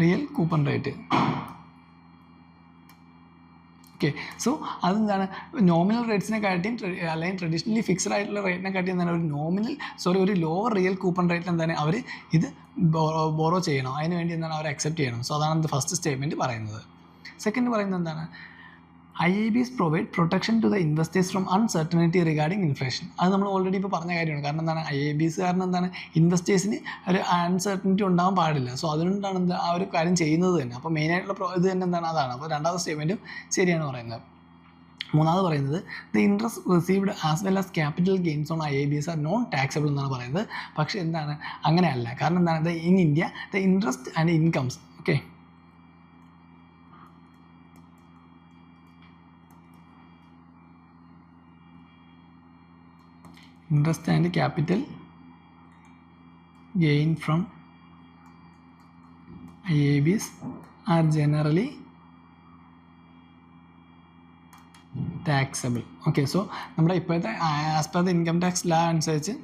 real coupon rate. Okay, so അതെന്താണ് നോമിനൽ റേറ്റ്സിനെ കാട്ടിയും അല്ലെങ്കിൽ ട്രഡീഷണലി ഫിക്സഡ് ആയിട്ടുള്ള റേറ്റിനെ കാട്ടി എന്താണ് ഒരു ലോവർ റിയൽ കൂപ്പൺ റേറ്റിൽ എന്താണ് അവർ ഇത് ബോറോ ചെയ്യണം, അതിന് വേണ്ടി എന്താണ് അവർ അക്സെപ്റ്റ് ചെയ്യണം. സോ അതാണ് ഫസ്റ്റ് സ്റ്റേറ്റ്മെൻറ്റ് പറയുന്നത്. സെക്കൻഡ് പറയുന്നത് എന്താണ് IABs provide protection to the investors from uncertainty regarding inflation. അത് നമ്മൾ ഓൾറെഡി ഇപ്പോൾ പറഞ്ഞ കാര്യമാണ്. കാരണം എന്താണ് IABs കാരണം എന്താണ് ഇൻവെസ്റ്റേഴ്സിന് ഒരു അൺസർട്ടനിറ്റി ഉണ്ടാകാൻ പാടില്ല. സോ അതുകൊണ്ടാണ് എന്താ ആ ഒരു കാര്യം ചെയ്യുന്നത് തന്നെ. അപ്പോൾ മെയിനായിട്ടുള്ള ഇത് തന്നെ എന്താണ് അതാണ്. അപ്പോൾ രണ്ടാമത്തെ സ്റ്റേറ്റ്മെൻറ്റും ശരിയാണ് പറയുന്നത്. മൂന്നാമത് പറയുന്നത് the interest received as well as capital gains on IABs are non taxable എന്നാണ് പറയുന്നത്. പക്ഷേ എന്താണ് അങ്ങനെയല്ല. കാരണം എന്താണ് in India the interest and incomes okay interest and capital gain from IABs are generally taxable. Okay, so നമ്മുടെ ഇപ്പോഴത്തെ as per the income tax ലാ അനുസരിച്ച്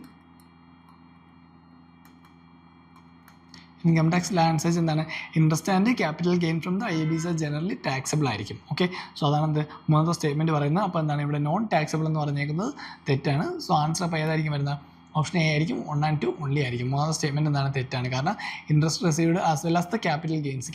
ഇൻകം ടാക്സ് ലാ അനുസരിച്ച് എന്താണ് interest and capital gain from the IABs generally taxable ആയിരിക്കും. Okay, so അതാണ് എന്ത് മൂന്നാമത്തെ സ്റ്റേറ്റ്മെൻറ്റ് പറയുന്നത്. അപ്പോൾ എന്താണ് ഇവിടെ നോൺ ടാക്സബിൾ എന്ന് പറഞ്ഞേക്കുന്നത് തെറ്റാണ്. സോ ആൻസർ അപ്പോൾ ഏതായിരിക്കും വരുന്നത്? ഓപ്ഷൻ എ ആയിരിക്കും. 1 and 2 ഓൺലി ആയിരിക്കും. മൂന്നാമത്തെ സ്റ്റേറ്റ്മെൻറ്റ് എന്താണ് തെറ്റാണ്. കാരണം interest received as well as the capital gains,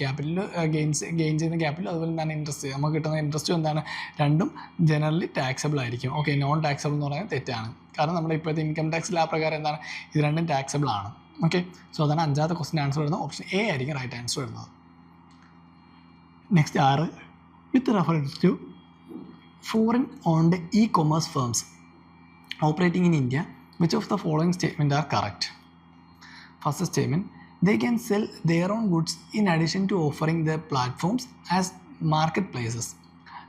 gain ചെയ്യുന്ന ക്യാപിറ്റൽ അതുപോലെ എന്താണ് ഇൻട്രസ്റ്റ്, നമുക്ക് കിട്ടുന്ന ഇൻട്രസ്റ്റും എന്താണ് രണ്ടും ജനറലി ടാക്സബിൾ ആയിരിക്കും. ഓക്കെ, നോൺ ടാക്സബിൾ എന്ന് പറയുന്നത് തെറ്റാണ്. കാരണം നമ്മുടെ ഇപ്പോഴത്തെ ഇൻകം ടാക്സ് ലാ പ്രകാരം എന്താണ് ഇത് രണ്ടും ടാക്സബിൾ ആണ്. ഓക്കെ, സോ അതാണ് അഞ്ചാമത്തെ ക്വസ്റ്റിൻ്റെ ആൻസർ വരുന്നത്. ഓപ്ഷൻ എ ആയിരിക്കും റൈറ്റ് ആൻസർ വരുന്നത്. Next 6, with reference to foreign owned e-commerce firms operating in India, which of the following statement are correct? First statement, they can sell their own goods in addition to offering their platforms as marketplaces.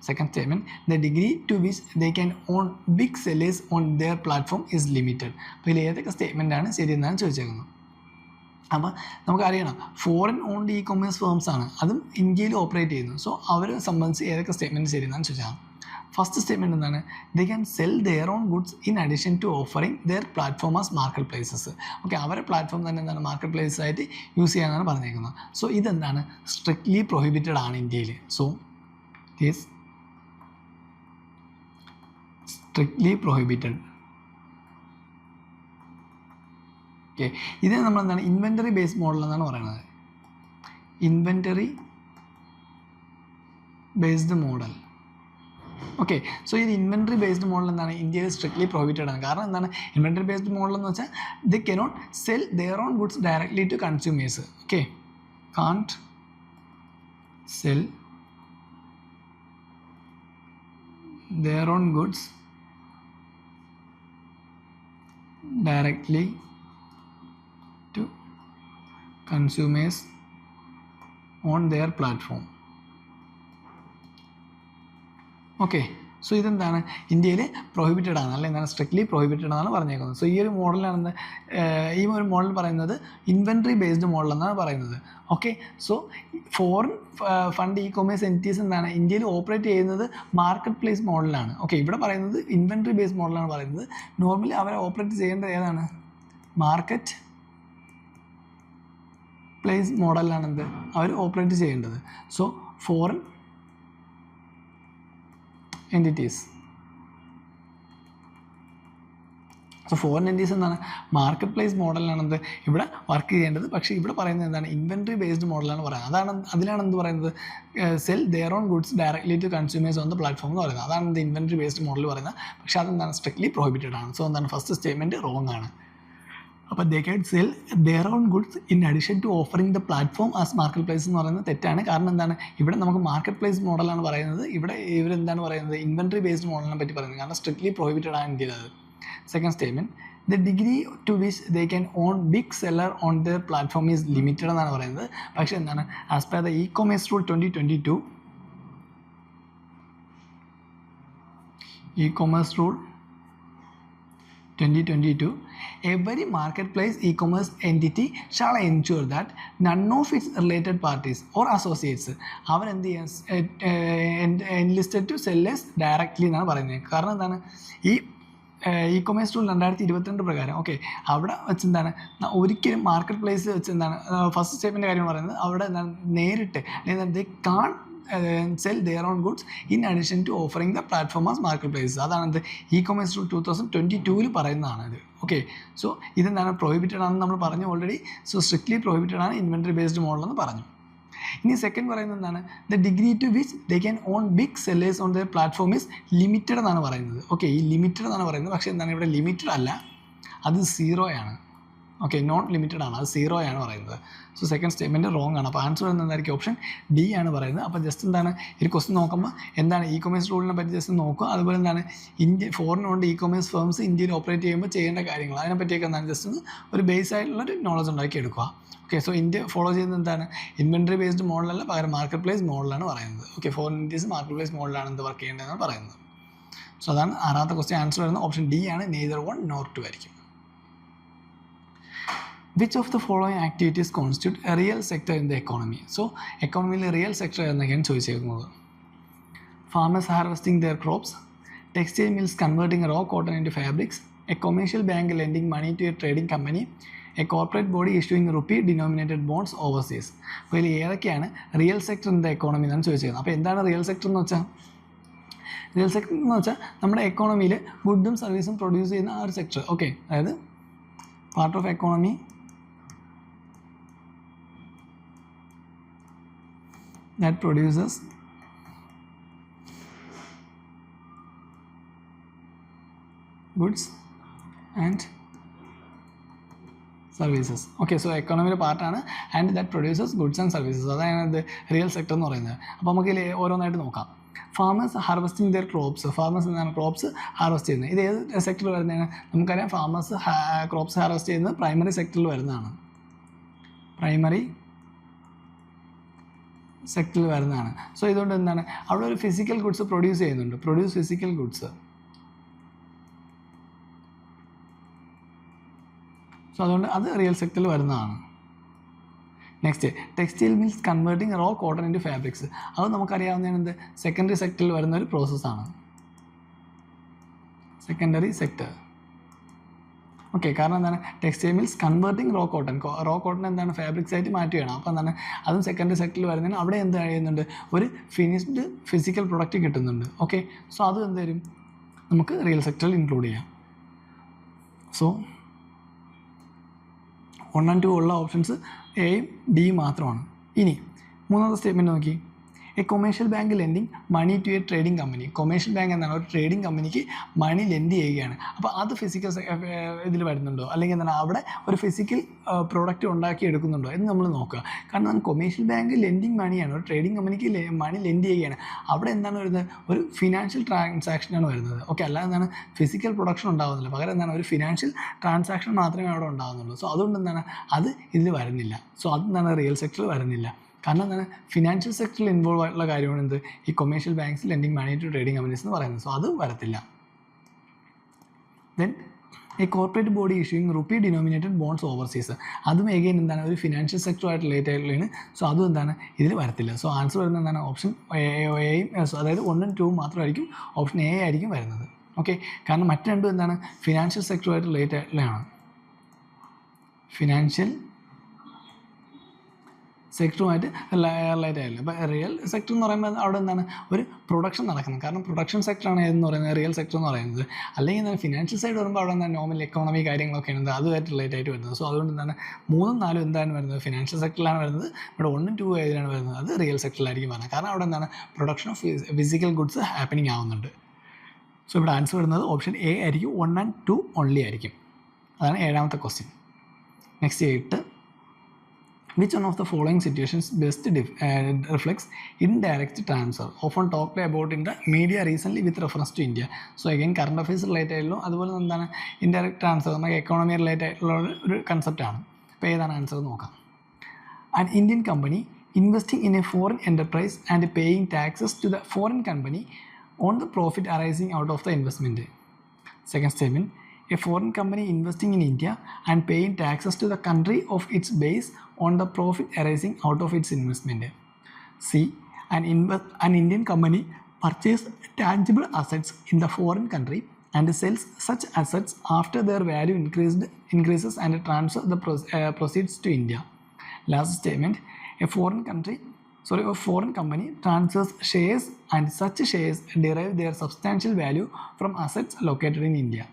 Second statement, the degree to which they can own big sellers on their platform is limited. അപ്പോൾ ഇതിൽ ഏതൊക്കെ statement ആണ് ശരിയെന്നാണ് ചോദിച്ചേക്കുന്നത്. അപ്പോൾ നമുക്കറിയണം foreign owned e-commerce firms ആണ്, അതും ഇന്ത്യയിൽ operate ചെയ്യുന്നു. സോ അവരെ സംബന്ധിച്ച് ഏതൊക്കെ സ്റ്റേറ്റ്മെൻറ്റ് ശരിയെന്നാണ് ചോദിച്ചാൽ ഫസ്റ്റ് സ്റ്റേറ്റ്മെൻറ്റ് എന്താണ്? They can sell their own goods in addition to offering their platform as market places. Okay, അവരുടെ പ്ലാറ്റ്ഫോം തന്നെ എന്താണ് മാർക്കറ്റ് പ്ലേസ് ആയിട്ട് യൂസ് ചെയ്യാനാണ് പറഞ്ഞേക്കുന്നത്. സോ ഇതെന്താണ് സ്ട്രിക്ട്ലി പ്രൊഹിബിറ്റഡ് ആണ് ഇന്ത്യയിൽ. So is strictly prohibited. Okay, ഇത് നമ്മളെന്താണ് ഇൻവെൻ്ററി ബേസ്ഡ് മോഡൽ എന്നാണ് പറയുന്നത്. Inventory based model. Okay, so ഇത് ഇൻവെൻ്ററി ബേസ്ഡ് മോഡൽ എന്താണ് ഇന്ത്യയിൽ സ്ട്രിക്ട്ലി പ്രൊഹിബിറ്റഡ് ആണ്. കാരണം എന്താണ് ഇൻവെൻ്ററി ബേസ്ഡ് മോഡൽ എന്ന് വെച്ചാൽ they cannot sell their own goods directly to consumers. Okay, can't sell their own goods directly to consumers on their platform. ഓക്കെ, so ഇതെന്താണ് ഇന്ത്യയിൽ പ്രൊഹിബിറ്റഡ് ആണ്, അല്ലെങ്കിൽ എന്താണ് സ്ട്രിക്ട്ലി പ്രൊഹിബിറ്റഡ് എന്നാണ് പറഞ്ഞേക്കുന്നത്. സോ ഈ ഒരു മോഡലാണെന്ന് ഈ ഒരു മോഡൽ പറയുന്നത് ഇൻവെൻ്ററി ബേസ്ഡ് മോഡൽ എന്നാണ് പറയുന്നത്. Okay, so foreign fund e-commerce entities എന്താണ് ഇന്ത്യയിൽ ഓപ്പറേറ്റ് ചെയ്യുന്നത് മാർക്കറ്റ് പ്ലേസ് മോഡലാണ്. ഓക്കെ, ഇവിടെ പറയുന്നത് ഇൻവെൻ്ററി ബേസ്ഡ് മോഡലാണ് പറയുന്നത്. നോർമലി അവരെ ഓപ്പറേറ്റ് ചെയ്യേണ്ടത് ഏതാണ്? മാർക്കറ്റ് പ്ലേസ് മോഡലിലാണെന്ത് അവർ ഓപ്പറേറ്റ് ചെയ്യേണ്ടത്. So foreign entities. So foreign entities എന്താണ് മാർക്കറ്റ് പ്ലേസ് മോഡലിലാണെന്ത് ഇവിടെ വർക്ക് ചെയ്യേണ്ടത്. പക്ഷേ ഇവിടെ പറയുന്നത് എന്താണ് ഇൻവെൻ്ററി ബേസ്ഡ് മോഡലാണ് പറയുന്നത്. അതിലാണ് എന്ത് പറയുന്നത് sell their own goods directly to consumers on the platform എന്ന് പറയുന്നത്. അതാണ് എന്ത് ഇൻവെൻ്ററി ബേസ്ഡ് മോഡൽ പറയുന്നത്. പക്ഷേ അതെന്താണ് സ്ട്രിക്ട്ലി പ്രൊഹിബിറ്റഡ് ആണ്. സോ എന്താണ് ഫസ്റ്റ് സ്റ്റേറ്റ്മെൻറ്റ് റോങ് ആണ്. അപ്പോൾ they can sell their own goods in addition to offering the platform as market place എന്ന് പറയുന്നത് തെറ്റാണ്. കാരണം എന്താണ് ഇവിടെ നമുക്ക് മാർക്കറ്റ് പ്ലേസ് മോഡലാണ് പറയുന്നത്. ഇവിടെ ഇവരെന്താണ് പറയുന്നത് ഇൻവെൻ്ററി ബേസ്ഡ് മോഡലിനെ പറ്റി പറയുന്നത്. കാരണം സ്ട്രിക്ട്ലി പ്രൊഹിബിറ്റഡ് ആണ് ഇന്ത്യയിൽ അത്. Second statement, the degree to which they can own big seller on their platform is limited എന്നാണ് പറയുന്നത്. പക്ഷേ എന്താണ് as per the e-commerce rule 2022 e-commerce rule 2022, every marketplace e-commerce entity shall ensure that none of its related parties or associates അവരെന്ത് ചെയ്യാൻ enlisted to sellers directly എന്നാണ് പറയുന്നത്. കാരണം എന്താണ് ഈ e-commerce റൂൾ 2022 പ്രകാരം ഓക്കെ അവിടെ വെച്ച് എന്താണ് ഒരിക്കലും മാർക്കറ്റ് പ്ലേസ് വെച്ച് എന്താണ് ഫസ്റ്റ് സ്റ്റെപ്പിൻ്റെ കാര്യം പറയുന്നത് അവിടെ എന്താണ് നേരിട്ട് അല്ലെങ്കിൽ they can sell their own goods in addition to offering the platform as market places. അതാണത് e-commerce റൂൾ 2022 പറയുന്നതാണ് ഇത്. ഓക്കെ, സോ ഇതെന്താണ് പ്രൊഹിബിറ്റഡ് ആണെന്ന് നമ്മൾ പറഞ്ഞു ഓൾറെഡി. സോ സ്ട്രിക്ട്ലി പ്രൊഹിബിറ്റഡ് ആണ് ഇൻവെൻ്ററി ബേസ്ഡ് മോഡൽ എന്ന് പറഞ്ഞു. ഇനി സെക്കൻഡ് പറയുന്നത് എന്താണ് the degree to which they can own big sellers on the platform is limited എന്നാണ് പറയുന്നത്. ഓക്കെ, ഈ ലിമിറ്റഡ് എന്നാണ് പറയുന്നത്. പക്ഷേ എന്താണ് ഇവിടെ ലിമിറ്റഡ് അല്ല, അത് 0 ആണ്. ഓക്കെ, നോട്ട് ലിമിറ്റഡ് ആണ്, അത് 0 ആണ് പറയുന്നത്. സോ സെക്കൻഡ് സ്റ്റേറ്റ്മെൻറ്റ് റോങ് ആണ്. അപ്പോൾ ആൻസർ എന്തായിരിക്കും ഓപ്ഷൻ ഡി ആണ് പറയുന്നത്. അപ്പോൾ ജസ്റ്റ് എന്താണ് ഈ ക്വസ്റ്റൻ നോക്കുമ്പോൾ എന്താണ് e-commerce റൂളിനെ പറ്റി ജസ്റ്റ് നോക്കുക. അതുപോലെ എന്താണ് ഫോറിൻ ഓൺഡ് e-commerce ഫേംസ് ഇന്ത്യയിൽ ഓപ്പറേറ്റ് ചെയ്യുമ്പോൾ ചെയ്യേണ്ട കാര്യങ്ങൾ അതിനെപ്പറ്റിയൊക്കെ എന്താണ് ജസ്റ്റ് ഒന്ന് ഒരു ബേസ് ആയിട്ടുള്ളൊരു നോളജ് ഉണ്ടാക്കി എടുക്കുക. ഓക്കെ, സോ ഇന്ത്യ ഫോളോ ചെയ്യുന്നത് എന്താണ് ഇൻവെൻ്ററി ബേസ്ഡ് മോഡലല്ല, പകരം മാർക്കറ്റ് പ്ലേസ് മോഡലാണ് പറയുന്നത്. Okay, foreign entities market place മോഡലാണ് എന്ത് വർക്ക് ചെയ്യേണ്ടതെന്നാണ് പറയുന്നത്. സോ അതാണ് ആറാമത്തെ ക്വസ്റ്റ്യൻ ആൻസർ വരുന്നത് ഓപ്ഷൻ ഡി ആണ്. നെയ്തർ 1 nor 2 ആയിരിക്കും. Which of the following activities constitute a real sector in the economy? So, എക്കോണമിയിലെ റിയൽ സെക്ടർ എന്നൊക്കെയാണ് ചോദിച്ചേക്കുന്നത്. Farmers harvesting their crops, textile mills converting raw cotton into fabrics, a commercial bank lending money to a trading company, A corporate body issuing rupee denominated bonds overseas. അപ്പോൾ ഇതിൽ ഏതൊക്കെയാണ് real sector in the economy എന്നാണ് ചോദിച്ചിരുന്നത്. അപ്പോൾ എന്താണ് real sector എന്ന് വെച്ചാൽ? Real sector എന്ന് വെച്ചാൽ നമ്മുടെ എക്കോണമിയിൽ ഗുഡും സർവീസും പ്രൊഡ്യൂസ് ചെയ്യുന്ന ആ ഒരു സെക്ടർ. ഓക്കെ, അതായത് part of economy that produces goods and services. Okay, so എക്കോണമിയുടെ പാർട്ടാണ് and that produces goods and services. അതാണ് ഇത് റിയൽ സെക്ടർ എന്ന് പറയുന്നത്. അപ്പോൾ നമുക്ക് ഇതിൽ ഓരോന്നായിട്ട് നോക്കാം. Farmers harvesting their crops. Farmers എന്താണ് ക്രോപ്സ് ഹാർവെസ്റ്റ് ചെയ്യുന്നത്? ഇത് ഏത് സെക്ടറിൽ വരുന്നതാണ്? നമുക്കറിയാം ഫാമേഴ്സ് ക്രോപ്സ് ഹാർവെസ്റ്റ് ചെയ്യുന്നത് പ്രൈമറി സെക്ടറിൽ വരുന്നതാണ്. പ്രൈമറി സെക്ടറിൽ വരുന്നതാണ്. സോ ഇതുകൊണ്ട് എന്താണ് അവിടെ ഒരു ഫിസിക്കൽ ഗുഡ്സ് പ്രൊഡ്യൂസ് ചെയ്യുന്നുണ്ട്. Produce physical goods. സോ അതുകൊണ്ട് അത് റിയൽ സെക്ടറിൽ വരുന്നതാണ്. Next, textile mills converting raw cotton into fabrics. അത് നമുക്കറിയാവുന്നതാണ് എന്ത് സെക്കൻഡറി സെക്ടറിൽ വരുന്ന ഒരു പ്രോസസ്സാണ്. Secondary sector. ഓക്കെ, കാരണം എന്താണ് textile mills converting raw cotton എന്താണ് ഫാബ്രിക്സ് ആയിട്ട് മാറ്റുകയാണ്. അപ്പോൾ എന്താണ് അതും സെക്കൻഡറി സെക്ടറിൽ വരുന്നതിന് അവിടെ എന്ത് ചെയ്യുന്നുണ്ട്? ഒരു ഫിനിഷ്ഡ് ഫിസിക്കൽ പ്രൊഡക്റ്റ് കിട്ടുന്നുണ്ട്. ഓക്കെ, സോ അത് എന്തായാലും നമുക്ക് റിയൽ സെക്ടറിൽ ഇൻക്ലൂഡ് ചെയ്യാം. സോ 1 and 2 ഉള്ള ഓപ്ഷൻസ് എയും ഡിയും മാത്രമാണ്. ഇനി മൂന്നാമത്തെ സ്റ്റേറ്റ്മെൻറ്റ് നോക്കി. A commercial bank lending money to a trading company. Commercial bank എന്താണ് ഒരു ട്രേഡിംഗ് കമ്പനിക്ക് മണി ലെൻഡ് ചെയ്യുകയാണ്. അപ്പോൾ അത് ഫിസിക്കൽ ഇതിൽ വരുന്നുണ്ടോ, അല്ലെങ്കിൽ എന്താണ് അവിടെ ഒരു ഫിസിക്കൽ പ്രോഡക്റ്റ് ഉണ്ടാക്കി എടുക്കുന്നുണ്ടോ എന്ന് നമ്മൾ നോക്കുക. കാരണം കൊമേഴ്ഷ്യൽ ബാങ്ക് ലെൻഡിങ് മണിയാണ്, ഒരു ട്രേഡിംഗ് കമ്പനിക്ക് മണി ലെൻഡ് ചെയ്യുകയാണ്. അവിടെ എന്താണ് വരുന്നത്? ഒരു ഫിനാൻഷ്യൽ ട്രാൻസാക്ഷനാണ് വരുന്നത്. ഓക്കെ, അല്ലാതെ എന്താണ് ഫിസിക്കൽ പ്രൊഡക്ഷൻ ഉണ്ടാകുന്നില്ല. പകരം എന്താണ് ഒരു ഫിനാൻഷ്യൽ ട്രാൻസാക്ഷൻ മാത്രമേ അവിടെ ഉണ്ടാകുന്നുള്ളൂ. സോ അതുകൊണ്ട് എന്താണ് അത് ഇതിൽ വരുന്നില്ല. സോ അതെന്താണ് റിയൽ സെക്ടറിൽ വരുന്നില്ല. കാരണം എന്താണ് ഫിനാൻഷ്യൽ സെക്ടറിൽ ഇൻവോൾവ് ആയിട്ടുള്ള കാര്യമാണ് എന്ത് ഈ commercial banks lending money to trading companies എന്ന് പറയുന്നത്. സോ അത് വരത്തില്ല. Then a corporate body issuing rupee denominated bonds overseas. അതും എഗെയിൻ എന്താണ് ഒരു ഫിനാൻഷ്യൽ സെക്ടറുമായിട്ട് റിലേറ്റ് ആയിട്ടുള്ളതാണ്. സോ അതും എന്താണ് ഇതിൽ വരത്തില്ല. സോ ആൻസർ വരുന്നത് എന്താണ് ഓപ്ഷൻ എയും, അതായത് 1 and 2 മാത്രമായിരിക്കും. ഓപ്ഷൻ എ ആയിരിക്കും വരുന്നത്. ഓക്കെ, കാരണം മറ്റ് രണ്ടും എന്താണ് ഫിനാൻഷ്യൽ സെക്ടറുമായിട്ട് റിലേറ്റ് ആയിട്ടുള്ളതാണ്. ഫിനാൻഷ്യൽ സെക്ടറുമായിട്ട് റിലേറ്റ് ആയില്ല. അപ്പോൾ റിയൽ സെക്ടർ എന്ന് പറയുമ്പോൾ അവിടെ എന്താണ് ഒരു പ്രൊഡക്ഷൻ നടക്കുന്നത്. കാരണം പ്രൊഡക്ഷൻ സെക്ടറാണ് ഏതെന്ന് പറയുന്നത് റിയൽ സെക്ടർ എന്ന് പറയുന്നത്. അല്ലെങ്കിൽ എന്താണ് ഫിനാൻഷ്യൽ സൈഡ് വരുമ്പോൾ അവിടെ എന്താണ് നോർമൽ എക്കോണമി കാര്യങ്ങളൊക്കെയാണ് എന്ത് അതുമായിട്ട് റിലേറ്റ് ആയിട്ട് വരുന്നത്. സോ അതുകൊണ്ട് എന്താണ് 3ഉം 4ഉം എന്താണ് വരുന്നത് ഫിനാൻഷ്യൽ സെക്ടറിലാണ് വരുന്നത്. ഇവിടെ 1 and 2 ഏതിലാണ് വരുന്നത്? അത് റിയൽ സെക്ടറിലായിരിക്കും വരുന്നത്. കാരണം അവിടെ എന്താണ് production of physical goods happening ആവുന്നുണ്ട്. സോ ഇവിടെ ആൻസർ വരുന്നത് ഓപ്ഷൻ എ ആയിരിക്കും. 1 and 2 ഓൺലി ആയിരിക്കും. അതാണ് 7ാമത്തെ question. Next 8. Which one of the following situations best reflects indirect transfer often talked about in the media recently with reference to India? So again current affairs related ആയിട്ടുള്ള അതുപോലെ എന്താണ് indirect transfer നമുക്ക് economy related ആയിട്ടുള്ള ഒരു കൺസെപ്റ്റാണ്. അപ്പോൾ ഏതാണ് answer നോക്കാം. An Indian company investing in a foreign enterprise and paying taxes to the foreign company on the profit arising out of the investment. Second statement, a foreign company investing in India and paying taxes to the country of its base on the profit arising out of its investment. C. An Indian company purchases tangible assets in the foreign country and sells such assets after their value increases and transfers the proceeds to India. Last statement, a foreign company transfers shares and such shares derive their substantial value from assets located in India.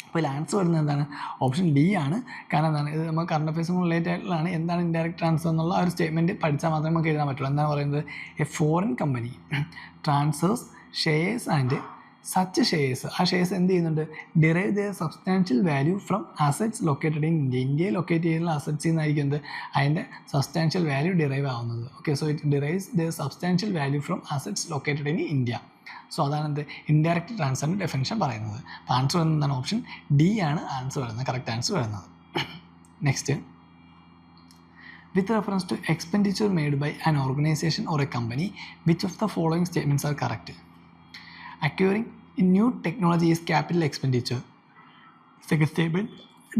അപ്പോൾ answer വരുന്നത് എന്താണ് option D ആണ്. കാരണം എന്താണ് ഇത് നമ്മൾ current അഫയേഴ്സും relate ആയിട്ടുള്ളതാണ്. എന്താണ് ഇൻഡയറക്റ്റ് ട്രാൻസ്ഫർ എന്നുള്ള ഒരു സ്റ്റേറ്റ്മെൻറ്റ് പഠിച്ചാൽ മാത്രമേ നമുക്ക് എഴുതാൻ പറ്റുള്ളൂ. എന്താണ് പറയുന്നത് a foreign company transfers shares and such shares ആ ഷെയർസ് എന്ത് ചെയ്യുന്നുണ്ട് derive their substantial value from assets located in India. ഇന്ത്യയിൽ ലൊക്കേറ്റ് ചെയ്യുന്ന അസറ്റ്സിൽ നിന്നായിരിക്കും എന്ത് അതിൻ്റെ സബ്സ്റ്റാൻഷ്യൽ വാല്യൂ ഡിറൈവ് ആവുന്നത്. Okay, so it derives their substantial value from assets located in India. So അതാണ് എന്ത് ഇൻഡയറക്റ്റ് ട്രാൻസ്ഫറിൻ്റെ ഡെഫിനിഷൻ പറയുന്നത്. അപ്പോൾ ആൻസർ വരുന്നതാണ് ഓപ്ഷൻ ഡി ആണ് ആൻസർ വരുന്നത്, കറക്റ്റ് ആൻസർ വരുന്നത്. Next, with reference to expenditure made by an organisation or a company which of the following statements are correct? Acquiring new technology is capital expenditure. Second statement,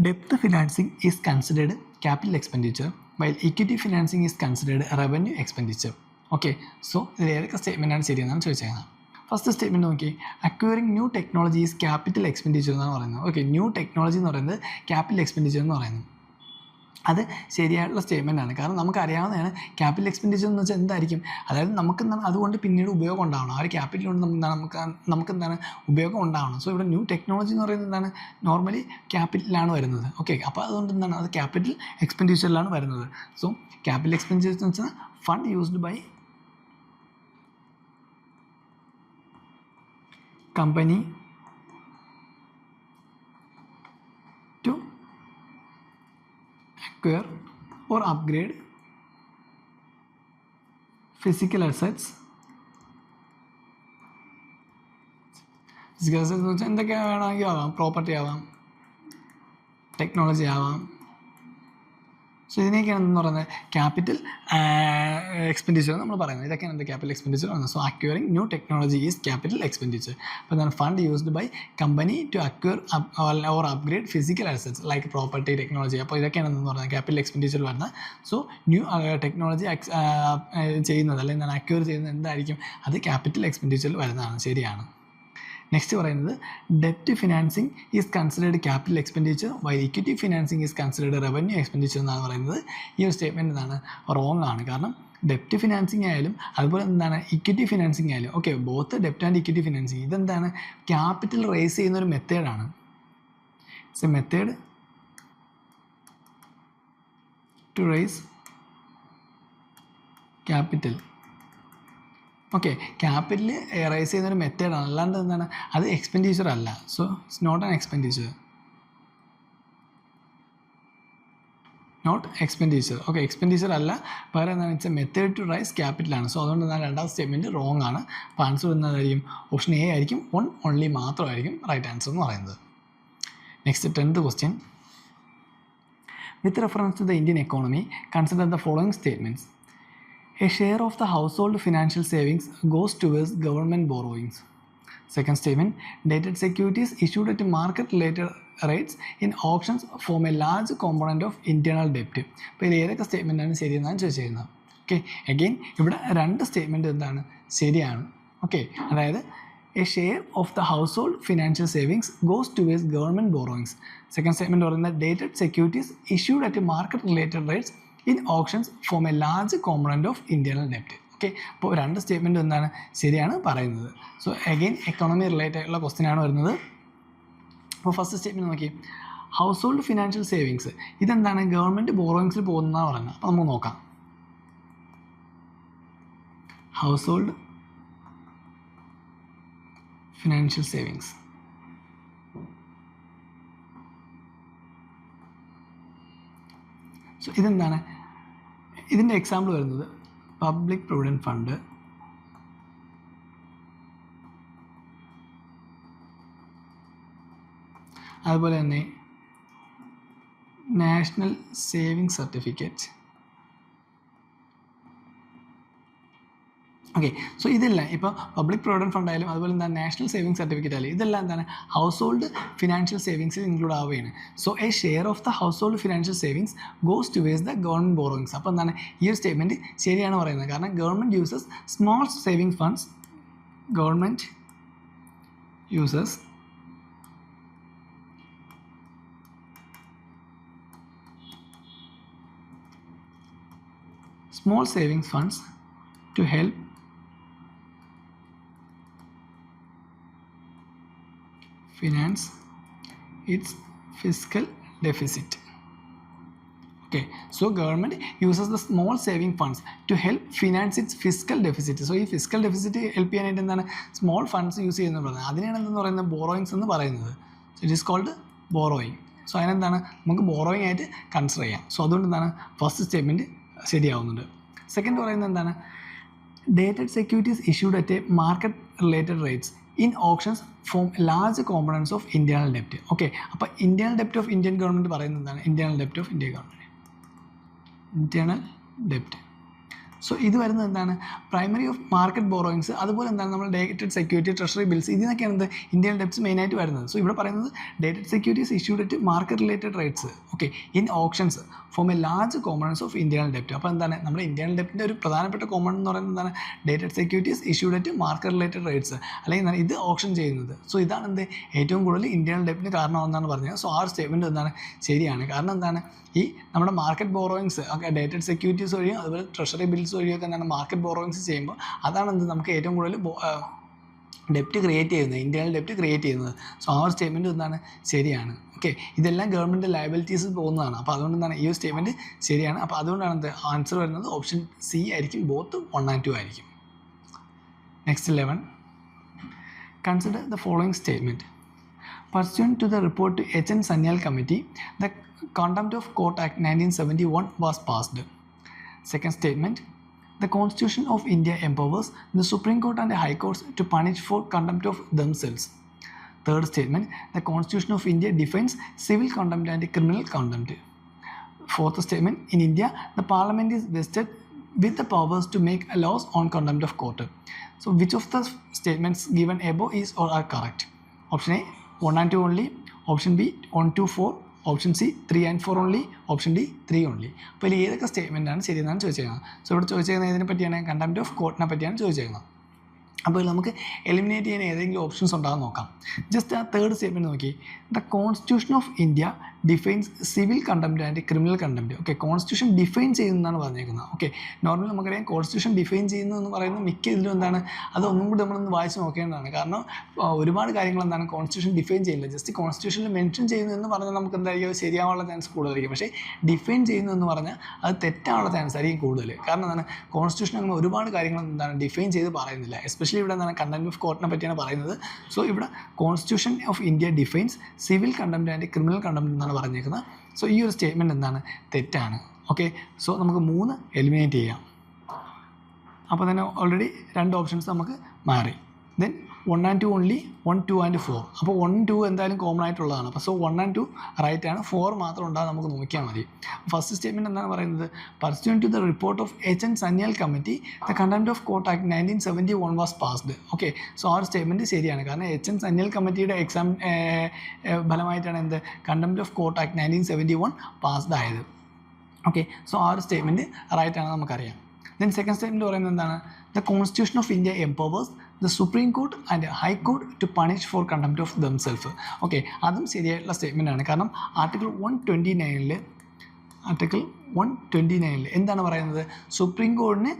debt financing is considered capital expenditure while equity financing is considered revenue expenditure. Okay, so ഇതിൽ ഏതൊക്കെ സ്റ്റേറ്റ്മെൻറ്റാണ് ശരിയെന്നാണ് ചോദിച്ചേക്കുന്നത്. First statement നോക്കി, acquiring new technology is capital expenditure എന്നാണ് പറയുന്നത്. Okay, new technology എന്ന് പറയുന്നത് capital expenditure എന്ന് പറയുന്നത്. അത് ശരിയായിട്ടുള്ള സ്റ്റേറ്റ്മെൻറ്റാണ്. കാരണം നമുക്കറിയാവുന്നതാണ് ക്യാപിറ്റൽ എക്സ്പെൻഡിച്ചർ എന്ന് വെച്ചാൽ എന്തായിരിക്കും, അതായത് നമുക്കെന്താണ് അതുകൊണ്ട് പിന്നീട് ഉപയോഗം ഉണ്ടാവണം. ആ ഒരു ക്യാപിറ്റൽ കൊണ്ട് നമുക്കെന്താണ് ഉപയോഗം ഉണ്ടാവണം. സോ ഇവിടെ ന്യൂ ടെക്നോളജി എന്ന് പറയുന്നത് എന്താണ്, നോർമലി ക്യാപിറ്റലാണ് വരുന്നത്. ഓക്കെ, അപ്പോൾ അതുകൊണ്ട് എന്താണ് അത് ക്യാപിറ്റൽ എക്സ്പെൻഡിച്ചറിലാണ് വരുന്നത്. സോ ക്യാപിറ്റൽ എക്സ്പെൻഡിച്ചർ എന്ന് വെച്ചാൽ fund used by company to acquire or upgrade physical assets. Physical assets എന്ന് വെച്ചാൽ എന്തൊക്കെ വേണമെങ്കിൽ ആവാം, പ്രോപ്പർട്ടി ആവാം, ടെക്നോളജി ആവാം. സോ ഇതിനൊക്കെയാണ് എന്ന് പറയുന്നത് ക്യാപിറ്റൽ എക്സ്പെൻഡിച്ചർ നമ്മൾ പറയുന്നത്. ഇതൊക്കെയാണ് എൻ്റെ ക്യാപിറ്റൽ എക്സ്പെൻഡിച്ചർ പറയുന്നത്. So acquiring new technology is capital expenditure. അപ്പോൾ എന്താണ് fund used by company to acquire or upgrade physical assets like property, technology. അപ്പോൾ ഇതൊക്കെയാണ് എന്ന് പറയുന്നത് ക്യാപിറ്റൽ എക്സ്പെൻഡിച്ചർ വരുന്നത്. സോ ന്യൂ ടെക്നോളജി ചെയ്യുന്നത് അല്ലെങ്കിൽ എന്താണ് അക്വയർ ചെയ്യുന്നത് എന്തായിരിക്കും, അത് ക്യാപിറ്റൽ എക്സ്പെൻഡിച്ചറിൽ വരുന്നതാണ്. ശരിയാണ്. നെക്സ്റ്റ് പറയുന്നത് ഡെപ്റ്റ് financing is considered capital expenditure while equity financing is considered revenue expenditure എന്നാണ് പറയുന്നത്. ഈ ഒരു സ്റ്റേറ്റ്മെൻറ്റ് എന്താണ് റോങ് ആണ്. കാരണം ഡെപ്റ്റ് ഫിനാൻസിങ് ആയാലും അതുപോലെ എന്താണ് ഇക്വിറ്റി ഫിനാൻസിങ് ആയാലും, ഓക്കെ, ബോത്ത് ഡെപ്റ്റ് ആൻഡ് ഇക്വിറ്റി ഫിനാൻസിങ് ഇതെന്താണ് ക്യാപിറ്റൽ റേസ് ചെയ്യുന്ന ഒരു മെത്തേഡാണ്. It's a method to raise capital. Okay, capital raise ചെയ്യുന്നൊരു മെത്തേഡാണ്, അല്ലാണ്ട് എന്താണ് അത് എക്സ്പെൻഡിച്ചർ അല്ല. So it's not an expenditure, not expenditure. Okay, expenditure അല്ല, പകരം എന്താണ് it's a method to raise ക്യാപിറ്റലാണ്. സോ അതുകൊണ്ട് എന്താണ് രണ്ടാമത്തെ സ്റ്റേറ്റ്മെൻറ്റ് റോങ് ആണ്. അപ്പോൾ ആൻസർ എന്നതായിരിക്കും ഓപ്ഷൻ എ ആയിരിക്കും, വൺ ഓൺലി മാത്രമായിരിക്കും റൈറ്റ് ആൻസർ എന്ന് പറയുന്നത്. Next 10th question. With reference to the Indian economy consider the following statements. A share of the household financial savings goes towards government borrowings. Second statement, dated securities issued at market-related rates in auctions form a large component of internal debt. അപ്പോൾ ഇതിൽ ഏതൊക്കെ സ്റ്റേറ്റ്മെൻറ്റാണ് ശരിയെന്നാണ് ചോദിച്ചിരുന്നത്. Okay, again ഇവിടെ രണ്ട് statement എന്താണ് ശരിയാണ്. Okay, അതായത് a share of the household financial savings goes towards government borrowings. Second statement പറയുന്നത് dated securities issued at market related rates in auctions form a large component of internal ഡെപ്റ്റ്. Okay, അപ്പോൾ രണ്ട് statement എന്താണ് ശരിയാണ് പറയുന്നത്. So again economy related ആയിട്ടുള്ള question ആണ് വരുന്നത്. അപ്പോൾ ഫസ്റ്റ് സ്റ്റേറ്റ്മെൻറ്റ് നോക്കി, ഹൗസ് ഹോൾഡ് ഫിനാൻഷ്യൽ സേവിങ്സ് ഇതെന്താണ് ഗവൺമെൻറ് ബോറോയിങ്സിൽ പോകുന്നതാണ് പറയുന്നത്. അപ്പോൾ നമുക്ക് നോക്കാം. Household financial savings so ഇതെന്താണ്, ഇതിൻ്റെ എക്സാമ്പിൾ വരുന്നത് പബ്ലിക് പ്രൊവിഡൻറ്റ് ഫണ്ട്, അതുപോലെ തന്നെ national saving certificate. Okay, so ഇതെല്ലാം ഇപ്പോൾ പബ്ലിക് പ്രൊവിഡൻറ്റ് ഫണ്ട് ആയാലും അതുപോലെ എന്താണ് നാഷണൽ സേവിങ് സർട്ടിഫിക്കറ്റ് ആയാലും ഇതെല്ലാം എന്താണ് ഹൗസ് ഹോൾഡ് ഫിനാൻഷ്യൽ സേവിങ്സിൽ ഇൻക്ലൂഡ് ആവുകയാണ്. So A share of the household financial savings goes towards the government borrowings. അപ്പോൾ എന്താണ് ഈ ഒരു സ്റ്റേറ്റ്മെൻറ്റ് ശരിയാണ് പറയുന്നത്. കാരണം government uses small saving funds, government uses small savings funds to help finance its fiscal deficit. Okay, so government uses the small saving funds to help finance its fiscal deficit. So ഈ fiscal deficit help ചെയ്യാനായിട്ട് എന്താണ് small funds use ചെയ്യുന്നത് പറയുന്നത്, അതിനാണ് എന്തെന്ന് പറയുന്നത് borrowings എന്ന് പറയുന്നത്. So it is called borrowing. So അതിനെന്താണ് നമുക്ക് ബോറോയിങ് ആയിട്ട് കൺസിഡർ ചെയ്യാം. സോ അതുകൊണ്ട് എന്താണ് ഫസ്റ്റ് സ്റ്റേറ്റ്മെൻറ്റ് ശരിയാവുന്നുണ്ട്. സെക്കൻഡ് പറയുന്നത് എന്താണ് dated securities issued at A market related rates in auctions form large components of internal ഡെപ്റ്റ്. ഓക്കെ, അപ്പോൾ ഇൻറ്റേർണൽ ഡെപ്റ്റ് ഓഫ് ഇന്ത്യൻ ഗവൺമെൻറ് പറയുന്നത് എന്താണ് internal ഡെപ്റ്റ് of Indian government, internal ഡെപ്റ്റ്. So ഇത് വരുന്നത് എന്താണ് പ്രൈമറി ഓഫ് മാർക്കറ്റ് ബോറോയിങ്സ്, അതുപോലെ എന്താണ് നമ്മൾ ഡേറ്റഡ് സെക്യൂരിറ്റി, ട്രഷറി ബിൽസ്, ഇതിനൊക്കെയാണ് എന്ത് ഇന്ത്യൻ ഡെപ്റ്റ്സ് മെയിനായിട്ട് വരുന്നത്. സോ ഇവിടെ പറയുന്നത് dated securities issued at market related rates. Okay in auctions form a large components of internal ഡെപ്റ്റ്. അപ്പോൾ എന്താണ് നമ്മുടെ ഇന്റേണൽ ഡെപ്റ്റിൻ്റെ ഒരു പ്രധാനപ്പെട്ട കോമ്പണൻ എന്ന് പറയുന്നത് എന്താണ് dated securities issued at market related rates അല്ലെങ്കിൽ എന്താണ് ഇത് ഓപ്ഷൻ ചെയ്യുന്നത്. സോ ഇതാണ് എന്ത് ഏറ്റവും കൂടുതൽ ഇന്റേണൽ ഡെപ്റ്റിന് കാരണമെന്നാണ് പറഞ്ഞത്. സോ ആ ഒരു സ്റ്റേറ്റ്മെൻറ്റ് എന്താണ് ശരിയാണ്. കാരണം എന്താണ് ഈ നമ്മുടെ മാർക്കറ്റ് ബോറോയിങ്സ് ഒക്കെ ഡേറ്റഡ് സെക്യൂരിറ്റീസ് വഴിയും അതുപോലെ ട്രഷറി ബിൽസ് വഴിയൊക്കെ എന്താണ് മാർക്കറ്റ് ബോറോയിങ്സ് ചെയ്യുമ്പോൾ അതാണ് എന്ത് നമുക്ക് ഏറ്റവും കൂടുതൽ ഡെപ്റ്റ് ക്രിയേറ്റ് ചെയ്യുന്നത് ഇന്റേണൽ ഡെപ്റ്റ് ക്രിയേറ്റ് ചെയ്യുന്നത്. സോ ആ ഒരു സ്റ്റേറ്റ്മെൻറ്റ് എന്താണ് ശരിയാണ്. ഓക്കെ ഇതെല്ലാം ഗവൺമെൻറ് ലയബിലിറ്റീസ് പോകുന്നതാണ്. അപ്പോൾ അതുകൊണ്ട് എന്താണ് ഈ ഒരു സ്റ്റേറ്റ്മെൻറ്റ് ശരിയാണ്. അപ്പോൾ അതുകൊണ്ടാണ് എന്ത് ആൻസർ വരുന്നത് ഓപ്ഷൻ സി ആയിരിക്കും. ബോത്ത് 1 and 2 ആയിരിക്കും. Next 11 consider the following statement. Pursuant to the report to H. N. Sanyal Committee, the Contempt of Court Act 1971 was passed. Second statement, the Constitution of India empowers the Supreme Court and the High Courts to punish for contempt of themselves. Third statement, the Constitution of India defines civil contempt and criminal contempt. Fourth statement, in India, the Parliament is vested with the powers to make laws on contempt of court. So, which of the statements given above is or are correct? Option A, 1 and 2 only. Option B, 1, 2, 4. Option C, 3 and 4 only. Option D, 3 only. അപ്പോൾ ഇതിൽ ഏതൊക്കെ സ്റ്റേറ്റ്മെൻറ്റാണ് ശരിയെന്നാണ് ചോദിച്ചേക്കുന്നത്. So ഇവിടെ ചോദിച്ചേക്കുന്നത് ഇതിനെ പറ്റിയാണ് contempt of കോർട്ടിനെ പറ്റിയാണ് ചോദിച്ചേക്കുന്നത്. അപ്പോൾ നമുക്ക് എലിമിനേറ്റ് ചെയ്യാൻ ഏതെങ്കിലും ഓപ്ഷൻസ് ഉണ്ടാകാൻ നോക്കാം. ജസ്റ്റ് ആ തേർഡ് സ്റ്റേറ്റ്മെൻറ്റ് നോക്കി. The constitution of India defines civil contempt and criminal contempt. Okay constitution define ചെയ്യുന്നതാണ് പറഞ്ഞേക്കുന്നത്. ഓക്കെ നോർമലി നമുക്കറിയാം കോൺസ്റ്റിറ്റ്യൂഷൻ ഡിഫൈൻ ചെയ്യുന്നു എന്ന് പറയുന്നത് മിക്ക ഇതിലും എന്താണ് അതൊന്നും കൂടി നമ്മളൊന്ന് വായിച്ച് നോക്കേണ്ടതാണ്. കാരണം ഒരുപാട് കാര്യങ്ങൾ എന്താണ് കോൺസ്റ്റിറ്റ്യൂഷൻ ഡിഫൈൻ ചെയ്യില്ല. ജസ്റ്റ് കോൺസ്റ്റിറ്റ്യൂഷനിൽ മെൻഷൻ ചെയ്യുന്നു എന്ന് പറഞ്ഞാൽ നമുക്ക് എന്തായിരിക്കും ശരിയാവാനുള്ള ചാൻസ് കൂടുതലായിരിക്കും. പക്ഷേ ഡിഫൈൻ ചെയ്യുന്നു എന്ന് പറഞ്ഞാൽ അത് തെറ്റാനുള്ള ചാൻസ് ആയിരിക്കും കൂടുതൽ. കാരണം എന്താണ് കോൺസ്റ്റിറ്റ്യൂഷൻ അങ്ങനെ ഒരുപാട് കാര്യങ്ങൾ എന്താണ് ഡിഫൈൻ ചെയ്ത് പറയുന്നില്ല. എസ്പെഷ്യലി ഇവിടെ എന്താണ് കണ്ടംപ്റ്റ് ഓഫ് കോർട്ടിനെ പറ്റിയാണ് പറയുന്നത്. സോ ഇവിടെ constitution of India defines civil contempt and criminal contempt എന്നാണ് പറഞ്ഞേക്കുന്നത്. സോ ഈ ഒരു സ്റ്റേറ്റ്മെൻറ്റ് എന്താണ് തെറ്റാണ്. ഓക്കെ സോ നമുക്ക് 3 എലിമിനേറ്റ് ചെയ്യാം. അപ്പോൾ തന്നെ ഓൾറെഡി 2 ഓപ്ഷൻസ് നമുക്ക് മാറി. Then 1 and 2 only, 1, 2 and 4. അപ്പോൾ 1, 2 എന്തായാലും കോമൺ ആയിട്ടുള്ളതാണ്. അപ്പോൾ സോ 1 and 2 റൈറ്റ് ആണ്. 4 മാത്രം ഉണ്ടാകും നമുക്ക് നോക്കിയാൽ മതി. ഫസ്റ്റ് സ്റ്റേറ്റ്മെൻറ്റ് എന്താണ് പറയുന്നത് pursuant to the report of H. N. Sanyal Committee, the Contempt of Court Act 1971 was passed. Okay so ആ ഒരു സ്റ്റേറ്റ്മെൻറ്റ് ശരിയാണ്. കാരണം H. N. Sanyal കമ്മിറ്റിയുടെ എക്സാം ഫലമായിട്ടാണ് എന്ത് contempt of court act 1971 passed ആയത്. ഓക്കെ സോ ആ ഒരു സ്റ്റേറ്റ്മെൻറ്റ് റൈറ്റ് ആണ് നമുക്കറിയാം. ദെൻ സെക്കൻഡ് സ്റ്റേറ്റ്മെൻറ്റ് പറയുന്നത് എന്താണ് the constitution of India empowers the supreme court and high court to punish for contempt of themself. Okay അതും ശരിയായിട്ടുള്ള സ്റ്റേറ്റ്മെൻ്റ് ആണ്. കാരണം ആർട്ടിക്കിൾ 129 എന്താണ് പറയുന്നത് സുപ്രീം കോർട്ടിന്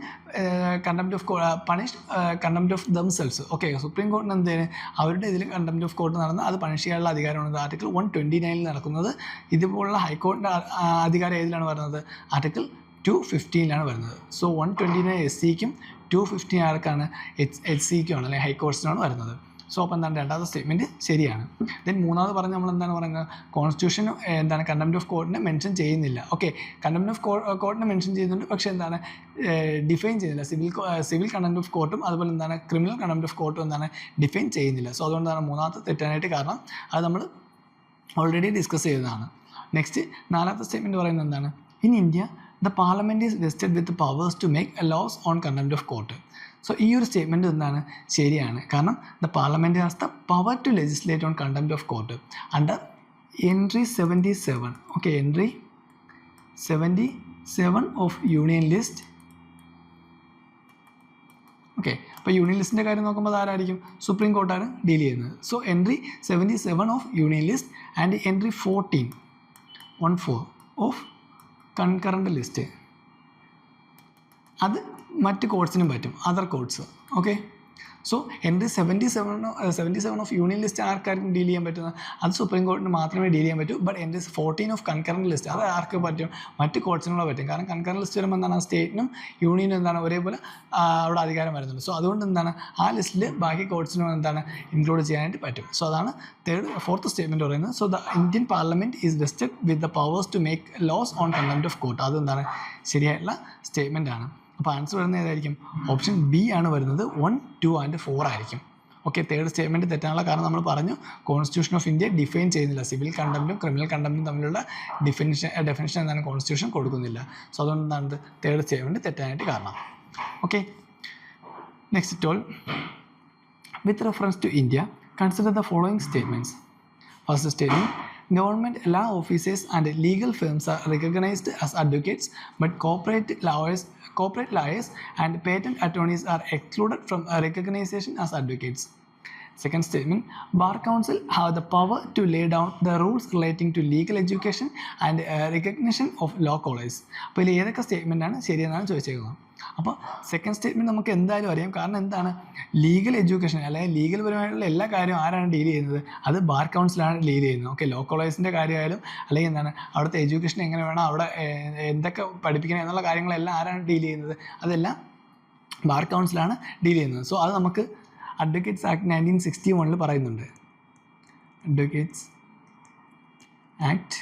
contempt of punish contempt of themselves. Okay supreme കോർട്ടിന് എന്താണ് അവരുടെ ഇതിൽ കണ്ടംപ്റ്റ് ഓഫ് കോർട്ട് നടന്ന് അത് പണിഷ് ചെയ്യാനുള്ള അധികാരമാണ് ആർട്ടിക്കിൾ 129 നടക്കുന്നത്. ഇതുപോലുള്ള ഹൈക്കോർട്ടിൻ്റെ അധികാരം ഏതിലാണ് വരുന്നത് ആർട്ടിക്കിൾ 215 വരുന്നത്. സോ 129 SCക്കും 215 ആർക്കാണ് HCക്കുമാണ് അല്ലെങ്കിൽ ഹൈക്കോർട്സിനാണ് വരുന്നത്. സോ അപ്പോൾ എന്താണ് രണ്ടാമത്തെ സ്റ്റേറ്റ്മെൻറ്റ് ശരിയാണ്. ദെൻ മൂന്നാമത് പറഞ്ഞ് നമ്മൾ എന്താണ് പറയുന്നത് കോൺസ്റ്റിറ്റ്യൂഷൻ എന്താണ് കണ്ടംപ്റ്റ് ഓഫ് കോർട്ടിനെ മെൻഷൻ ചെയ്യുന്നില്ല. ഓക്കെ കണ്ടംപ്റ്റ് ഓഫ് കോർട്ടിനെ മെൻഷൻ ചെയ്യുന്നുണ്ട് പക്ഷേ എന്താണ് ഡിഫൈൻ ചെയ്യുന്നില്ല. സിവിൽ കണ്ടംപ്റ്റ് ഓഫ് കോർട്ടും അതുപോലെ എന്താണ് ക്രിമിനൽ കണ്ടംപ്റ്റ് ഓഫ് കോർട്ടും എന്താണ് ഡിഫൈൻ ചെയ്യുന്നില്ല. സോ അതുകൊണ്ടാണ് മൂന്നാമത്തെ തെറ്റാനായിട്ട് കാരണം അത് നമ്മൾ ഓൾറെഡി ഡിസ്കസ് ചെയ്തതാണ്. നെക്സ്റ്റ് നാലാമത്തെ സ്റ്റേറ്റ്മെൻറ്റ് പറയുന്നത് എന്താണ് in India the parliament is vested with the powers to make laws on contempt of court. So ഈ ഒരു സ്റ്റേറ്റ്മെൻറ്റ് എന്താണ് ശരിയാണ്. കാരണം the parliament has the power to legislate on contempt of court under entry 77. Okay entry 77 of union list. Okay അപ്പോൾ union ലിസ്റ്റിൻ്റെ കാര്യം നോക്കുമ്പോൾ ആരായിരിക്കും സുപ്രീം കോർട്ടാണ് ഡീൽ ചെയ്യുന്നത്. So entry 77 of union list and entry 14 of concurrent list അത് മറ്റ് കോർട്സിനും പറ്റും other courts. Okay so entry 77 of union list ആർക്കാർക്കും ഡീൽ ചെയ്യാൻ പറ്റുന്നത് അത് സുപ്രീം കോർട്ടിന് മാത്രമേ ഡീൽ ചെയ്യാൻ പറ്റൂ. But entry 14 of concurrent list അത് ആർക്ക് പറ്റും മറ്റ് കോർട്സിനുള്ള പറ്റും. കാരണം കൺകറൻറ്റ് ലിസ്റ്റ് വരുമ്പോൾ എന്താണ് സ്റ്റേറ്റിനും യൂണിയനും എന്താണ് ഒരേപോലെ അവിടെ അധികാരം വരുന്നുണ്ട്. സോ അതുകൊണ്ട് എന്താണ് ആ ലിസ്റ്റിൽ ബാക്കി കോർട്സിനും എന്താണ് ഇൻക്ലൂഡ് ചെയ്യാനായിട്ട് പറ്റും. സോ അതാണ് ഫോർത്ത് സ്റ്റേറ്റ്മെൻറ്റ് പറയുന്നത്. So the Indian parliament is vested with the powers to make laws on contempt of court. അതെന്താണ് ശരിയായിട്ടുള്ള സ്റ്റേറ്റ്മെൻ്റ് ആണ്. അപ്പോൾ ആൻസർ വരുന്നത് ഏതായിരിക്കും ഓപ്ഷൻ ബി ആണ് വരുന്നത് 1, 2 and 4 ആയിരിക്കും. ഓക്കെ തേർഡ് സ്റ്റേറ്റ്മെൻറ്റ് തെറ്റാനുള്ള കാരണം നമ്മൾ പറഞ്ഞു കോൺസ്റ്റിറ്റ്യൂഷൻ ഓഫ് ഇന്ത്യ ഡിഫൈൻ ചെയ്യുന്നില്ല. സിവിൽ കണ്ടംപ്റ്റും ക്രിമിനൽ കണ്ടംപ്റ്റും തമ്മിലുള്ള ഡെഫിനിഷൻ എന്താണ് കോൺസ്റ്റിറ്റ്യൂഷൻ കൊടുക്കുന്നില്ല. സോ അതുകൊണ്ട് എന്താണ് തേർഡ് സ്റ്റേറ്റ്മെൻറ്റ് തെറ്റാനായിട്ട് കാരണം. Okay next 12 with reference to India consider the following statements. First statement Government law offices and legal firms are recognized as advocates, but corporate lawyers and patent attorneys are excluded from recognition as advocates. Second statement, Bar Council have the power to lay down the rules relating to legal education and recognition of law colleges. അപ്പോൾ ഇതിൽ ഏതൊക്കെ സ്റ്റേറ്റ്മെൻറ്റാണ് ശരിയെന്നാണ് ചോദിച്ചേക്കുന്നത്. അപ്പോൾ second statement നമുക്ക് എന്തായാലും അറിയാം. കാരണം എന്താണ്, ലീഗൽ എഡ്യൂക്കേഷൻ അല്ലെങ്കിൽ ലീഗൽ പരമായിട്ടുള്ള എല്ലാ കാര്യവും ആരാണ് ഡീൽ ചെയ്യുന്നത്? അത് ബാർ കൗൺസിലാണ് ഡീൽ ചെയ്യുന്നത്. ഓക്കെ, ലോ കോളേജിൻ്റെ കാര്യമായാലും അല്ലെങ്കിൽ എന്താണ് അവിടുത്തെ എഡ്യൂക്കേഷൻ എങ്ങനെ വേണം, അവിടെ എന്തൊക്കെ പഠിപ്പിക്കണം എന്നുള്ള കാര്യങ്ങളെല്ലാം ആരാണ് ഡീൽ ചെയ്യുന്നത്? അതെല്ലാം ബാർ കൗൺസിലാണ് ഡീൽ ചെയ്യുന്നത്. സോ അത് നമുക്ക് അഡ്വക്കേറ്റ്സ് ആക്ട് 1961 പറയുന്നുണ്ട്. അഡ്വക്കേറ്റ്സ് ആക്ട്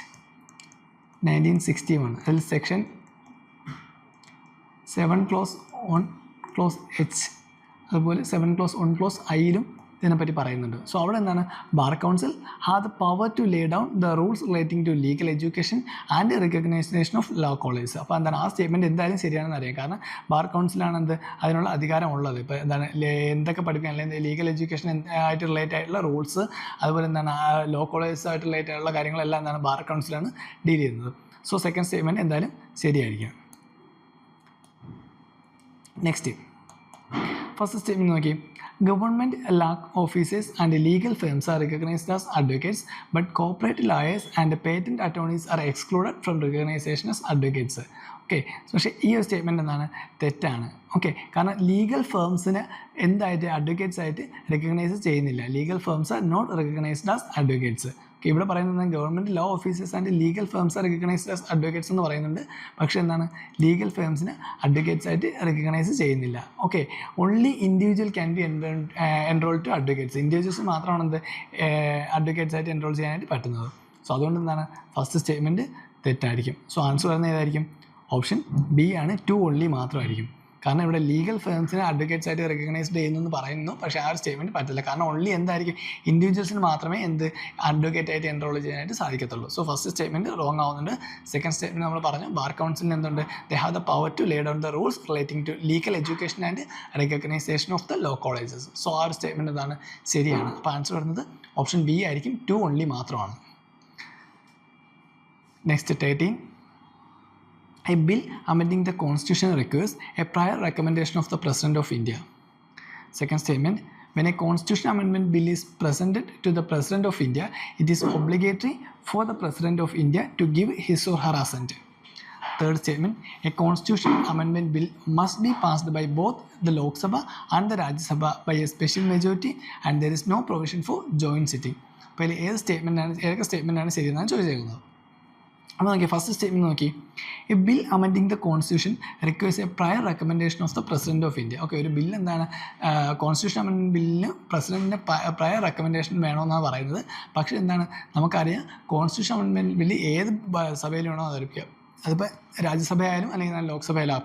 1961 അതിൽ സെക്ഷൻ 7 ക്ലോസ് 1 ക്ലോസ് എച്ച് അതുപോലെ 7 ക്ലോസ് 1 ക്ലോസ് ഐയിലും ഇതിനെപ്പറ്റി പറയുന്നുണ്ട്. സോ അവിടെ എന്താണ്, bar council have the power to lay down the rules relating to legal education and recognisation of law college. അപ്പോൾ എന്താണ്, ആ സ്റ്റേറ്റ്മെൻറ്റ് എന്തായാലും ശരിയാണെന്ന് അറിയാം. കാരണം ബാർ കൗൺസിലാണ് അതിനുള്ള അധികാരം ഉള്ളത്. ഇപ്പോൾ എന്താണ് എന്തൊക്കെ പഠിപ്പിക്കാൻ അല്ലെങ്കിൽ ലീഗൽ എഡ്യൂക്കേഷൻ ആയിട്ട് റിലേറ്റ് ആയിട്ടുള്ള റൂൾസ്, അതുപോലെ എന്താണ് ലോ കോളേജസ് ആയിട്ട് റിലേറ്റ് ആയിട്ടുള്ള കാര്യങ്ങളെല്ലാം എന്താണ് ബാർ കൗൺസിലാണ് ഡീൽ ചെയ്യുന്നത്. സോ സെക്കൻഡ് സ്റ്റേറ്റ്മെൻറ്റ് എന്തായാലും ശരിയായിരിക്കും. നെക്സ്റ്റ് ഫസ്റ്റ് സ്റ്റേറ്റ്മെൻറ്റ് നോക്കി, Government law offices and legal firms are recognized as advocates, but corporate lawyers and patent attorneys are excluded from recognition as advocates. Okay, പക്ഷേ ഈ ഒരു statement എന്താണ്, തെറ്റാണ്. Okay, കാരണം legal ഫേംസിന് എന്തായിട്ട് അഡ്വക്കേറ്റ്സ് ആയിട്ട് റെക്കഗ്നൈസ് ചെയ്യുന്നില്ല. Legal firms are not recognised as advocates. ഇവിടെ പറയുന്നത് government law officers and legal firms are recognised as advocates എന്ന് പറയുന്നുണ്ട്. പക്ഷേ എന്താണ്, ലീഗൽ ഫേംസിന് അഡ്വക്കേറ്റ്സ് ആയിട്ട് റെക്കഗ്നൈസ് ചെയ്യുന്നില്ല. Okay, only individual can be enrol to advocates. Individuals മാത്രമാണ് എന്ത് അഡ്വക്കേറ്റ്സ് ആയിട്ട് എൻറോൾ ചെയ്യാനായിട്ട് പറ്റുന്നത്. സോ അതുകൊണ്ട് എന്താണ് ഫസ്റ്റ് സ്റ്റേറ്റ്മെൻറ്റ് തെറ്റായിരിക്കും. സോ ആൻസർ വരുന്നത് ഏതായിരിക്കും? ഓപ്ഷൻ ബി ആണ്, 2 ഓൺലി മാത്രമായിരിക്കും. കാരണം ഇവിടെ ലീഗൽ ഫേംസിനെ അഡ്വക്കേറ്റ്സ് ആയിട്ട് റെക്കഗ്നൈസ്ഡ് ചെയ്യുന്നു പറയുന്നു, പക്ഷേ ആ ഒരു സ്റ്റേറ്റ്മെൻറ്റ് പറ്റില്ല. കാരണം ഓൺലി എന്തായിരിക്കും, ഇൻഡിവിജ്വൽസിന് മാത്രമേ അഡ്വക്കേറ്റ് ആയിട്ട് എൻറോൾ ചെയ്യാനായിട്ട് സാധിക്കത്തുള്ളൂ. സോ ഫസ്റ്റ് സ്റ്റേറ്റ്മെൻറ്റ് റോങ് ആവുന്നുണ്ട്. സെക്കൻഡ് സ്റ്റേറ്റ്മെൻറ്റ് നമ്മൾ പറഞ്ഞു, ബാർ കൗൺസിലിന് എന്തുണ്ട്, they have the power to lay down the rules relating to legal education and recognisation of the law colleges. So ആ ഒരു സ്റ്റേറ്റ്മെൻറ്റ് എന്താണ് ശരിയാണ്. അപ്പോൾ ആൻസർ വരുന്നത് ഓപ്ഷൻ ബി ആയിരിക്കും, 2 ഓൺലി മാത്രമാണ്. Next 13, a bill amending the constitution requires a prior recommendation of the President of India. Second statement, when a constitution amendment bill is presented to the President of India, it is obligatory for the President of India to give his or her assent. Third statement, a constitution amendment bill must be passed by both the Lok Sabha and the Rajya Sabha by a special majority and there is no provision for joint sitting. അപ്പോൾ ഇതിൽ ഏതൊക്കെ സ്റ്റേറ്റ്മെൻറ്റാണ് ശരിയെന്നാണ് ചോദിച്ചേക്കുന്നത്. അപ്പോൾ നോക്കി, first statement നോക്കി, a bill amending the constitution requires a prior recommendation of the president of India. Okay, ഒരു ബില്ല് എന്താണ്, കോൺസ്റ്റിറ്റ്യൂഷൻ അമെൻമെൻറ്റ് ബില്ലിന് പ്രസിഡന്റിൻ്റെ പ്രയർ റെക്കമെൻഡേഷൻ വേണമെന്നാണ് പറയുന്നത്. പക്ഷേ എന്താണ്, നമുക്കറിയാം കോൺസ്റ്റിറ്റ്യൂഷൻ അമെൻമെൻറ്റ് ബില്ല് ഏത് സഭയിൽ വേണോ അവതരിപ്പിക്കാം. അതിപ്പോൾ രാജ്യസഭയായാലും അല്ലെങ്കിൽ ലോക്സഭയിലും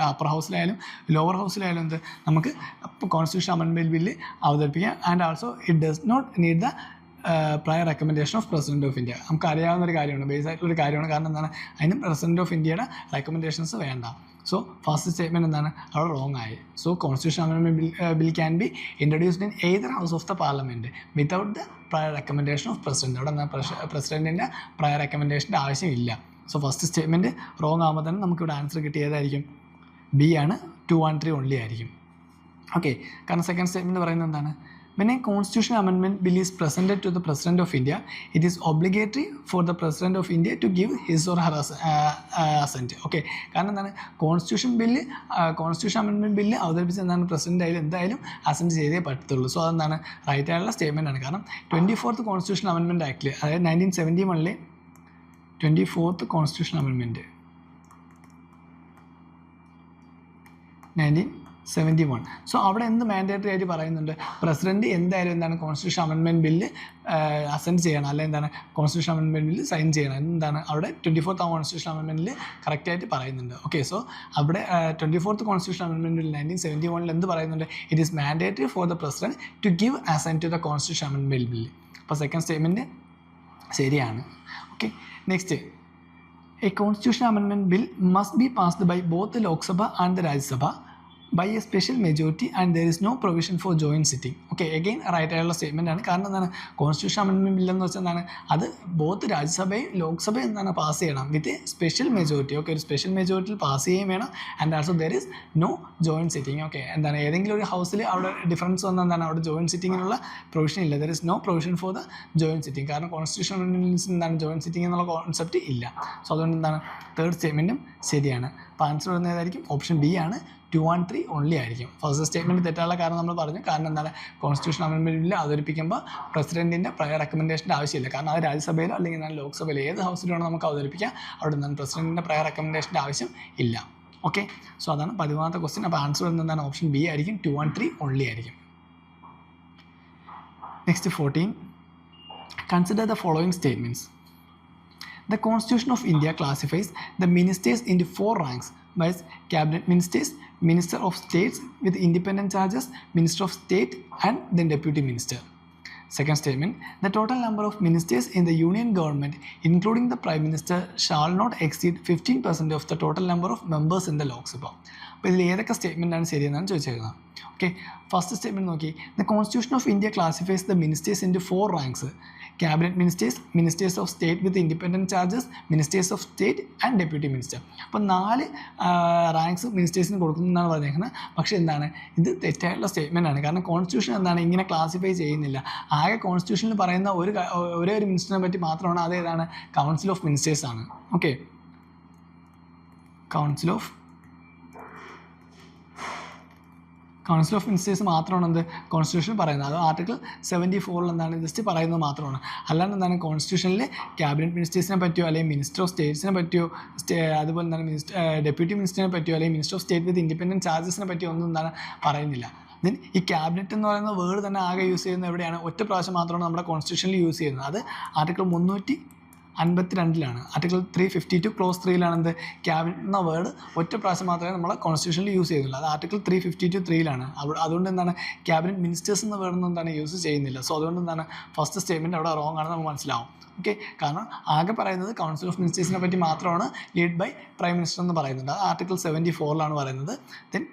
അപ്പർ ഹൗസിലായാലും ലോവർ ഹൗസിലായാലും എന്ത് നമുക്ക് കോൺസ്റ്റിറ്റ്യൂഷൻ അമെൻമെൻറ്റ് ബില്ല് അവതരിപ്പിക്കാം. And also it does not need the prior recommendation of president of India. നമുക്ക് അറിയാവുന്ന ഒരു കാര്യമാണ്, ബേസ് ആയിട്ടുള്ളൊരു കാര്യമാണ്. കാരണം എന്താണ്, അതിന് പ്രസിഡന്റ് ഓഫ് ഇന്ത്യയുടെ റെക്കമെൻഡേഷൻസ് വേണ്ട. സോ ഫസ്റ്റ് സ്റ്റേറ്റ്മെൻറ്റ് എന്താണ്, അവിടെ റോങ് ആയി. So constitution amendment bill can be introduced in either house of the parliament without the prior recommendation of president. അവിടെ എന്താ, പ്രസിഡന്റിൻ്റെ പ്രയർ റെക്കമെൻഡേഷൻ്റെ ആവശ്യമില്ല. സോ ഫസ്റ്റ് സ്റ്റേറ്റ്മെൻറ്റ് റോങ് ആകുമ്പോൾ തന്നെ നമുക്കിവിടെ ആൻസർ കിട്ടിയതായിരിക്കും ബി ആണ്, 2 and 3 ഓൺലി ആയിരിക്കും. ഓക്കെ, കാരണം സെക്കൻഡ് സ്റ്റേറ്റ്മെൻറ്റ് പറയുന്നത് എന്താണ്, when a constitutional amendment bill is presented to the President of India, it is obligatory for the President of India to give his or her assent. Okay, കാരണം എന്താണ്, constitution amendment bill അവതരിപ്പിച്ച് എന്താണ് president ആയാലും എന്തായാലും assent ചെയ്തേ പറ്റത്തുള്ളൂ. So അതെന്താണ് right ആയിട്ടുള്ള സ്റ്റേറ്റ്മെൻ്റ് ആണ്. കാരണം 24th കോൺസ്റ്റിറ്റ്യൂഷൻ അമെൻമെൻറ്റ് ആക്ടിൽ, അതായത് 1971 24th കോൺസ്റ്റിറ്റ്യൂഷൻ അമെൻമെൻറ്റ് 1971. സോ അവിടെ എന്ത് മാൻഡേറ്ററി ആയിട്ട് പറയുന്നുണ്ട്, പ്രസിഡന്റ് എന്തായാലും എന്താണ് കോൺസ്റ്റിറ്റ്യൂഷൻ അമെൻമെൻറ്റ് ബില്ല് അസെൻറ്റ് ചെയ്യണം, അല്ലെങ്കിൽ എന്താണ് കോൺസ്റ്റിറ്റ്യൂഷൻ അമെൻമെൻറ്റ് ബില്ല് സൈൻ ചെയ്യണം. എന്താണ് അവിടെ 24th കോൺസ്റ്റിറ്റ്യൂഷൻ അമെൻമെൻറ്റിൽ കറക്റ്റായിട്ട് പറയുന്നുണ്ട്. ഓക്കെ, സോ അവിടെ 24th കോൺസ്റ്റിറ്റ്യൂഷൻ അമെൻമെൻറ്റ് ബിൽ 1971 എന്ത് പറയുന്നുണ്ട്, it is mandatory for the president to give assent to the constitution amendment bill. അപ്പോൾ സെക്കൻഡ് സ്റ്റേറ്റ്മെൻറ്റ് ശരിയാണ്. Okay, next, a constitutional amendment bill must be passed by both the Lok Sabha and the Rajya Sabha by a special majority and there is no provision for joint sitting. Okay, again right ആയിട്ടുള്ള statement ആണ്. കാരണം എന്താണ്, constitution amendment ബില്ലെന്ന് വെച്ചാൽ എന്താണ്, അത് both രാജ്യസഭയും ലോക്സഭയും എന്താണ് pass ചെയ്യണം with special majority. Okay, ഒരു സ്പെഷ്യൽ മെജോറിറ്റിയിൽ പാസ് ചെയ്യുകയും വേണം. And also there is no joint sitting. Okay, എന്താണ്, ഏതെങ്കിലും ഒരു ഹൗസിൽ അവിടെ ഡിഫറൻസ് വന്നാൽ എന്താണ്, അവിടെ ജോയിൻറ്റ് സിറ്റിങ്ങിനുള്ള പ്രൊവിഷൻ ഇല്ല. There is no provision for the joint sitting. കാരണം കോൺസ്റ്റിറ്റ്യൂഷൻ അമെൻമെൻറ്റ്സ് എന്താണ്, ജോയിൻറ്റ് സിറ്റിംഗ് എന്നുള്ള കോൺസെപ്റ്റ് ഇല്ല. സോ അതുകൊണ്ട് എന്താണ്, തേർഡ് സ്റ്റേറ്റ്മെൻറ്റും ശരിയാണ്. അപ്പോൾ ആൻസർ വരുന്നത് ഏതായിരിക്കും? ഓപ്ഷൻ ബി ആണ്, 2 and 3 ഓൺലി ആയിരിക്കും. ഫസ്റ്റ് സ്റ്റേറ്റ്മെൻറ്റ് തെറ്റാനുള്ള കാരണം നമ്മൾ പറഞ്ഞു. കാരണം എന്താണ്, കോൺസ്റ്റിറ്റ്യൂഷൻ അമെൻമെൻറ്റ് ബില്ല് അവതരിപ്പിക്കുമ്പോൾ പ്രസിഡൻറ്റിൻ്റെ പ്രയർ റെക്കമെൻഡേഷൻ്റെ ആവശ്യമില്ല. കാരണം അത് രാജ്യസഭയിലോ അല്ലെങ്കിൽ എന്നാൽ ലോക്സഭയിലോ ഏത് ഹൗസിലോ നമുക്ക് അവതരിപ്പിക്കാം. അവിടെ നിന്നാണ് പ്രസിഡൻറ്റിൻ്റെ പ്രയർ റെക്കമെൻഡേഷൻ്റെ ആവശ്യം ഇല്ല. ഓക്കെ, സോ അതാണ് 13ാമത്തെ ക്വസ്റ്റ്യൻ. അപ്പോൾ ആൻസർ വരുന്നത് എന്താണ്, ഓപ്ഷൻ ബി ആയിരിക്കും, 2 and 3 ഓൺലി ആയിരിക്കും. Next 14, consider the following statements. The Constitution of India classifies the ministers into 4 ranks, viz. Cabinet ministers, Minister of States with independent charges, Minister of State and then Deputy Minister. Second statement, the total number of ministers in the Union government including the Prime Minister shall not exceed 15% of the total number of members in the Lok Sabha. അപ്പോൾ ഇതിൽ ഏതൊക്കെ സ്റ്റേറ്റ്മെൻറ്റാണ് ശരിയെന്നാണ് ചോദിച്ചേക്കുന്നത്. Okay, first statement നോക്കി. The constitution of India classifies the ministers into 4 ranks. Cabinet ministers, Ministers of State with independent charges, Ministers of State and Deputy Minister. അപ്പോൾ 4 ranks മിനിസ്റ്റേഴ്സിന് കൊടുക്കുന്നതാണ് പറഞ്ഞേക്കുന്നത്. പക്ഷേ എന്താണ്, ഇത് തെറ്റായിട്ടുള്ള സ്റ്റേറ്റ്മെൻ്റ് ആണ്. കാരണം കോൺസ്റ്റിറ്റ്യൂഷൻ എന്താണ് ഇങ്ങനെ ക്ലാസിഫൈ ചെയ്യുന്നില്ല. ആകെ കോൺസ്റ്റിറ്റ്യൂഷനിൽ പറയുന്ന ഒരേ ഒരു മിനിസ്റ്ററിനെ പറ്റി മാത്രമാണ്, അതേതാണ്, കൗൺസിൽ ഓഫ് മിനിസ്റ്റേഴ്സ് ആണ്. ഓക്കെ, കൗൺസിൽ ഓഫ് മിനിസ്റ്റേഴ്സ് മാത്രമാണ് എന്ത് കോൺസ്റ്റിറ്റ്യൂഷൻ പറയുന്നത്. അത് ആർട്ടിക്കിൾ 74 എന്താണ് ജസ്റ്റ് പറയുന്നത് മാത്രമാണ്. അല്ലാണ്ട് എന്താണ് കോൺസ്റ്റിറ്റ്യൂഷനിൽ ക്യാബിനറ്റ് മിനിസ്റ്റേഴ്സിനെ പറ്റിയോ അല്ലെങ്കിൽ മിനിസ്റ്റർ ഓഫ് സ്റ്റേറ്റ്സിനെ പറ്റിയോ അതുപോലെ എന്താണ് ഡെപ്യൂട്ടി മിനിസ്റ്ററിനെ പറ്റിയോ അല്ലെങ്കിൽ minister of state with independent ചാർജസിനെ പറ്റിയോ ഒന്നും എന്താണ് പറയുന്നില്ല. ദെൻ ഈ ക്യാബിനറ്റ് എന്ന് പറയുന്ന വേർഡ് തന്നെ ആകെ യൂസ് ചെയ്യുന്നത് എവിടെയാണ്, ഒറ്റ പ്രാവശ്യം മാത്രമാണ് നമ്മുടെ കോൺസ്റ്റിറ്റ്യൂഷനിൽ യൂസ് ചെയ്യുന്നത്. അത് ആർട്ടിക്കിൾ 352 ആർട്ടിക്കിൾ 352 ക്ലോസ് 3 എന്ത് ക്യാബിനറ്റ് എന്ന വേർഡ് ഒറ്റ പ്രാവശ്യം മാത്രമേ നമ്മളെ കോൺസ്റ്റിറ്റ്യൂഷനിൽ യൂസ് ചെയ്യുന്നുള്ളൂ. അത് ആർട്ടിക്കിൾ 352 അതുകൊണ്ട് എന്താണ് ക്യാബിനറ്റ് മിനിസ്റ്റേഴ്സ് എന്ന വേർഡൊന്നും എന്താണ് യൂസ് ചെയ്യുന്നില്ല. സോ അതുകൊണ്ട് എന്താണ് ഫസ്റ്റ് സ്റ്റേറ്റ്മെൻറ്റ് അവിടെ റോങ് ആണെന്ന് നമുക്ക് മനസ്സിലാവും. ഓക്കെ, കാരണം ആകെ പറയുന്നത് കൗൺസിൽ ഓഫ് മിനിസ്റ്റേഴ്സിനെ പറ്റി മാത്രമാണ് ലീഡ് ബൈ പ്രൈം മിനിസ്റ്റർ എന്ന് പറയുന്നുണ്ട്. അത് ആർട്ടിക്കിൾ 74 പറയുന്നത്. ദെൻ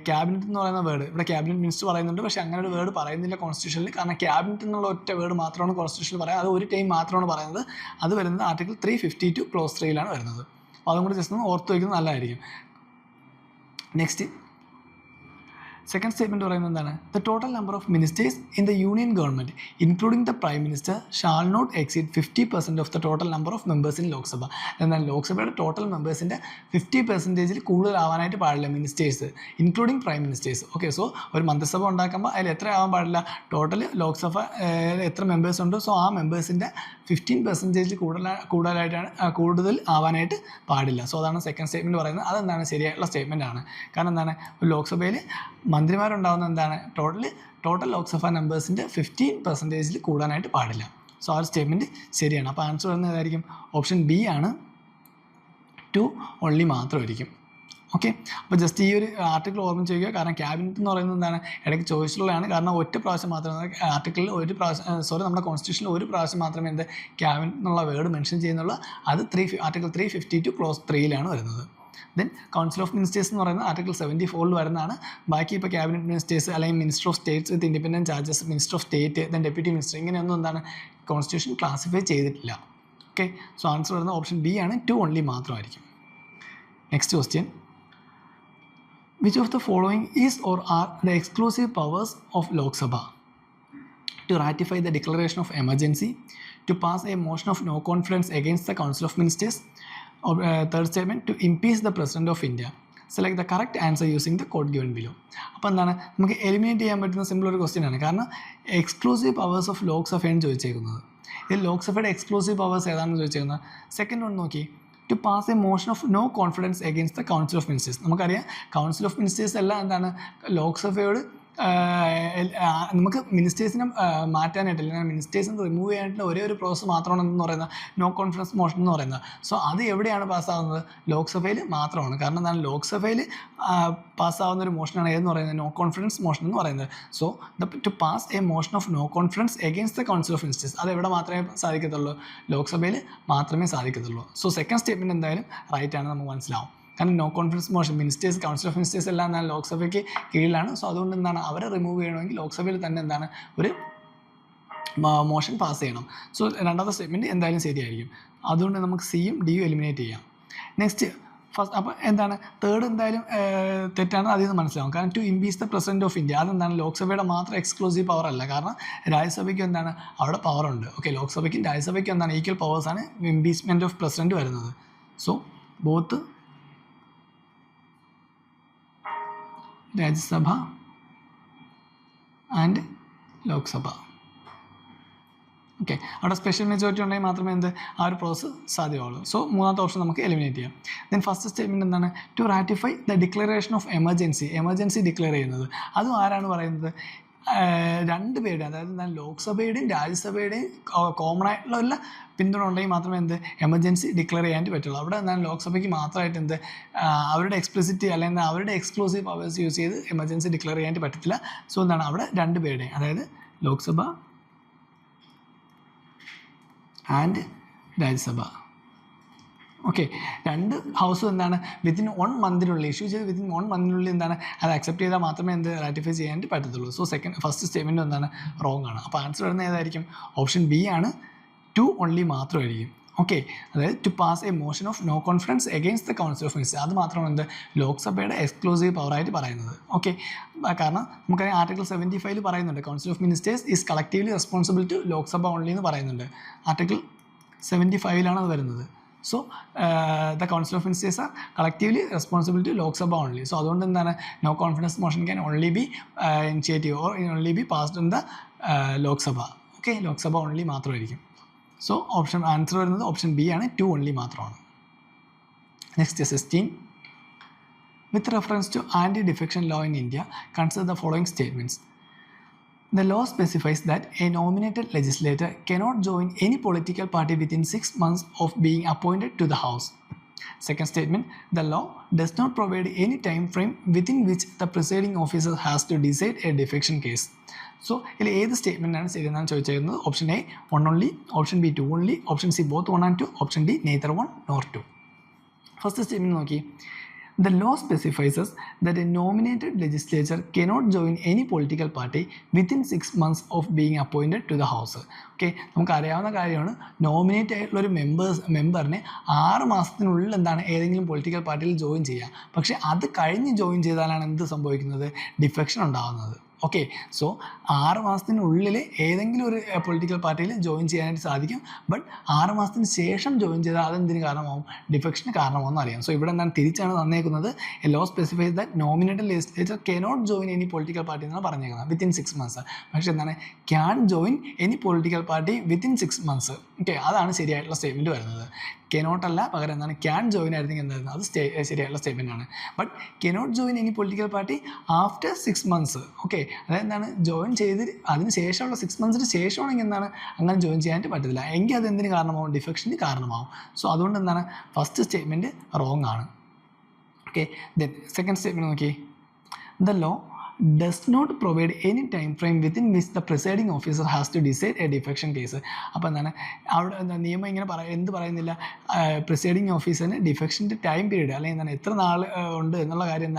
ക്യാബിനറ്റ് എന്ന് പറയുന്ന വേർഡ് ഇവിടെ ക്യാബിനറ്റ് മിനിസ്റ്റർ പറയുന്നുണ്ട്, പക്ഷേ അങ്ങനെ ഒരു വേർഡ് പറയുന്നില്ല കോൺസ്റ്റിറ്റ്യൂഷനിൽ. കാരണം ക്യാബിനറ്റ് എന്നുള്ള ഒറ്റ വേർഡ് മാത്രമാണ് കോൺസ്റ്റിറ്റ്യൂഷനിൽ പറയുക. അത് ഒരു ടൈം മാത്രമാണ് പറയുന്നത്. അത് വരുന്നത് ആർട്ടിക്കിൾ 352 ക്ലോസ് 3 വരുന്നത്. അപ്പോൾ അതും കൂടി ജസ്റ്റ് ഒന്ന് ഓർത്ത് വയ്ക്കുന്നത് നല്ലതായിരിക്കും. നെക്സ്റ്റ് സെക്കൻഡ് സ്റ്റേറ്റ്മെൻറ്റ് പറയുന്നത് എന്താണ്, the total number of ministers in the union government including the prime minister shall not exceed 50% of the total number of members in Lok Sabha. എന്നാൽ ലോക്സഭയുടെ ടോട്ടൽ മെമ്പേഴ്സിൻ്റെ 50% കൂടുതലാവാനായിട്ട് പാടില്ല ministers, including prime ministers. Okay, so ഒരു മന്ത്രിസഭ ഉണ്ടാക്കുമ്പോൾ അതിൽ എത്ര ആവാൻ പാടില്ല, ടോട്ടൽ ലോക്സഭ എത്ര മെമ്പേഴ്സ് ഉണ്ട്, സോ ആ മെമ്പേഴ്സിൻ്റെ 15% കൂടുതൽ ആവാനായിട്ട് പാടില്ല. സോ അതാണ് സെക്കൻഡ് സ്റ്റേറ്റ്മെൻറ്റ് പറയുന്നത്. അതെന്താണ് ശരിയായിട്ടുള്ള സ്റ്റേറ്റ്മെൻറ്റ് ആണ്. കാരണം എന്താണ്, ലോക്സഭയിൽ മന്ത്രിമാരുണ്ടാകുന്ന എന്താണ് ടോട്ടൽ ലോക്സഭ മെമ്പേഴ്സിൻ്റെ 15% കൂടാനായിട്ട് പാടില്ല. സോ ആ ഒരു സ്റ്റേറ്റ്മെൻറ്റ് ശരിയാണ്. അപ്പോൾ ആൻസർ വരുന്നത് ഏതായിരിക്കും, ഓപ്ഷൻ ബി ആണ്, 2 ഓൺലി മാത്രമായിരിക്കും. ഓക്കെ, അപ്പോൾ ജസ്റ്റ് ഈ ഒരു ആർട്ടിക്കിൾ ഓർമ്മിച്ച് വയ്ക്കുക. കാരണം ക്യാബിനറ്റ് എന്ന് പറയുന്നത് എന്താണ് ഇടയ്ക്ക് ചോയ്സിലുള്ളതാണ്. കാരണം ഒറ്റ പ്രാവശ്യം മാത്രമേ ആർട്ടിക്കിളിൽ നമ്മുടെ കോൺസ്റ്റിറ്റ്യൂഷനിൽ ഒരു പ്രാവശ്യം മാത്രമേ എന്ത് ക്യാബിനറ്റ് എന്നുള്ള വേർഡ് മെൻഷൻ ചെയ്യുന്നുള്ളൂ. അത് ആർട്ടിക്കിൾ 352 ക്ലോസ് 3 വരുന്നത്. ദെൻ കൗൺസിൽ ഓഫ് മിനിസ്റ്റേഴ്സ് എന്ന് പറയുന്നത് ആർട്ടിക്കിൾ 74 വരുന്നതാണ്. ബാക്കി ഇപ്പോൾ ക്യാബിനറ്റ് മിനിസ്റ്റേഴ്സ് അല്ലെങ്കിൽ minister of States with independent charges, minister of state, then deputy minister, ഇങ്ങനെയൊന്നും എന്താണ് കോൺസ്റ്റിറ്റ്യൂഷൻ ക്ലാസിഫൈ ചെയ്തിട്ടില്ല. ഓക്കെ, സോ ആൻസർ വരുന്നത് ഓപ്ഷൻ ബി ആണ്, 2 ഓൺലി മാത്രമായിരിക്കും. Next question, which of the following is or are the exclusive powers of Lok Sabha? To ratify the declaration of emergency, to pass a motion of no confidence against the Council of Ministers, or third statement, to impeach the President of India. Select the correct answer using the code given below. അപ്പോൾ എന്താണ് നമുക്ക് eliminate ചെയ്യാൻ പറ്റുന്ന simple ഒരു question ആണ്. കാരണം exclusive powers of ലോക്സഭയാണ് ചോദിച്ചേക്കുന്നത്. ഇതിൽ ലോക്സഭയുടെ എക്സ്ക്ലൂസീവ് പവേഴ്സ് ഏതാണെന്ന് ചോദിച്ചേക്കുന്നത്. സെക്കൻഡ് വൺ നോക്കി, to pass a motion of no confidence against the council of ministers. നമുക്കറിയാം കൗൺസിൽ ഓഫ് മിനിസ്റ്റേഴ്സ് എല്ലാം എന്താണ് ലോക്സഭയോട് നമുക്ക് മിനിസ്റ്റേഴ്സിനെ മാറ്റാനായിട്ട് അല്ലെങ്കിൽ മിനിസ്റ്റേഴ്സിനെ റിമൂവ് ചെയ്യാനായിട്ടുള്ള ഒരേ ഒരു പ്രോസസ്സ് മാത്രമാണ് എന്ന് പറയുന്നത് നോ കോൺഫിഡൻസ് മോഷൻ എന്ന് പറയുന്നത്. സോ അത് എവിടെയാണ് പാസ്സാകുന്നത്, ലോക്സഭയിൽ മാത്രമാണ്. കാരണം എന്താണ് ലോക്സഭയിൽ പാസ്സാവുന്ന ഒരു മോഷനാണ് ഏതെന്ന് പറയുന്നത് നോ കോൺഫിഡൻസ് മോഷൻ എന്ന് പറയുന്നത്. So to pass a motion of no confidence against the council of ministers അത് എവിടെ മാത്രമേ സാധിക്കത്തുള്ളൂ, ലോക്സഭയിൽ മാത്രമേ സാധിക്കത്തുള്ളൂ. സോ സെക്കൻഡ് സ്റ്റേറ്റ്മെൻറ്റ് എന്തായാലും റൈറ്റ് ആണ് നമുക്ക് മനസ്സിലാവും. കാരണം no confidence motion ministers council of ministers എല്ലാം എന്താണ് ലോക്സഭയ്ക്ക് കീഴിലാണ്. സോ അതുകൊണ്ട് എന്താണ് അവരെ റിമൂവ് ചെയ്യണമെങ്കിൽ ലോക്സഭയിൽ തന്നെ എന്താണ് ഒരു മോഷൻ പാസ് ചെയ്യണം. സോ രണ്ടാമത്തെ സ്റ്റേറ്റ്മെൻറ്റ് എന്തായാലും ശരിയായിരിക്കും. അതുകൊണ്ട് നമുക്ക് സിയും ഡിയും എലിമിനേറ്റ് ചെയ്യാം. നെക്സ്റ്റ് ഫസ്റ്റ് അപ്പോൾ എന്താണ് തേർഡ് എന്തായാലും തെറ്റാണ്, അതിൽ നിന്ന് മനസ്സിലാവും. കാരണം to impeach the president of India അതെന്താണ് ലോക്സഭയുടെ മാത്രം എക്സ്ക്ലൂസീവ് പവർ അല്ല. കാരണം രാജ്യസഭയ്ക്കും എന്താണ് അവിടെ പവറുണ്ട്. ഓക്കെ, ലോക്സഭയ്ക്കും രാജ്യസഭയ്ക്കും എന്താണ് ഈക്വൽ പവേഴ്സാണ് ഇംപീച്ച്മെൻറ്റ് ഓഫ് പ്രസിഡന്റ് വരുന്നത്. So both Rajya Sabha and Lok Sabha. Okay, അവിടെ സ്പെഷ്യൽ മെജോറിറ്റി ഉണ്ടെങ്കിൽ മാത്രമേ ആ ഒരു പ്രോസസ് സാധ്യമാവുള്ളൂ. സോ മൂന്നാമത്തെ ഓപ്ഷൻ നമുക്ക് എലിമിനേറ്റ് ചെയ്യാം. ദെൻ ഫസ്റ്റ് സ്റ്റേറ്റ്മെൻറ്റ് എന്താണ് to ratify the declaration of emergency declare ചെയ്യുന്നത്. അതും ആരാണ് പറയുന്നത്? രണ്ട് പേരുടെ, അതായത് ലോക്സഭയുടെയും രാജ്യസഭയുടെയും കോമൺ ആയിട്ടുള്ള പിന്തുണ ഉണ്ടെങ്കിൽ മാത്രമേ എമർജൻസി ഡിക്ലെയർ ചെയ്യാൻ പറ്റുള്ളൂ. അവിടെ ലോക്സഭയ്ക്ക് മാത്രമായിട്ട് അവരുടെ എക്സ്പ്ലിസിറ്റി അല്ലെങ്കിൽ അവരുടെ എക്സ്ക്ലൂസീവ് പവേഴ്സ് യൂസ് ചെയ്ത് എമർജൻസി ഡിക്ലെയർ ചെയ്യാൻ പറ്റത്തില്ല. സോ അവിടെ രണ്ട് പേരുടെയും, അതായത് ലോക്സഭ ആൻഡ് രാജ്യസഭ. ഓക്കെ, രണ്ട് ഹൗസും വിത്തിൻ 1 മന്തിനുള്ളിൽ ഇഷ്യൂ ചെയ്ത് വിത്തിൻ 1 മന്തിനുള്ളിൽ അത് അക്സെപ്റ്റ് ചെയ്താൽ മാത്രമേ റാറ്റിഫൈ ചെയ്യാൻ പറ്റത്തുള്ളൂ. സോ ഫസ്റ്റ് സ്റ്റേറ്റ്മെൻറ്റ് റോങ് ആണ്. അപ്പോൾ ആൻസർ വരുന്നത് ഏതായിരിക്കും? ഓപ്ഷൻ ബി ആണ്, 2 ഓൺലി മാത്രമായിരിക്കും. ഓക്കെ, അതായത് to pass a motion of no confidence against the council of ministers, അത് മാത്രമാണ് ലോക്സഭയുടെ എക്സ്ക്ലൂസീവ് പവറായിട്ട് പറയുന്നത്. ഓക്കെ, കാരണം നമുക്കറിയാം ആർട്ടിക്കിൾ 75 പറയുന്നുണ്ട് council of ministers is collectively responsible to Lok Sabha only എന്ന് പറയുന്നുണ്ട്. ആർട്ടിക്കിൾ 75 അത് വരുന്നത്. So the council of ministers are collectively responsible to Lok Sabha only. So അതുകൊണ്ട് no confidence motion can only be initiative or only be passed in the Lok Sabha. Okay, Lok Sabha only മാത്രമായിരിക്കും. So option answer വരുന്നത് option B ആണ്, 2 only മാത്രമാണ്. Next 16. With reference to anti defection law in India consider the following statements. The law specifies that a nominated legislator cannot join any political party within 6 months of being appointed to the House. Second statement, the law does not provide any time frame within which the presiding officer has to decide a defection case. So, ഇതിൽ ഏത് സ്റ്റേറ്റ്മെൻറ്റാണ് ശരിയെന്നാണ് ചോദിച്ചിരുന്നത്? Option A 1 only, option B 2 only, option C both 1 and 2, option D neither 1 nor 2. First statement നോക്കി. The law specifies that a nominated legislature cannot join any political party within 6 months of being appointed to the House. Okay, നമുക്കറിയാവുന്ന കാര്യമാണ് nominate ആയിട്ടുള്ളൊരു മെമ്പറിനെ 6 മാസത്തിനുള്ളിൽ ഏതെങ്കിലും political പാർട്ടിയിൽ join ചെയ്യാം. പക്ഷേ അത് കഴിഞ്ഞ് ജോയിൻ ചെയ്താലാണ് എന്ത് സംഭവിക്കുന്നത്? ഡിഫെക്ഷൻ ഉണ്ടാകുന്നത്. ഓക്കെ, സോ 6 മാസത്തിനുള്ളിൽ ഏതെങ്കിലും ഒരു പൊളിറ്റിക്കൽ പാർട്ടിയിൽ ജോയിൻ ചെയ്യാനായിട്ട് സാധിക്കും. ബട്ട് 6 മാസത്തിന് ശേഷം ജോയിൻ ചെയ്താൽ അതെന്തിന് കാരണമാവും? ഡിഫെക്ഷന് കാരണമാവുമെന്ന് അറിയാം. സോ ഇവിടെ തിരിച്ചാണ് തന്നേക്കുന്നത്. A law specifies that nominated legislature cannot join any political party എന്നാണ് പറഞ്ഞേക്കുന്നത് വിത്തിൻ 6 months. പക്ഷേ can join any political party within 6 months. Okay, അതാണ് ശരിയായിട്ടുള്ള സ്റ്റേറ്റ്മെൻറ്റ് വരുന്നത്. കനോട്ട് അല്ല, പകരം ക്യാൻ ജോയിൻ ആയിരുന്നെങ്കിൽ എന്തായിരുന്നു? അത് ശരിയായിട്ടുള്ള സ്റ്റേറ്റ്മെൻ്റ് ആണ്. But cannot join any political party after 6 months. Okay, അതായത് ജോയിൻ ചെയ്ത് അതിന് ശേഷമുള്ള 6 months ശേഷമാണെങ്കിൽ അങ്ങനെ ജോയിൻ ചെയ്യാനായിട്ട് പറ്റത്തില്ല. എങ്കിൽ അത് എന്തിന് കാരണമാവും? ഡിഫെക്ഷന് കാരണമാവും. സോ അതുകൊണ്ട് ഫസ്റ്റ് സ്റ്റേറ്റ്മെൻറ്റ് റോങ് ആണ്. ഓക്കെ, ദെൻ സെക്കൻഡ് സ്റ്റേറ്റ്മെൻറ്റ് നോക്കി. The law does not provide any time frame within which the presiding officer has to decide a defection case. അപ്പോൾ അവിടെ നിയമം ഇങ്ങനെ എന്ത് പറയുന്നില്ല? പ്രിസൈഡിങ് ഓഫീസറിന് ഡിഫെക്ഷൻ്റെ ടൈം പീരീഡ് അല്ലെങ്കിൽ എത്ര നാൾ ഉണ്ട് എന്നുള്ള കാര്യം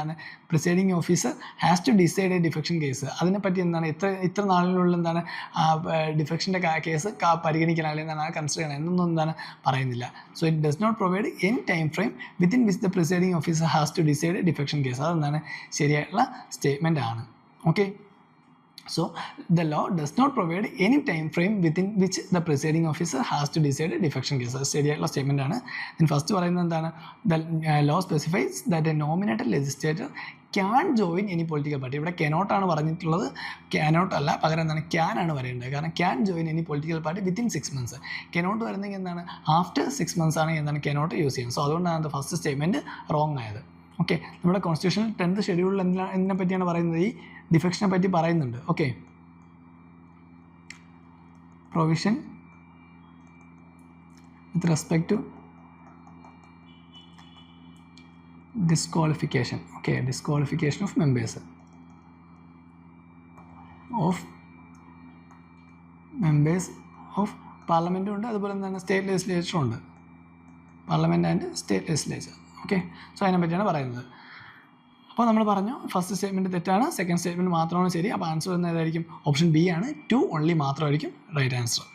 presiding officer has to decide a defection case. അതിനെപ്പറ്റി ഇത്ര നാളിനുള്ളിൽ ഡിഫെക്ഷൻ്റെ കേസ് പരിഗണിക്കണം അല്ലെങ്കിൽ കൺസിഡർ ചെയ്യണം എന്നൊന്നും പറയുന്നില്ല. So it does not provide any time frame within which the presiding officer has to decide a defection case. അതെന്താണ് ശരിയായിട്ടുള്ള സ്റ്റേറ്റ്മെൻ്റ് ആണ്. Okay, so the law does not provide any time frame within which the presiding officer has to decide a defection case. ശരിയായിട്ടുള്ള statement ആണ്. then first പറയുന്നത് എന്താണ്? The law specifies that a nominated legislator can join any political party. ഇവിടെ cannot ആണ് പറഞ്ഞിട്ടുള്ളത്, cannot അല്ല, പകരം can ആണ് പറയേണ്ടത്. കാരണം can join any political party within 6 months. cannot വരുന്നെങ്കിൽ ആഫ്റ്റർ 6 months ആണെങ്കിൽ cannot യൂസ് ചെയ്യും. സോ അതുകൊണ്ടാണ് ഫസ്റ്റ് സ്റ്റേറ്റ്മെൻറ്റ് റോങ് ആയത്. ഓക്കെ, നമ്മുടെ കോൺസ്റ്റിറ്റ്യൂഷണൽ 10th ഷെഡ്യൂളിൽ എന്തിനെ പറ്റിയാണ് പറയുന്നത്? ഈ ഡിഫെക്ഷനെ പറ്റി പറയുന്നുണ്ട്. Okay, provision with respect to disqualification. Okay, disqualification of members of പാർലമെൻറ്റും ഉണ്ട്, അതുപോലെ സ്റ്റേറ്റ് ലെജിസ്ലേച്ചറും ഉണ്ട്. Parliament and state legislature. Okay, so അതിനെ പറ്റിയാണ് പറയുന്നത്. അപ്പോൾ നമ്മൾ പറഞ്ഞു ഫസ്റ്റ് സ്റ്റേറ്റ്മെൻറ്റ് തെറ്റാണ്, സെക്കൻഡ് സ്റ്റേറ്റ്മെൻറ്റ് മാത്രമാണ് ശരി. അപ്പോൾ ആൻസർ വരുന്നത് ഏതായിരിക്കും? ഓപ്ഷൻ ബി ആണ്, 2 ഓൺലി മാത്രമായിരിക്കും right answer.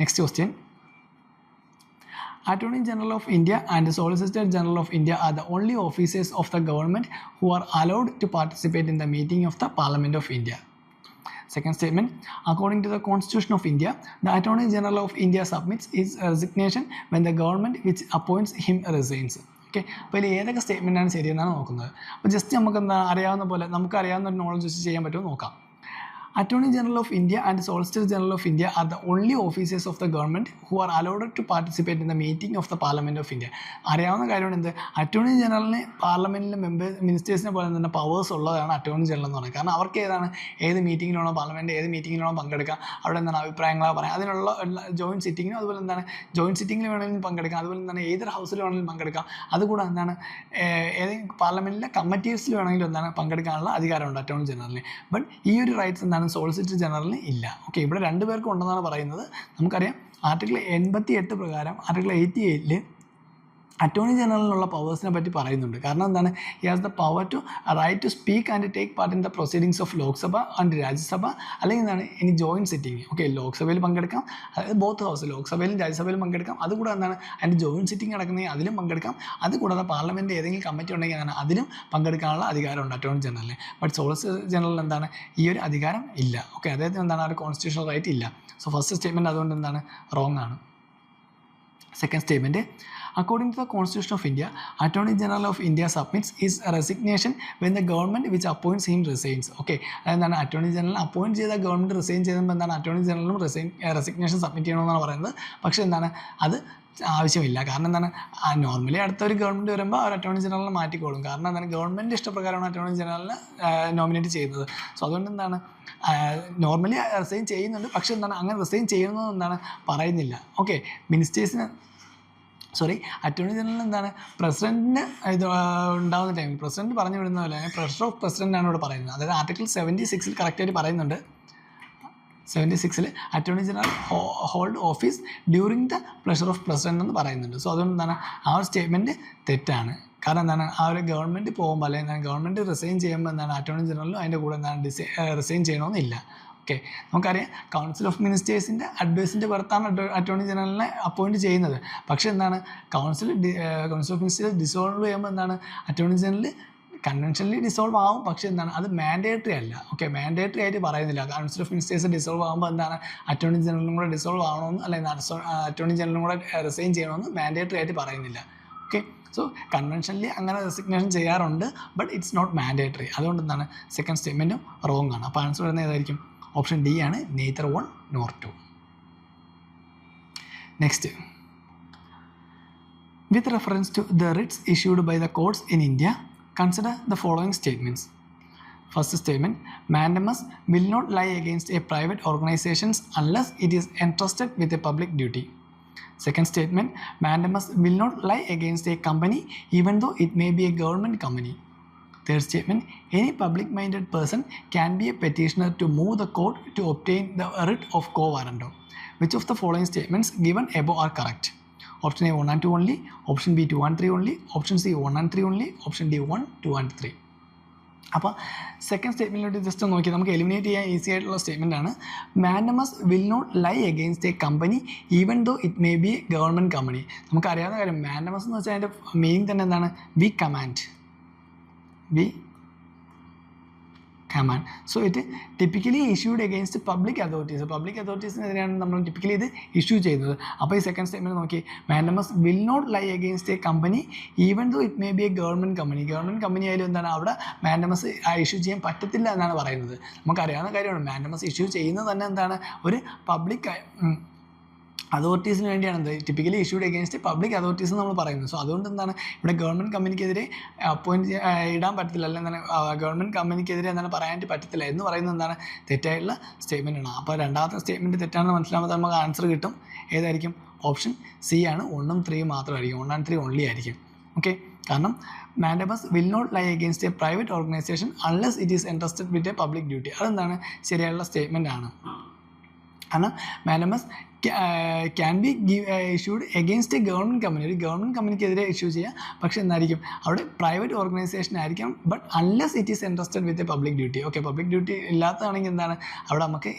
Next question. Attorney General of India and the Solicitor General of India are the only officers of the government who are allowed to participate in the meeting of the Parliament of India. Second statement. According to the Constitution of India, the Attorney General of India submits his resignation when the government which appoints him resigns. Okay, അപ്പോൾ ഇതിൽ ഏതൊക്കെ സ്റ്റേറ്റ്മെൻറ്റാണ് ശരിയെന്നാണ് നോക്കുന്നത്. അപ്പോൾ just നമുക്ക് എന്താ അറിയാവുന്ന പോലെ നമുക്ക് അറിയാവുന്ന ഒരു നോളജ് വെച്ച് ചെയ്യാൻ പറ്റുമോ നോക്കാം. Attorney General of India and Solicitor General of India are the only officers of the government who are allowed to participate in the meeting of the Parliament of India. അറിയാവുന്ന കാര്യമാണ് എന്ത്? അറ്റോർണി ജനറലിന് പാർലമെൻറ്റിലെ മിനിസ്റ്റേഴ്സിനെ പോലെ തന്നെ powers ഉള്ളതാണ് attorney general എന്ന് പറയുന്നത്. കാരണം അവർക്ക് ഏത് മീറ്റിങ്ങിലാണോ പാർലമെൻറ്റ് ഏത് മീറ്റിങ്ങിലാണോ പങ്കെടുക്കുക, അവിടെ എന്താണ് അഭിപ്രായങ്ങളോ പറയാം, അതിനുള്ള ജോയിൻറ്റ് സിറ്റിങ്ങിനും അതുപോലെ എന്താണ് ജോയിൻറ്റ് സിറ്റിങ്ങിൽ വേണമെങ്കിലും പങ്കെടുക്കാം, അതുപോലെ എന്താണ് ഏതൊരു ഹൗസിൽ വേണമെങ്കിലും പങ്കെടുക്കാം. അതുകൂടെ എന്താണ് ഏതെങ്കിലും പാർലമെൻറ്റിലെ കമ്മിറ്റീസിൽ വേണമെങ്കിലും എന്താണ് പങ്കെടുക്കാനുള്ള അധികാരമുണ്ട് അറ്റോർണി ജനറലിന്. ബട്ട് ഈ ഒരു റൈറ്റ്സ് എന്താണ് സോളിസിറ്റർ ജനറലിന് ഇല്ല. ഓക്കെ, ഇവിടെ 2 പേർക്കും ഉണ്ടെന്നാണ് പറയുന്നത്. നമുക്കറിയാം ആർട്ടിക്കിൾ 88 പ്രകാരം ആർട്ടിക്കിൾ 88 അറ്റോർണി ജനറലിനുള്ള പവേഴ്സിനെ പറ്റി പറയുന്നുണ്ട്. കാരണം എന്താണ്? He has the power to right to speak and take part in the proceedings of Lok Sabha and Rajya Sabha, അല്ലെങ്കിൽ എന്താണ് ഇനി ജോയിൻറ്റ് സിറ്റിംഗ്. ഓക്കെ, ലോക്സഭയിൽ പങ്കെടുക്കാം, അതായത് ബോത്ത് ഹൗസ് ലോക്സഭയിലും രാജ്യസഭയിലും പങ്കെടുക്കാം. അതുകൂടാതെ എന്താണ് അതിൻ്റെ ജോയിൻറ്റ് സിറ്റിംഗ് നടക്കുന്നതെങ്കിൽ അതിലും പങ്കെടുക്കാം. അതുകൂടാതെ പാർലമെൻറ്റ് ഏതെങ്കിലും കമ്മിറ്റി ഉണ്ടെങ്കിൽ എന്താണ് അതിലും പങ്കെടുക്കാനുള്ള അധികാരമുണ്ട് അറ്റോർണി ജനറലിന്. ബട്ട് സോളിസിറ്റർ ജനറൽ എന്താണ് ഈ ഒരു അധികാരം ഇല്ല. ഓക്കെ, അദ്ദേഹത്തിന് എന്താണ് ആ ഒരു കോൺസ്റ്റിറ്റ്യൂഷണൽ റൈറ്റ് ഇല്ല. സോ ഫസ്റ്റ് സ്റ്റേറ്റ്മെൻറ്റ് അതുകൊണ്ട് എന്താണ് റോങ് ആണ്. Second statement. According to the Constitution of India, Attorney General of India submits his resignation when the government which appoints him resigns. Okay, എന്താണ് അറ്റോർണി ജനറൽ അപ്പോയിൻറ്റ് ചെയ്ത government resign ചെയ്തപ്പോൾ എന്താണ് attorney ജനറലും resignation submit ചെയ്യണമെന്നാണ് പറയുന്നത്. പക്ഷേ എന്താണ് അത് ആവശ്യമില്ല. കാരണം എന്താണ് നോർമലി അടുത്തൊരു ഗവൺമെൻറ് വരുമ്പോൾ അവർ അറ്റോർണി ജനറലിനെ മാറ്റിക്കോളും. കാരണം എന്താണ് ഗവൺമെൻറ് ഇഷ്ടപ്രകാരമാണ് അറ്റോർണി ജനറലിനെ നോമിനേറ്റ് ചെയ്യുന്നത്. സോ അതുകൊണ്ട് എന്താണ് നോർമലി റിസൈൻ ചെയ്യുന്നുണ്ട്, പക്ഷേ എന്താണ് അങ്ങനെ റിസൈൻ ചെയ്യുന്നത് എന്താണ് പറയുന്നില്ല. ഓക്കെ, മിനിസ്റ്റേഴ്സിന് അറ്റോർണി ജനറൽ എന്താണ് പ്രസിഡന്റിന് ഇത് ഉണ്ടാകുന്ന ടൈമിൽ പ്രസിഡന്റ് പറഞ്ഞു വിടുന്ന പോലെ പ്രഷർ ഓഫ് പ്രസിഡന്റ് ആണ് ഇവിടെ പറയുന്നത്. അതായത് ആർട്ടിക്കിൾ 76 കറക്റ്റായിട്ട് പറയുന്നുണ്ട്. 76 attorney general hold office during the pleasure of president എന്ന് പറയുന്നുണ്ട്. സോ അതുകൊണ്ട് എന്താണ് ആ ഒരു സ്റ്റേറ്റ്മെൻറ്റ് തെറ്റാണ്. കാരണം എന്താണ് ആ ഒരു ഗവൺമെൻറ് പോകുമ്പോൾ അല്ലെങ്കിൽ എന്താണ് ഗവൺമെൻറ് റിസൈൻ ചെയ്യുമ്പോൾ എന്താണ് അറ്റോർണി ജനറലും അതിൻ്റെ കൂടെ എന്താണ് റിസൈൻ ചെയ്യണമെന്നില്ല. ഓക്കെ, നമുക്കറിയാം കൗൺസിൽ ഓഫ് മിനിസ്റ്റേഴ്സിൻ്റെ അഡ്വൈസിൻ്റെ പുറത്താണ് അറ്റോർണി ജനറലിനെ അപ്പോയിൻറ്റ് ചെയ്യുന്നത്. പക്ഷേ എന്താണ് കൗൺസിൽ ഓഫ് മിനിസ്റ്റേഴ്സ് ഡിസോൾവ് ചെയ്യുമ്പോൾ എന്താണ് അറ്റോർണി ജനറൽ കൺവെൻഷനലി ഡിസോൾവ് ആവും. പക്ഷേ എന്താണ് അത് മാൻഡേറ്ററി അല്ല. ഓക്കെ, മാൻഡേറ്ററി ആയിട്ട് പറയുന്നില്ല. കൗൺസിൽ ഓഫ് മിനിസ്റ്റേഴ്സ് ഡിസോൾവ് ആകുമ്പോൾ എന്താണ് അറ്റോർണി ജനറലും കൂടെ ഡിസോൾവ് ആവണമെന്ന് അല്ലെങ്കിൽ അറ്റോർണി ജനറലും കൂടെ റിസൈൻ ചെയ്യണമെന്ന് മാൻഡേറ്ററി ആയിട്ട് പറയുന്നില്ല. ഓക്കെ, സോ കൺവെൻഷനലി അങ്ങനെ റെസിഗ്നേഷൻ ചെയ്യാറുണ്ട്, ബട്ട് ഇറ്റ്സ് നോട്ട് മാൻഡേറ്ററി. അതുകൊണ്ട് എന്താണ് സെക്കൻഡ് സ്റ്റേറ്റ്മെൻറ്റും റോങ് ആണ്. അപ്പോൾ ആൻസർ വരുന്നത് ഏതായിരിക്കും? ഓപ്ഷൻ ഡി ആണ്, neither 1 nor 2. Next. With reference to the writs issued by the courts in India, consider the following statements. First statement, mandamus will not lie against a private organization unless it is entrusted with a public duty. Second statement, mandamus will not lie against a company even though it may be a government company. Third statement, any public-minded person can be a petitioner to move the court to obtain the writ of quo warranto. Which of the following statements given above are correct? Option A 1 and 2 only, option B 2 and 3 only, option C 1 and 3 only, option D 1, 2 and 3. അപ്പോൾ second സ്റ്റേറ്റ്മെൻറ്റിലോട്ട് just നോക്കി നമുക്ക് eliminate ചെയ്യാൻ easy ആയിട്ടുള്ള statement ആണ്. Mandamus will not lie against a company even though it may be government company. നമുക്കറിയാവുന്ന കാര്യം മാൻഡമസ് എന്ന് വെച്ചാൽ അതിൻ്റെ മീനിങ് തന്നെ എന്താണ്? We command. So it typically issued against public authorities. Public അതോറിറ്റീസിനെതിരെയാണ് നമ്മൾ ടിപ്പിക്കലി ഇത് ഇഷ്യൂ ചെയ്യുന്നത്. അപ്പോൾ ഈ സെക്കൻഡ് സ്റ്റേറ്റ്മെൻറ്റ് നോക്കി, mandamus will not lie against a company even though it may be a government company ആയാലും എന്താണ് അവിടെ മാൻഡമസ് ഇഷ്യൂ ചെയ്യാൻ പറ്റത്തില്ല എന്നാണ് പറയുന്നത്. നമുക്കറിയാവുന്ന കാര്യമാണ് മാൻഡമസ് ഇഷ്യൂ ചെയ്യുന്നത് തന്നെ എന്താണ് ഒരു പബ്ലിക് അതോറിറ്റീസിന് വേണ്ടിയാണ് എന്ത് typically issued against public authorities എന്ന് നമ്മൾ പറയുന്നത്. സോ അതുകൊണ്ട് എന്താണ് ഇവിടെ ഗവൺമെൻറ് കമ്പനിക്കെതിരെ അപ്പോയിൻറ്റ് ഇടാൻ പറ്റത്തില്ല, അല്ലെങ്കിൽ എന്താണ് ഗവൺമെൻറ് കമ്പനിക്കെതിരെ എന്താണ് പറയാനായിട്ട് പറ്റത്തില്ല എന്ന് പറയുന്നത് എന്താണ് തെറ്റായിട്ടുള്ള സ്റ്റേറ്റ്മെൻ്റ് ആണ്. അപ്പോൾ രണ്ടാമത്തെ സ്റ്റേറ്റ്മെൻറ്റ് തെറ്റാണെന്ന് മനസ്സിലാകുമ്പോൾ നമുക്ക് ആൻസർ കിട്ടും. ഏതായിരിക്കും? ഓപ്ഷൻ സി ആണ്, 1 ഉം 3 മാത്രമായിരിക്കും. 1 and 3 ഓൺലി ആയിരിക്കും. ഓക്കെ, കാരണം mandamus will not lie against a private organisation unless it is entrusted with a public duty. അതെന്താണ് ശരിയായുള്ള സ്റ്റേറ്റ്മെൻ്റ് ആണ്. കാരണം mandamus can be issued against a government company. ഒരു ഗവൺമെൻറ് കമ്പനിക്കെതിരെ ഇഷ്യൂ ചെയ്യാം, പക്ഷേ എന്തായിരിക്കും അവിടെ പ്രൈവറ്റ് ഓർഗനൈസേഷൻ ആയിരിക്കാം. But unless it is interested with a public duty. Okay, public duty ഇല്ലാത്തതാണെങ്കിൽ എന്താണ് അവിടെ നമുക്ക്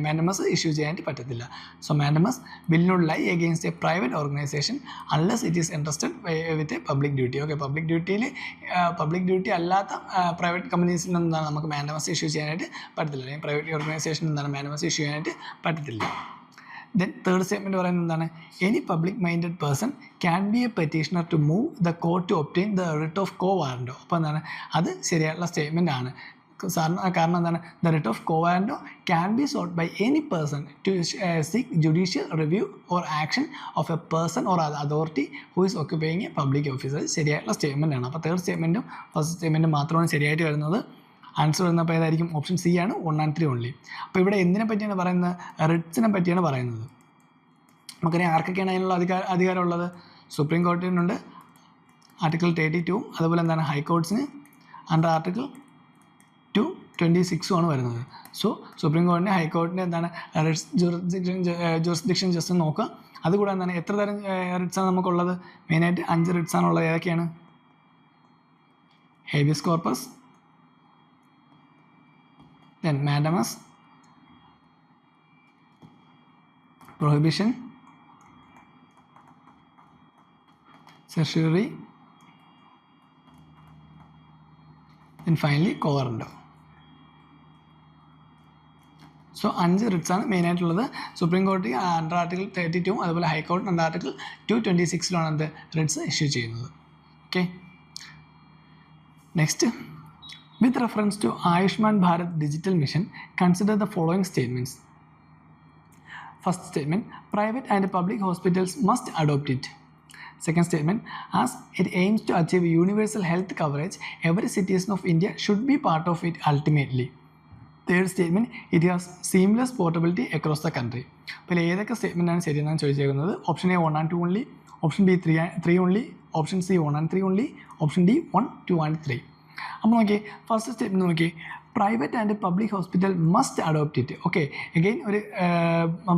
മാൻഡമസ് ഇഷ്യൂ ചെയ്യാനായിട്ട് പറ്റത്തില്ല. So mandamus will not lie against a private organisation unless it is interested with a public duty. Okay, public duty അല്ലാത്ത private കമ്പനീസിൽ എന്താണ് നമുക്ക് മാൻഡമസ് ഇഷ്യൂ ചെയ്യാനായിട്ട് പറ്റത്തില്ല, അല്ലെങ്കിൽ പ്രൈവറ്റ് ഓർഗനൈസേഷൻ എന്താണ് മാൻഡമസ് ഇഷ്യൂ ചെയ്യാനായിട്ട് പറ്റത്തില്ല. ദെൻ തേർഡ് സ്റ്റേറ്റ്മെൻറ്റ് പറയുന്നത് എന്താണ്? Any public minded person can be a petitioner to move the court to obtain the writ of quo warranto. അപ്പോൾ എന്താണ് അത് ശരിയായിട്ടുള്ള സ്റ്റേറ്റ്മെൻ്റ് ആണ്. കാരണം എന്താണ്? The writ of quo warranto can be sought by any person to seek judicial review or action of a person or authority who is occupying a public office. അത് ശരിയായിട്ടുള്ള statement ആണ്. അപ്പോൾ തേർഡ് സ്റ്റേറ്റ്മെൻറ്റും ഫസ്റ്റ് സ്റ്റേറ്റ്മെൻറ്റും മാത്രമാണ് ശരിയായിട്ട് വരുന്നത്. Answer വരുന്നപ്പോൾ ഏതായിരിക്കും? Option C ആണ്, 1 and 3 only. അപ്പോൾ ഇവിടെ എന്തിനെ പറ്റിയാണ് പറയുന്നത്? റിട്സിനെ പറ്റിയാണ് പറയുന്നത്. നമുക്കറിയാം ആർക്കൊക്കെയാണ് അതിനുള്ള അധികാരമുള്ളത്. സുപ്രീം കോടതിയിലുണ്ട് ആർട്ടിക്കിൾ 32, അതുപോലെ എന്താണ് ഹൈക്കോർട്സിന് അണ്ടർ ആർട്ടിക്കിൾ 226 ആണ് വരുന്നത്. സോ സുപ്രീം കോടതിൻ്റെ ഹൈക്കോടതിൻ്റെ എന്താണ് റിട്സ് ജുറിസ്ഡിക്ഷൻ ജസ്റ്റ് നോക്കുക. അതുകൂടെ എന്താണ് എത്ര തരം റിട്സാണ് നമുക്കുള്ളത്? മെയിനായിട്ട് 5 റിട്സാണുള്ളത്. ഏതൊക്കെയാണ്? Habeas corpus, then mandamus, prohibition, certiorari, then finally quo warranto. So 5 റിട്സാണ് മെയിനായിട്ടുള്ളത്. സുപ്രീം കോടതി അണ്ടർ ആർട്ടിക്കിൾ 32, അതുപോലെ ഹൈക്കോടതി അണ്ടർ ആർട്ടിക്കിൾ 226 എന്ത് റിട്സ് ഇഷ്യൂ ചെയ്യുന്നത്. Okay, next, with reference to Ayushman Bharat Digital Mission, consider the following statements. First statement, private and public hospitals must adopt it. Second statement, as it aims to achieve universal health coverage, every citizen of India should be part of it ultimately. Third statement, it has seamless portability across the country. അപ്പോൾ ഏതൊക്കെ സ്റ്റേറ്റ്മെൻറ്റാണ് ശരിയെന്നാണ് ചോദിച്ചേക്കുന്നത്? Option A 1 and 2 only, option B 3 only, option C 1 and 3 only, option D 1, 2 and 3. അപ്പോൾ നോക്കി first step നോക്കി, private and public hospital must adopt it. Okay, again ഒരു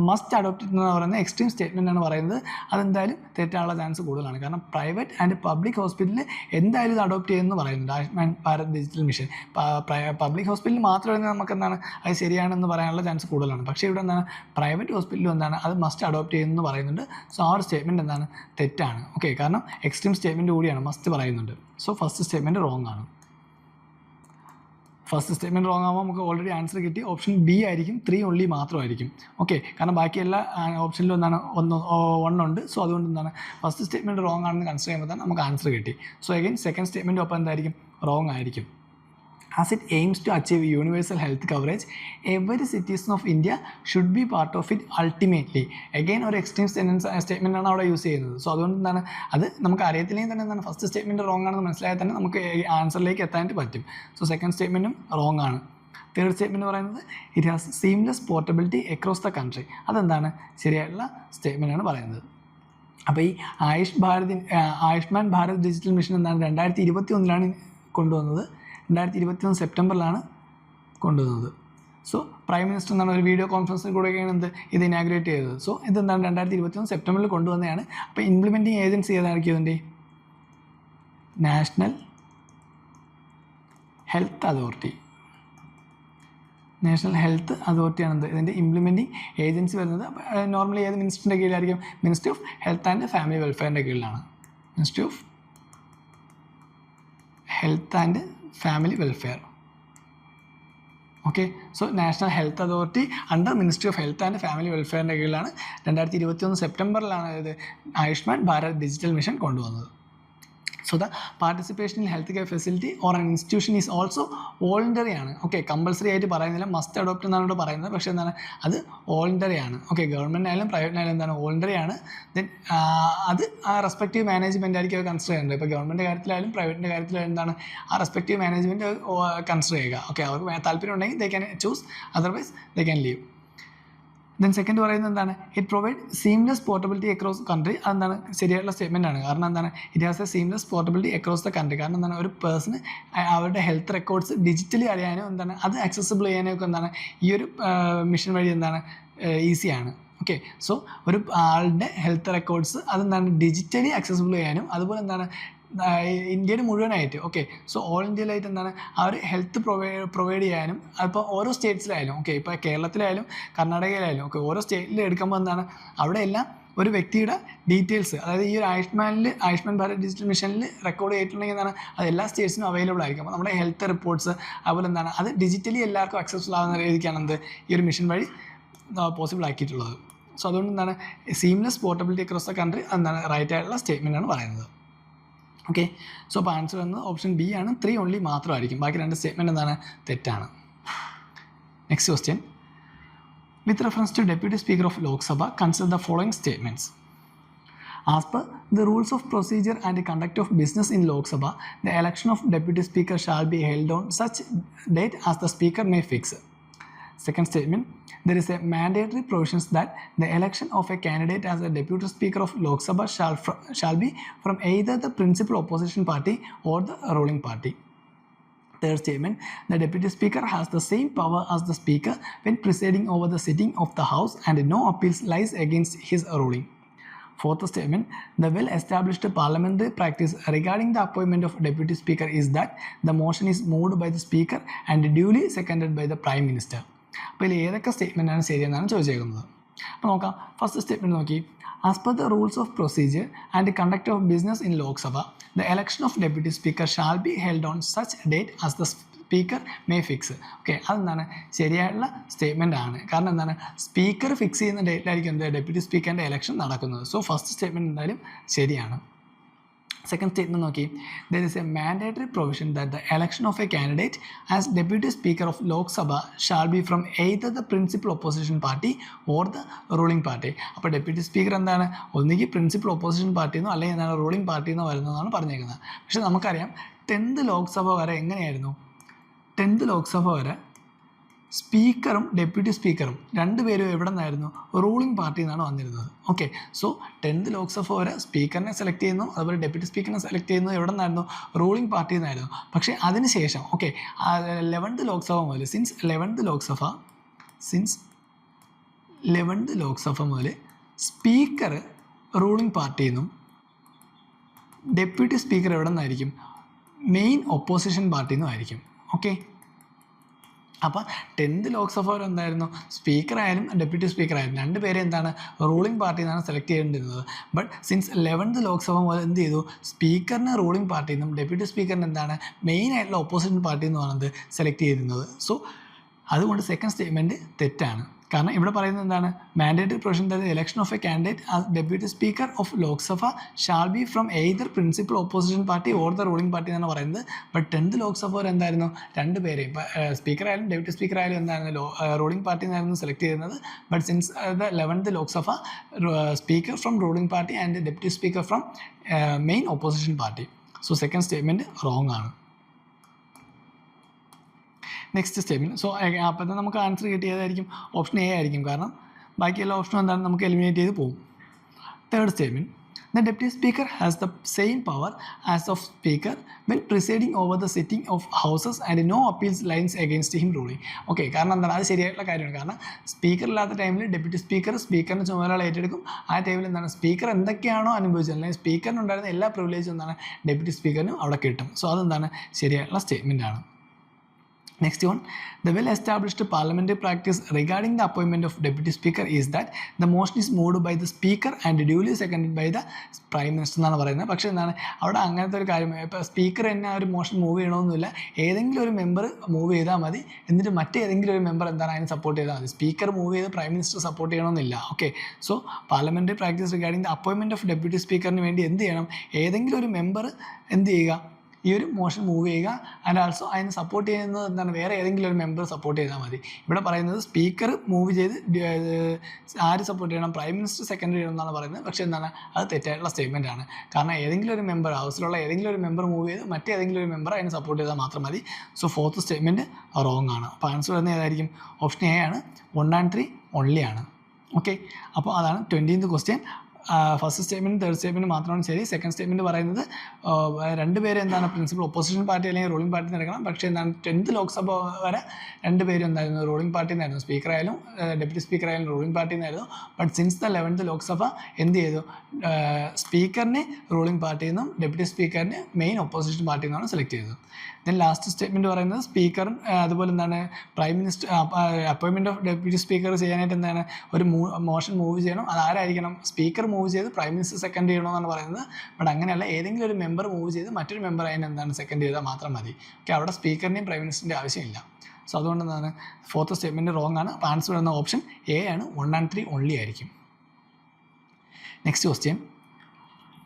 must adopt it എന്ന് പറയുന്നത് എക്സ്ട്രീം സ്റ്റേറ്റ്മെൻ്റ് ആണ് പറയുന്നത്. അതെന്തായാലും തെറ്റാനുള്ള ചാൻസ് കൂടുതലാണ്. കാരണം പ്രൈവറ്റ് ആൻഡ് പബ്ലിക് ഹോസ്പിറ്റലിൽ എന്തായാലും ഇത് അഡോപ്റ്റ് ചെയ്യുമെന്ന് പറയുന്നുണ്ട് Ayushman Bharat digital mission. Public ഹോസ്പിറ്റലിൽ മാത്രം നമുക്ക് എന്താണ് അത് ശരിയാണെന്ന് പറയാനുള്ള ചാൻസ് കൂടുതലാണ്. പക്ഷേ ഇവിടെ എന്താണ് പ്രൈവറ്റ് ഹോസ്പിറ്റലും എന്താണ് അത് മസ്റ്റ് അഡോപ്റ്റ് ചെയ്യുമെന്ന് പറയുന്നുണ്ട്. സോ ആ ഒരു സ്റ്റേറ്റ്മെൻറ്റ് എന്താണ് തെറ്റാണ്. ഓക്കെ, കാരണം എക്സ്ട്രീം സ്റ്റേറ്റ്മെൻറ്റ് കൂടിയാണ്, മസ്റ്റ് പറയുന്നുണ്ട്. സോ ഫസ്റ്റ് സ്റ്റേറ്റ്മെൻറ്റ് റോങ് ആണ്. ഫസ്റ്റ് സ്റ്റേറ്റ്മെൻറ്റ് റോങ് ആകുമ്പോൾ നമുക്ക് ഓൾറെഡി ആൻസർ കിട്ടി. ഓപ്ഷൻ ബി ആയിരിക്കും, 3 only മാത്രമായിരിക്കും. ഓക്കെ, കാരണം ബാക്കി എല്ലാ ഓപ്ഷനിലും എന്താണ് 1 ഉണ്ട്. സോ അതുകൊണ്ട് എന്താണ് ഫസ്റ്റ് സ്റ്റേറ്റ്മെൻറ്റ് റോങ് ആണെന്ന് കൺസിഡർ ചെയ്യുമ്പോൾ തന്നെ നമുക്ക് ആൻസർ കിട്ടി. സോ അഗൈൻ സെക്കൻഡ് സ്റ്റേറ്റ്മെൻറ്റും ഒപ്പം എന്തായിരിക്കും? റോങ് ആയിരിക്കും. As it aims to achieve universal health coverage, every citizen of India should be part of it ultimately. Again ഒരു എക്സ്ട്രീം സ്റ്റേറ്റ്മെൻ്റ് ആണ് അവിടെ യൂസ് ചെയ്യുന്നത്. സോ അതുകൊണ്ട് എന്താണ് അത് നമുക്ക് അറിയത്തില്ലെങ്കിൽ തന്നെ എന്താണ് ഫസ്റ്റ് സ്റ്റേറ്റ്മെൻറ്റ് റോങ് ആണെന്ന് മനസ്സിലായാൽ തന്നെ നമുക്ക് ആൻസറിലേക്ക് എത്താനായിട്ട് പറ്റും. സോ സെക്കൻഡ് സ്റ്റേറ്റ്മെൻറ്റും റോങ് ആണ്. തേർഡ് സ്റ്റേറ്റ്മെൻറ്റ് പറയുന്നത് it has seamless portability across the country. അതെന്താണ് ശരിയായിട്ടുള്ള സ്റ്റേറ്റ്മെൻ്റാണ് പറയുന്നത്. അപ്പോൾ ഈ ആയുഷ്മാൻ ഭാരത് ഡിജിറ്റൽ മിഷൻ എന്താണ് 2021 കൊണ്ടുവന്നത്. 2021 സെപ്റ്റംബറിലാണ് കൊണ്ടുവന്നത്. സോ പ്രൈം മിനിസ്റ്റർ എന്നാണ് ഒരു വീഡിയോ കോൺഫറൻസിൽ കൂടെയൊക്കെയാണ് ഇത് ഇനാഗ്രേറ്റ് ചെയ്തത്. സോ ഇതെന്താണ് 2021 സെപ്റ്റംബറിൽ കൊണ്ടുവന്നതാണ്. അപ്പോൾ ഇംപ്ലിമെൻറ്റിംഗ് ഏജൻസി ഏതായിരിക്കും ഇതിൻ്റെ? National health authority. National health അതോറിറ്റിയാണ് ഇതിൻ്റെ ഇംപ്ലിമെൻറ്റിംഗ് ഏജൻസി വരുന്നത്. നോർമലി ഏത് മിനിസ്റ്ററിൻ്റെ കീഴിലായിരിക്കും? Ministry of health and family വെൽഫെയറിൻ്റെ കീഴിലാണ്. Ministry of health and family welfare. Okay, so national health authority under ministry of health and family വെൽഫെയറിൻ്റെ കീഴിലാണ് 2021 സെപ്റ്റംബറിലാണ് ഇത് ആയുഷ്മാൻ ഭാരത് ഡിജിറ്റൽ മിഷൻ കൊണ്ടുവന്നത്. So the participation in healthcare facility or an institution is also voluntary ആണ്. Okay, compulsory ആയിട്ട് പറയുന്നില്ല, must adopt എന്നാണ് ഇവിടെ പറയുന്നത്. പക്ഷേ എന്താണ് അത് വോളണ്ടറി ആണ്. ഓക്കെ, ഗവൺമെൻറ് ആയാലും പ്രൈവറ്റ് ആയാലും എന്താണ് വോളണ്ടറി ആണ്. ദെൻ അത് ആ റെസ്പെക്റ്റീവ് മാനേജ്മെൻറ്റ് ആയിരിക്കും അത് കൺസിഡർ ചെയ്യുന്നത്. ഇപ്പോൾ ഗവൺമെൻറ് കാര്യത്തിലായാലും പ്രൈവറ്റിൻ്റെ കാര്യത്തിലായാലും എന്താണ് ആ റെസ്പെക്റ്റീവ് മാനേജ്മെൻറ്റ് കൺസിഡർ ചെയ്യുക. ഓക്കെ, അവർക്ക് താല്പര്യം ഉണ്ടെങ്കിൽ they can choose, otherwise they can leave. Then second പറയുന്നത് എന്താണ്? It provide seamless portability across country. അതെന്താണ് ശരിയായിട്ടുള്ള സ്റ്റേറ്റ്മെൻ്റ് ആണ്. കാരണം എന്താണ് it has A seamless portability across the country. കാരണം എന്താണ് ഒരു പേഴ്സണ് അവരുടെ ഹെൽത്ത് റെക്കോർഡ്സ് ഡിജിറ്റലി അറിയാനും എന്താണ് അത് അക്സസിബിൾ ചെയ്യാനും ഒക്കെ എന്താണ് ഈ ഒരു മിഷൻ വഴി എന്താണ് ഈസിയാണ്. ഓക്കെ. സോ ഒരു ആളുടെ ഹെൽത്ത് റെക്കോർഡ്സ് അതെന്താണ് ഡിജിറ്റലി അക്സസിബിൾ ചെയ്യാനും അതുപോലെ എന്താണ് ഇന്ത്യയിൽ മുഴുവനായിട്ട് ഓക്കെ. സോ ഓൾ ഇന്ത്യയിലായിട്ട് എന്താണ് ആ ഒരു ഹെൽത്ത് പ്രൊവൈഡ് ചെയ്യാനും അതിപ്പോൾ ഓരോ സ്റ്റേറ്റ്സിലായാലും ഓക്കെ, ഇപ്പോൾ കേരളത്തിലായാലും കർണാടകയിലായാലും ഓക്കെ, ഓരോ സ്റ്റേറ്റിൽ എടുക്കുമ്പോൾ എന്താണ് അവിടെ എല്ലാം ഒരു വ്യക്തിയുടെ ഡീറ്റെയിൽസ്, അതായത് ഈ ഒരു ആയുഷ്മാൻ ഭാരത് ഡിജിറ്റൽ മിഷനിൽ റെക്കോർഡ് ചെയ്തിട്ടുണ്ടെങ്കിൽ എന്താണ് അത് എല്ലാ സ്റ്റേറ്റ്സിനും അവൈലബിൾ ആയിരിക്കും. അപ്പോൾ നമ്മുടെ ഹെൽത്ത് റിപ്പോർട്ട്സ് അതുപോലെ എന്താണ് അത് ഡിജിറ്റലി എല്ലാവർക്കും അക്സസിബിൾ ആകുന്ന രീതിക്കാണ് എന്ത് ഈ ഒരു മിഷൻ വഴി പോസിബിൾ ആക്കിയിട്ടുള്ളത്. സോ അതുകൊണ്ട് എന്താണ് seamless portability across the country എന്താണ് റൈറ്റ് ആയിട്ടുള്ള സ്റ്റേറ്റ്മെൻ്റ് ആണ് പറയുന്നത്. ഓക്കെ. സോ അപ്പോൾ ആൻസർ വന്നത് ഓപ്ഷൻ ബി ആണ്, 3 ഓൺലി മാത്രമായിരിക്കും. ബാക്കി 2 സ്റ്റേറ്റ്മെൻറ്റ് എന്താണ് തെറ്റാണ്. Next question. With reference to Deputy Speaker of Lok Sabha, consider the following statements. As per the rules of procedure and conduct of business in Lok Sabha, the election of Deputy Speaker shall be held on such date as the Speaker may fix. Second statement. There is a mandatory provisions that the election of a candidate as a Deputy Speaker of Lok Sabha shall be from either the principal opposition party or the ruling party. Third statement. The Deputy Speaker has the same power as the Speaker when presiding over the sitting of the House and no appeals lies against his ruling. Fourth statement. The well-established parliamentary practice regarding the appointment of Deputy Speaker is that the motion is moved by the Speaker and duly seconded by the Prime Minister. അപ്പോൾ ഇതിൽ ഏതൊക്കെ സ്റ്റേറ്റ്മെൻറ്റാണ് ശരിയെന്നാണ് ചോദിച്ചേക്കുന്നത്. അപ്പോൾ നോക്കാം. First statement നോക്കി. As per the rules of procedure and conduct of business in Lok Sabha, the election of Deputy Speaker shall be held on such date as the Speaker may fix. Okay, അതെന്താണ് ശരിയായിട്ടുള്ള statement ആണ്. കാരണം എന്താണ് speaker fix ചെയ്യുന്ന ഡേറ്റിലായിരിക്കും എന്ത് deputy സ്പീക്കറിൻ്റെ election നടക്കുന്നത്. സോ ഫസ്റ്റ് സ്റ്റേറ്റ്മെൻറ്റ് എന്തായാലും ശരിയാണ്. സെക്കൻഡ് സ്റ്റേറ്റ്മെൻറ്റ് നോക്കി. There is a mandatory provision that the election of a candidate as deputy speaker of Lok Sabha shall be from either the principal opposition party or the ruling party. അപ്പോൾ deputy speaker എന്താണ് ഒന്നുകിൽ principal opposition പാർട്ടിന്നോ അല്ലെങ്കിൽ എന്താണ് ruling പാർട്ടിന്നോ വരുന്നതാണ് പറഞ്ഞേക്കുന്നത്. പക്ഷേ നമുക്കറിയാം 10th Lok Sabha വരെ എങ്ങനെയായിരുന്നു. 10th ലോക്സഭ വരെ സ്പീക്കറും ഡെപ്യൂട്ടി സ്പീക്കറും രണ്ടുപേരും എവിടെ നിന്നായിരുന്നു റൂളിംഗ് പാർട്ടിയിൽ നിന്നാണ് വന്നിരുന്നത്. ഓക്കെ. സോ 10th ലോക്സഭ വരെ സ്പീക്കറിനെ സെലക്ട് ചെയ്യുന്നു അതുപോലെ ഡെപ്യൂട്ടി സ്പീക്കറിനെ സെലക്ട് ചെയ്യുന്നു എവിടെ നിന്നായിരുന്നു റൂളിംഗ് പാർട്ടിയിൽ നിന്നായിരുന്നു. പക്ഷേ അതിനുശേഷം ഓക്കെ 11th ലോക്സഭ മുതൽ സിൻസ് 11th ലോക്സഭ മുതൽ സ്പീക്കർ റൂളിംഗ് പാർട്ടിയിൽ നിന്നും ഡെപ്യൂട്ടി സ്പീക്കർ എവിടെ നിന്നായിരിക്കും മെയിൻ ഒപ്പോസിഷൻ പാർട്ടിയിൽ നിന്നും ആയിരിക്കും. ഓക്കെ. അപ്പോൾ 10th ലോക്സഭ വരെ എന്തായിരുന്നു സ്പീക്കർ ആയാലും ഡെപ്യൂട്ടി സ്പീക്കർ ആയാലും രണ്ടുപേരെ എന്താണ് റൂളിംഗ് പാർട്ടിയിൽ നിന്നാണ് സെലക്ട് ചെയ്യേണ്ടിരുന്നത്. ബട്ട് സിൻസ് 11th ലോക്സഭ മുതൽ എന്ത് ചെയ്തു സ്പീക്കറിനെ റൂളിംഗ് പാർട്ടിയിൽ നിന്നും ഡെപ്യൂട്ടി സ്പീക്കറിന് എന്താണ് മെയിൻ ആയിട്ടുള്ള ഒപ്പോസിഷൻ പാർട്ടിയിൽ നിന്നുമാണ് സെലക്ട് ചെയ്തിരുന്നത്. സോ അതുകൊണ്ട് സെക്കൻഡ് സ്റ്റേറ്റ്മെൻറ്റ് തെറ്റാണ്. കാരണം ഇവിടെ പറയുന്നത് എന്താണ് mandatory provision that election of a candidate as deputy speaker of Lok Sabha shawl be from either principal opposition party or the ruling party എന്നാണ് പറയുന്നത്. ബട്ട് 10th ലോക്സഭ വരെ എന്തായിരുന്നു രണ്ടുപേരെയും സ്പീക്കർ ആയാലും ഡെപ്യൂട്ടി സ്പീക്കർ ആയാലും എന്തായിരുന്നു റൂളിംഗ് പാർട്ടി എന്നായിരുന്നു സെലക്ട് ചെയ്യുന്നത്. But since the 11th Lok Sabha speaker from ruling party and deputy speaker from main opposition party. So second statement wrong ആണ്. Next statement. സോ അപ്പോൾ നമുക്ക് ആൻസർ കിട്ടിയതായിരിക്കും ഓപ്ഷൻ എ ആയിരിക്കും. കാരണം ബാക്കിയെല്ലാ ഓപ്ഷനും എന്താണ് നമുക്ക് എലിമിനേറ്റ് ചെയ്ത് പോകും. Third statement. The Deputy Speaker has the same power as of Speaker when presiding over the sitting of houses and no appeals lines against him ruling. Okay. കാരണം എന്താണ് അത് ശരിയായിട്ടുള്ള കാര്യമാണ്. കാരണം സ്പീക്കർ ഇല്ലാത്ത ടൈമിൽ ഡെപ്യൂട്ടി സ്പീക്കറിന് ചുമതല ഏറ്റെടുക്കും. ആ ടൈമിൽ എന്താണ് സ്പീക്കർ എന്തൊക്കെയാണോ അനുഭവിച്ചത് അല്ലെങ്കിൽ സ്പീക്കറിനുണ്ടായിരുന്ന എല്ലാ പ്രിവിലേജും എന്താണ് ഡെപ്യൂട്ടി സ്പീക്കറിനും അവിടെ കിട്ടും. സോ അതെന്താണ് ശരിയായിട്ടുള്ള സ്റ്റേറ്റ്മെൻ്റ് ആണ്. Next one. The well-established parliamentary practice regarding the appointment of Deputy Speaker is that the motion is moved by the Speaker and duly seconded by the Prime Minister എന്നാണ് പറയുന്നത്. പക്ഷേ എന്താണ് അവിടെ അങ്ങനത്തെ ഒരു കാര്യം ഇപ്പോൾ സ്പീക്കർ തന്നെ ആ ഒരു മോഷൻ മൂവ് ചെയ്യണമെന്നില്ല. ഏതെങ്കിലും ഒരു മെമ്പർ മൂവ് ചെയ്താൽ മതി, എന്നിട്ട് മറ്റേതെങ്കിലും ഒരു മെമ്പർ എന്താണ് അതിന് സപ്പോർട്ട് ചെയ്താൽ മതി. സ്പീക്കർ മൂവ് ചെയ്ത് പ്രൈം മിനിസ്റ്റർ സപ്പോർട്ട് ചെയ്യണമെന്നില്ല. Okay. So parliamentary practice regarding the appointment of deputy സ്പീക്കറിന് വേണ്ടി എന്ത് ചെയ്യണം ഏതെങ്കിലും ഒരു മെമ്പർ എന്ത് ചെയ്യുക ഈ ഒരു മോഷൻ മൂവ് ചെയ്യുക. ആൻഡ് ആൾസോ അതിന് സപ്പോർട്ട് ചെയ്യുന്നത് എന്താണ് വേറെ ഏതെങ്കിലും ഒരു മെമ്പർ സപ്പോർട്ട് ചെയ്താൽ മതി. ഇവിടെ പറയുന്നത് സ്പീക്കർ മൂവ് ചെയ്ത് ആര് സപ്പോർട്ട് ചെയ്യണം പ്രൈം മിനിസ്റ്റർ സെക്കൻഡ് ചെയ്യണം എന്നാണ് പറയുന്നത്. പക്ഷേ എന്താണ് അത് തെറ്റായിട്ടുള്ള സ്റ്റേറ്റ്മെൻ്റ് ആണ്. കാരണം ഏതെങ്കിലും ഒരു മെമ്പർ ഹൗസിലുള്ള ഏതെങ്കിലും ഒരു മെമ്പർ മൂവ് ചെയ്ത് മറ്റേതെങ്കിലും ഒരു മെമ്പർ അതിന് സപ്പോർട്ട് ചെയ്താൽ മാത്രം മതി. സോ ഫോർത്ത് സ്റ്റേറ്റ്മെൻറ്റ് റോങ് ആണ്. അപ്പോൾ ആൻസർ വരുന്നത് ഏതായിരിക്കും ഓപ്ഷൻ എ ആണ്. 1 and 3 ഓൺലി ആണ്. ഓക്കെ. അപ്പോൾ അതാണ് 20th question. First statement third statement മാത്രമാണ് ശരി. സെക്കൻഡ് സ്റ്റേറ്റ്മെൻറ്റ് പറയുന്നത് രണ്ടുപേരും എന്താണ് പ്രിൻസിപ്പൽ ഒപ്പോസിഷൻ പാർട്ടി അല്ലെങ്കിൽ റൂളിംഗ് പാർട്ടി നടക്കണം. പക്ഷേ എന്താണ് 10th ലോക്സഭ വരെ രണ്ടുപേരും എന്തായിരുന്നു റൂളിംഗ് പാർട്ടി എന്നായിരുന്നു. സ്പീക്കറായാലും ഡെപ്യൂട്ടി സ്പീക്കറായാലും റൂളിംഗ് പാർട്ടി എന്നായിരുന്നു. But since the 11th Lok Sabha എന്ത് ചെയ്തു, സ്പീക്കറിനെ റൂളിംഗ് പാർട്ടിയിൽ നിന്നും ഡെപ്യൂട്ടി സ്പീക്കറിനെ മെയിൻ ഒപ്പോസിഷൻ പാർട്ടിയിൽ നിന്നാണ് സെലക്ട് ചെയ്തത്. ദെൻ ലാസ്റ്റ് സ്റ്റേറ്റ്മെൻറ്റ് പറയുന്നത് സ്പീക്കറും അതുപോലെ എന്താണ് prime minister appointment of deputy speaker ചെയ്യാനായിട്ട് എന്താണ് ഒരു മോഷൻ മൂവ് ചെയ്യണം. അതാരായിരിക്കണം, സ്പീക്കർ മൂവ് ചെയ്ത് പ്രൈം മിനിസ്റ്റർ സെക്കൻഡ് ചെയ്യണമെന്നാണ് പറയുന്നത്. ബട്ട് അങ്ങനെയല്ല, ഏതെങ്കിലും ഒരു മെമ്പർ മൂവ് ചെയ്ത് മറ്റൊരു മെമ്പർ അതിന് എന്താണ് സെക്കൻഡ് ചെയ്താൽ മാത്രം മതി. ഓക്കെ, അവിടെ സ്പീക്കറിൻ്റെയും പ്രൈം മിനിസ്റ്ററിൻ്റെ ആവശ്യമില്ല. സോ അതുകൊണ്ട് എന്താണ് ഫോർത്ത് സ്റ്റേറ്റ്മെൻറ്റ് റോങ് ആണ്. അപ്പോൾ ആൻസർ വരുന്ന ഓപ്ഷൻ എ ആണ്, 1 and 3 ഓൺലി ആയിരിക്കും. Next question,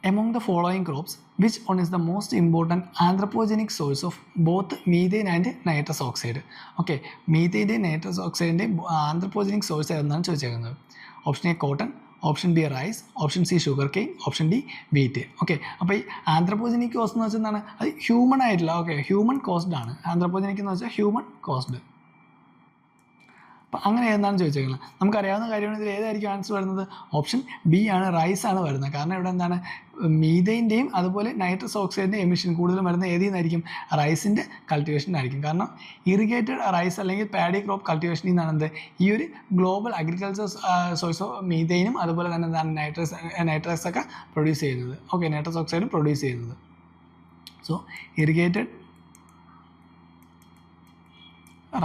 among the following crops, which one is the most important anthropogenic source of both methane and nitrous oxide? Okay, മീഥൈൻ്റെ nitrous ഓക്സൈഡിൻ്റെ anthropogenic source ഏതെന്നാണ് ചോദിച്ചേക്കുന്നത്. Option A cotton, option B rice, option C sugarcane, option D wheat. Okay, അപ്പോൾ ഈ ആന്ത്രപ്പോജനിക് cost എന്ന് വെച്ചാൽ എന്താണ്, അത് ഹ്യൂമൺ ആയിട്ടുള്ള ഹ്യൂമൻ കോസ്ഡ് ആണ്. ആന്ത്രപ്പോജനിക് എന്ന് വെച്ചാൽ ഹ്യൂമൻ കോസ്ഡ്. അപ്പം അങ്ങനെ ഏതാണ് ചോദിച്ചേക്കുന്നത്. നമുക്കറിയാവുന്ന കാര്യമാണ്, ഇതിൽ ഏതായിരിക്കും ആൻസർ വരുന്നത്. ഓപ്ഷൻ ബി ആണ്, റൈസ് ആണ് വരുന്നത്. കാരണം ഇവിടെ എന്താണ് മീഥൈൻ്റെയും അതുപോലെ നൈട്രസ് ഓക്സൈഡിൻ്റെ എമിഷൻ കൂടുതലും വരുന്ന ഏതിൽ നിന്നായിരിക്കും, റൈസിൻ്റെ കൾട്ടിവേഷനായിരിക്കും. കാരണം ഇറിഗേറ്റഡ് റൈസ് അല്ലെങ്കിൽ പാഡി ക്രോപ്പ് കൾട്ടിവേഷനിൽ നിന്നാണ് എന്ത് ഈ ഒരു ഗ്ലോബൽ അഗ്രികൾച്ചർ സോഴ്സ് ഓഫ് മീഥൈനും അതുപോലെ തന്നെ എന്താണ് നൈട്രസ് ഒക്കെ പ്രൊഡ്യൂസ് ചെയ്യുന്നത്. ഓക്കെ, നൈട്രസ് ഓക്സൈഡും പ്രൊഡ്യൂസ് ചെയ്യുന്നത്. So irrigated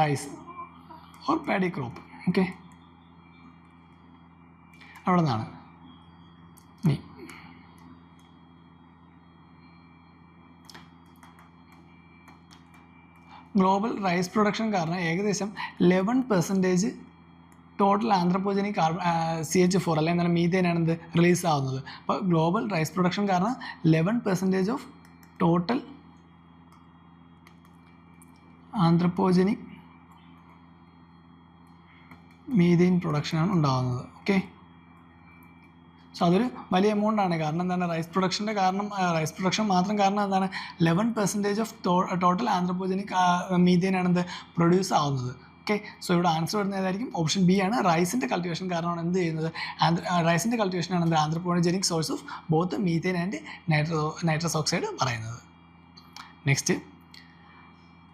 rice or paddy crop. Okay, അവിടെ നിന്നാണ്. ഇനി ഗ്ലോബൽ റൈസ് പ്രൊഡക്ഷൻ കാരണം ഏകദേശം 11% ടോട്ടൽ ആന്ത്രപ്പോജനിക് CH4 അല്ലെങ്കിൽ എന്താണ് മീഥേനാണ് എന്ത് റിലീസ് ആവുന്നത്. അപ്പോൾ ഗ്ലോബൽ റൈസ് പ്രൊഡക്ഷൻ കാരണം 11% ഓഫ് ടോട്ടൽ ആന്ത്രപ്പോജനിക് മീഥെയിൻ പ്രൊഡക്ഷനാണ് ഉണ്ടാകുന്നത്. ഓക്കെ, സോ അതൊരു വലിയ എമൗണ്ട് ആണ്. കാരണം എന്താണ് റൈസ് പ്രൊഡക്ഷൻ മാത്രം കാരണം എന്താണ് 11% ഓഫ് ടോട്ടൽ ആന്ത്രപ്പോജനിക് മീഥെയിനാണ് എന്ത് പ്രൊഡ്യൂസ് ആവുന്നത്. ഓക്കെ, സോ ഇവിടെ ആൻസർ വരുന്നത് ഏതായിരിക്കും, ഓപ്ഷൻ ബി ആണ്. റൈസിൻ്റെ കൾട്ടിവേഷൻ കാരണമാണ് എന്ത് ചെയ്യുന്നത്, റൈസിൻ്റെ കൾട്ടിവേഷനാണ് എന്ത് anthropogenic source of both methane and nitrous oxide പറയുന്നത്. Next,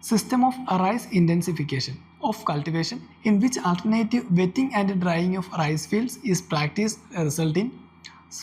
system of rice intensification of cultivation in which alternative wetting and drying of rice fields is practiced result in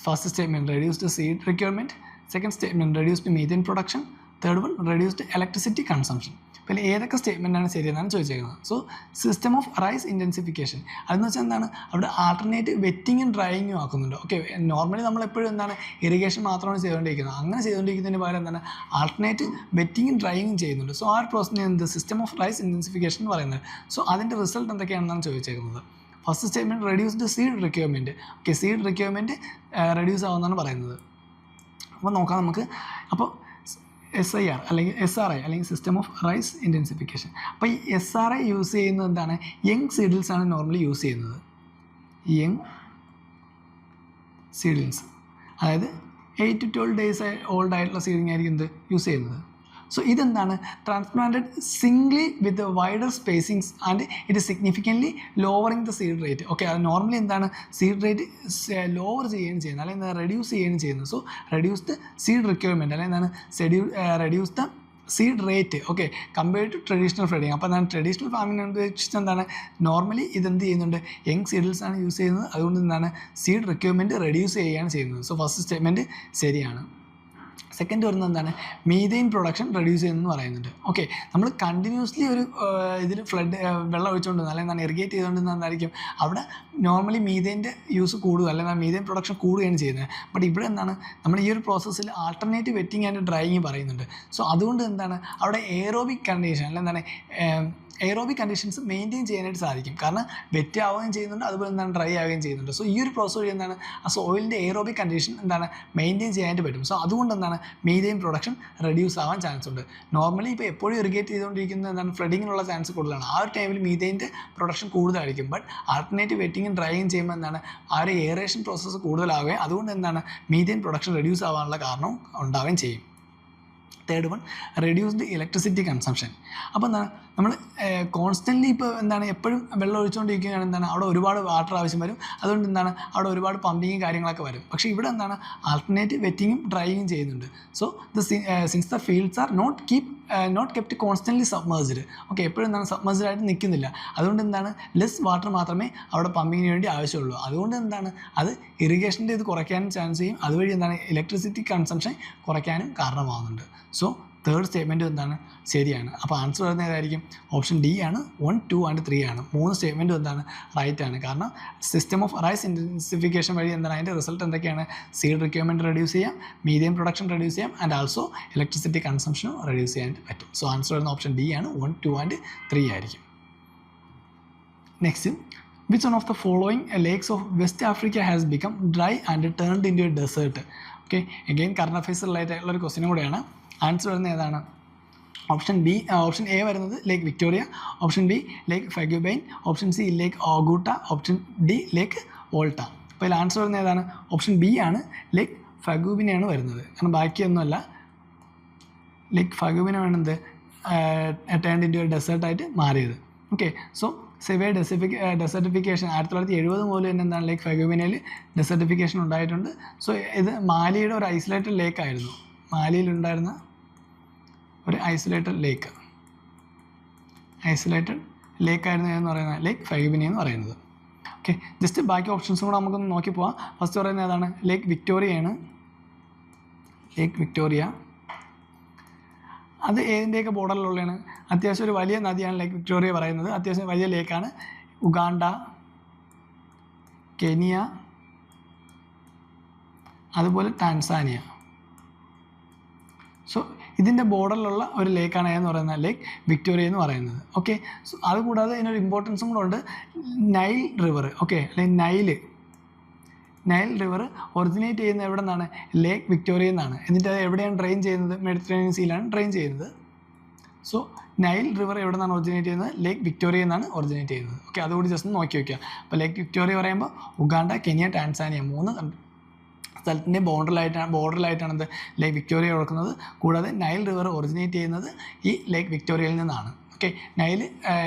first statement reduced seed requirement, second statement reduced methane production, third one reduced electricity consumption. അപ്പോൾ ഏതൊക്കെ സ്റ്റേറ്റ്മെൻറ്റാണ് ശരിയെന്നാണ് ചോദിച്ചേക്കുന്നത്. So system of rice ഇൻറ്റൻസിഫിക്കേഷൻ അതെന്ന് വെച്ചാൽ എന്താണ്, അവിടെ alternative വെറ്റിങ്ങും ഡ്രൈയിങ്ങും ആക്കുന്നുണ്ട്. Okay, normally നമ്മളെപ്പോഴും എന്താണ് ഇറിഗേഷൻ മാത്രമാണ് ചെയ്തുകൊണ്ടിരിക്കുന്നത്. അങ്ങനെ ചെയ്തുകൊണ്ടിരിക്കുന്നതിന് പകരം എന്താണ് ആൾട്ടർനേറ്റീവ് വെറ്റിങ്ങും ഡ്രൈയിങ്ങും ചെയ്യുന്നുണ്ട്. സോ ആ ഒരു പ്രോസസ്സിന് എന്ത് സിസ്റ്റം ഓഫ് റൈസ് ഇൻറ്റൻസിഫിക്കേഷൻ എന്ന് പറയുന്നത്. സോ അതിൻ്റെ റിസൾട്ട് എന്തൊക്കെയാണെന്നാണ് ചോദിച്ചേക്കുന്നത്. First statement reduced seed requirement. Okay, seed requirement reduce ആവുമെന്നാണ് പറയുന്നത്. അപ്പോൾ നോക്കാം നമുക്ക്. അപ്പോൾ SIR അല്ലെങ്കിൽ SRI അല്ലെങ്കിൽ സിസ്റ്റം ഓഫ് റൈസ് ഇൻറ്റൻസിഫിക്കേഷൻ. അപ്പോൾ ഈ SRI യൂസ് ചെയ്യുന്നത് എന്താണ്, യങ് സീഡിൽസ് ആണ് നോർമലി യൂസ് ചെയ്യുന്നത്. യങ് സീഡിൽസ്, അതായത് 8 to 12 days ഓൾഡ് ആയിട്ടുള്ള സീഡിങ് ആയിരിക്കും എന്ത് യൂസ് ചെയ്യുന്നത്. സോ ഇതെന്താണ് transplanted singly with wider spacings and it significantly lowering the seed rate. Okay, അത് നോർമലി എന്താണ് സീഡ് റേറ്റ് ലോവർ ചെയ്യുകയാണ് ചെയ്യുന്നത്, അല്ലെങ്കിൽ എന്താ റെഡ്യൂസ് ചെയ്യുകയാണ് ചെയ്യുന്നത്. So reduce the seed requirement അല്ലെങ്കിൽ എന്താണ് reduce the seed rate. Okay, compared to traditional farming. അപ്പോൾ എന്താണ് ട്രഡീഷണൽ ഫാമിംഗ് ഉദ്ദേശിച്ചത് എന്താണ്, നോർമലി ഇതെന്ത് ചെയ്യുന്നുണ്ട് യങ് സീഡിൽസ് ആണ് യൂസ് ചെയ്യുന്നത്. അതുകൊണ്ട് എന്താണ് സീഡ് റിക്വയർമെൻറ്റ് റെഡ്യൂസ് ചെയ്യുകയാണ് ചെയ്യുന്നത്. സോ ഫസ്റ്റ് സ്റ്റേറ്റ്മെൻറ്റ് ശരിയാണ്. സെക്കൻഡ് വരുന്നത് എന്താണ്, മീഥെയിൻ പ്രൊഡക്ഷൻ റെഡ്യൂസ് ചെയ്യുന്നതെന്ന് പറയുന്നുണ്ട്. ഓക്കെ, നമ്മൾ കണ്ടിന്യൂസ്ലി ഒരു ഇതിൽ വെള്ളം ഒഴിച്ചുകൊണ്ടിരുന്നത് അല്ലെങ്കിൽ എന്താണ് ഇറിഗേറ്റ് ചെയ്തുകൊണ്ടിരുന്നത് എന്തായിരിക്കും, അവിടെ നോർമലി മീഥെയിൻ്റെ യൂസ് കൂടുക അല്ലെങ്കിൽ മീഥെയിൻ പ്രൊഡക്ഷൻ കൂടുകയാണ് ചെയ്യുന്നത്. ബട്ട് ഇവിടെ എന്താണ് നമ്മൾ ഈ ഒരു പ്രോസസ്സിൽ ആൾട്ടർനേറ്റീവ് വെറ്റിംഗ് ആൻഡ് ഡ്രൈയിങ് പറയുന്നുണ്ട്. സോ അതുകൊണ്ട് എന്താണ് അവിടെ എയറോബിക് കണ്ടീഷൻ അല്ലെങ്കിൽ എന്താണ് എയറോബിക് കണ്ടീഷൻസ് മെയിൻറ്റെയിൻ ചെയ്യാനായിട്ട് സാധിക്കും. കാരണം വെറ്റ് ആവുകയും ചെയ്യുന്നുണ്ട്, അതുപോലെ എന്താണ് ഡ്രൈ ആവുകയും ചെയ്യുന്നുണ്ട്. സോ ഈ ഒരു പ്രോസസ് വഴി എന്താണ് ആ സോയിലിൻ്റെ എയറോബിക് കണ്ടീഷൻ എന്താണ് മെയിൻറ്റെയിൻ ചെയ്യാനായിട്ട് പറ്റും. സോ അതുകൊണ്ട് എന്താണ് മീഥെയിൻ പ്രൊഡക്ഷൻ റെഡ്യൂസ് ആവാൻ ചാൻസ് ഉണ്ട്. നോർമലി ഇപ്പോൾ എപ്പോഴും ഇറിഗേറ്റ് ചെയ്തുകൊണ്ടിരിക്കുന്നത് എന്താണ് ഫ്ലഡിങ്ങിനുള്ള ചാൻസ് കൂടുതലാണ്. ആ ഒരു ടൈമിൽ മീഥെയിൻ്റെ പ്രൊഡക്ഷൻ കൂടുതലായിരിക്കും. ബട്ട് ആൾട്ടർനേറ്റീവ് വെറ്റിങ്ങും ഡ്രൈയിങ് ചെയ്യുമ്പോൾ എന്താണ് ആ ഒരു എയറേഷൻ പ്രോസസ്സ് കൂടുതലാവുകയും അതുകൊണ്ട് എന്താണ് മീഥെയിൻ പ്രൊഡക്ഷൻ റെഡ്യൂസ് ആവാനുള്ള കാരണം ഉണ്ടാവുകയും ചെയ്യും. Third one reduced electricity consumption. അപ്പോൾ എന്താണ് നമ്മൾ കോൺസ്റ്റൻ്റ്ലി ഇപ്പോൾ എന്താണ് എപ്പോഴും വെള്ളം ഒഴിച്ചുകൊണ്ടിരിക്കുകയാണ്, എന്താണ് അവിടെ ഒരുപാട് വാട്ടർ ആവശ്യം വരും. അതുകൊണ്ട് എന്താണ് അവിടെ ഒരുപാട് പമ്പിങ്ങും കാര്യങ്ങളൊക്കെ വരും. പക്ഷേ ഇവിടെ എന്താണ് ആൾട്ടർനേറ്റ് വെറ്റിങ്ങും ഡ്രൈയിങ്ങും ചെയ്യുന്നുണ്ട്. So since the fields are not kept constantly submerged. Okay, എപ്പോഴും എന്താണ് സബ്മേഴ്സ്ഡ് ആയിട്ട് നിൽക്കുന്നില്ല. അതുകൊണ്ട് എന്താണ് ലെസ് വാട്ടർ മാത്രമേ അവിടെ പമ്പിങ്ങിന് വേണ്ടി ആവശ്യമുള്ളൂ. അതുകൊണ്ട് എന്താണ് അത് ഇറിഗേഷൻ്റെ ഇത് കുറയ്ക്കാനും ചാൻസ് ചെയ്യും. അതുവഴി എന്താണ് ഇലക്ട്രിസിറ്റി കൺസംഷൻ കുറയ്ക്കാനും കാരണമാകുന്നുണ്ട്. സോ തേർഡ് സ്റ്റേറ്റ്മെൻറ്റ് എന്താണ് ശരിയാണ്. അപ്പോൾ ആൻസർ വരുന്നത് ഏതായിരിക്കും? ഓപ്ഷൻ ഡി ആണ്. 1, 2 and 3 ആണ്. 3 സ്റ്റേറ്റ്മെൻറ്റും എന്താണ് റൈറ്റ് ആണ്. കാരണം സിസ്റ്റം ഓഫ് റൈസ് ഇൻറ്റൻസിഫിക്കേഷൻ വഴി എന്താണ് അതിൻ്റെ റിസൾട്ട് എന്തൊക്കെയാണ്? സീഡ് റിക്വയർമെൻറ്റ് റെഡ്യൂസ് ചെയ്യാം, മീഡിയം പ്രൊഡക്ഷൻ റെഡ്യൂസ് ചെയ്യാം, ആൻഡ് ആൾസോ ഇലക്ട്രിസിറ്റി കൺസംഷനും റെഡ്യൂസ് ചെയ്യാൻ പറ്റും. സോ ആൻസർ വരുന്ന ഓപ്ഷൻ ഡി ആണ്. 1, 2 and 3 ആയിരിക്കും. Next, which one of the following lakes of West Africa has become dry and turned into a desert? Okay, again current affairs related ഉള്ളൊരു ക്വസ്റ്റിനും കൂടെയാണ്. Answer വരുന്നത് ഏതാണ്? Option A വരുന്നത് ലേക്ക് Victoria, option B ലേക്ക് ഫെഗുബൈൻ, option C ലേക്ക് ഓഗൂട്ട, option D ലേക്ക് വോൾട്ട. അപ്പോൾ ഇതിൽ answer വരുന്നത് ഏതാണ്? Option B ആണ്. ലേക്ക് ഫെഗുബിനെയാണ് വരുന്നത്. കാരണം ബാക്കിയൊന്നുമല്ല, ലേക്ക് ഫെഗുബിനെ വേണത് ടേൺഡ് ഇൻടു എ ഡെസേർട്ടായിട്ട് മാറിയത്. ഓക്കെ, സോ സിവിയർ ഡെസർട്ടിഫിക്കേഷൻ 1970 മുതൽ തന്നെ എന്താണ് ലേക്ക് ഫെഗുബിനയിൽ ഡെസർട്ടിഫിക്കേഷൻ ഉണ്ടായിട്ടുണ്ട്. സോ ഇത് മാലിയുടെ ഒരു ഐസൊലേറ്റഡ് ലേക്ക് ആയിരുന്നു. മാലിയിലുണ്ടായിരുന്ന ഒരു ഐസൊലേറ്റഡ് ലേക്കായിരുന്നു എന്ന് പറയുന്നത് ലേക്ക് ഫെഗുബിനി എന്ന് പറയുന്നത്. ഓക്കെ, ജസ്റ്റ് ബാക്കി ഓപ്ഷൻസും കൂടെ നമുക്കൊന്ന് നോക്കി പോവാം. ഫസ്റ്റ് പറയുന്നത് ഏതാണ്? ലേക്ക് വിക്ടോറിയയാണ്. ലേക്ക് വിക്ടോറിയ അത് ഏതിൻ്റെയൊക്കെ ബോർഡറിലുള്ളതാണ്? അത്യാവശ്യം ഒരു വലിയ നദിയാണ് ലേക്ക് വിക്ടോറിയ പറയുന്നത്. അത്യാവശ്യം വലിയ ലേക്കാണ്. ഉഗാണ്ട, കെനിയ, അതുപോലെ ടാൻസാനിയ. സോ ഇതിൻ്റെ ബോർഡറിലുള്ള ഒരു ലേക്കാണ് എന്ന് പറയുന്നത് ലേക്ക് വിക്ടോറിയ എന്ന് പറയുന്നത്. ഓക്കെ, സോ അതുകൂടാതെ ഇതിനൊരു ഇമ്പോർട്ടൻസും കൂടെ ഉണ്ട്. നൈൽ റിവർ, ഓക്കെ, അല്ലെങ്കിൽ നൈൽ റിവർ ഒറിജിനേറ്റ് ചെയ്യുന്നത് എവിടെ നിന്നാണ്? ലേക്ക് വിക്ടോറിയ എന്നാണ്. എന്നിട്ട് അത് എവിടെയാണ് ഡ്രെയിൻ ചെയ്യുന്നത്? മെഡിറ്ററേനിയൻ സീയിലാണ് ഡ്രെയിൻ ചെയ്യുന്നത്. സോ നൈൽ റിവർ എവിടെ നിന്നാണ് ഒറിജിനേറ്റ് ചെയ്യുന്നത്? ലേക്ക് വിക്ടോറിയ എന്നാണ് ഒറിജിനേറ്റ് ചെയ്യുന്നത്. ഓക്കെ, അതുകൂടി ജസ്റ്റ് നോക്കി വയ്ക്കുക. അപ്പോൾ ലേക്ക് വിക്ടോറിയ പറയുമ്പോൾ ഉഗാണ്ട, കെനിയ, ടാൻസാനിയ 3 സ്ഥലത്തിൻ്റെ ബോർഡറിലായിട്ടാണ് എന്ത് ലേക്ക് വിക്ടോറിയ കിടക്കുന്നത്. കൂടാതെ നൈൽ റിവർ ഒറിജിനേറ്റ് ചെയ്യുന്നത് ഈ ലേക്ക് വിക്ടോറിയയിൽ നിന്നാണ്. ഓക്കെ, നൈൽ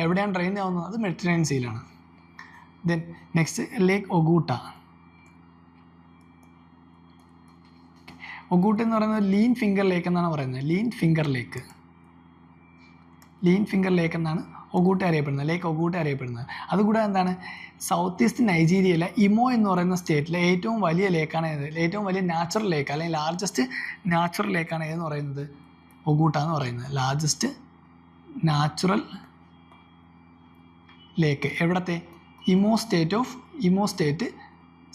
എവിടെയാണ് ഡ്രെയിൻ ആവുന്നത്? അത് മെഡിറ്ററേനിയൻ സീയിലാണ്. ദെൻ നെക്സ്റ്റ് ലേക്ക് ഒഗൂട്ട. ഒഗൂട്ട എന്ന് പറയുന്നത് ലീൻ ഫിംഗർ ലേക്ക് എന്നാണ് പറയുന്നത്. ലീൻ ഫിംഗർ ലേക്ക് എന്നാണ് ഒഗൂട്ട അറിയപ്പെടുന്നത്, ലേക്ക് ഒഗൂട്ട അറിയപ്പെടുന്നത്. അതുകൂടാതെ എന്താണ് സൗത്ത് ഈസ്റ്റ് നൈജീരിയയിലെ ഇമോ എന്ന് പറയുന്ന സ്റ്റേറ്റിലെ ഏറ്റവും വലിയ ലേക്കാണ് ഏത്? ഏറ്റവും വലിയ നാച്ചുറൽ ലേക്ക് അല്ലെങ്കിൽ ലാർജസ്റ്റ് നാച്ചുറൽ ലേക്കാണ് ഏതെന്ന് പറയുന്നത്? ഒഗൂട്ട എന്ന് പറയുന്നത്. ലാർജസ്റ്റ് നാച്ചുറൽ ലേക്ക് എവിടത്തെ? Imo state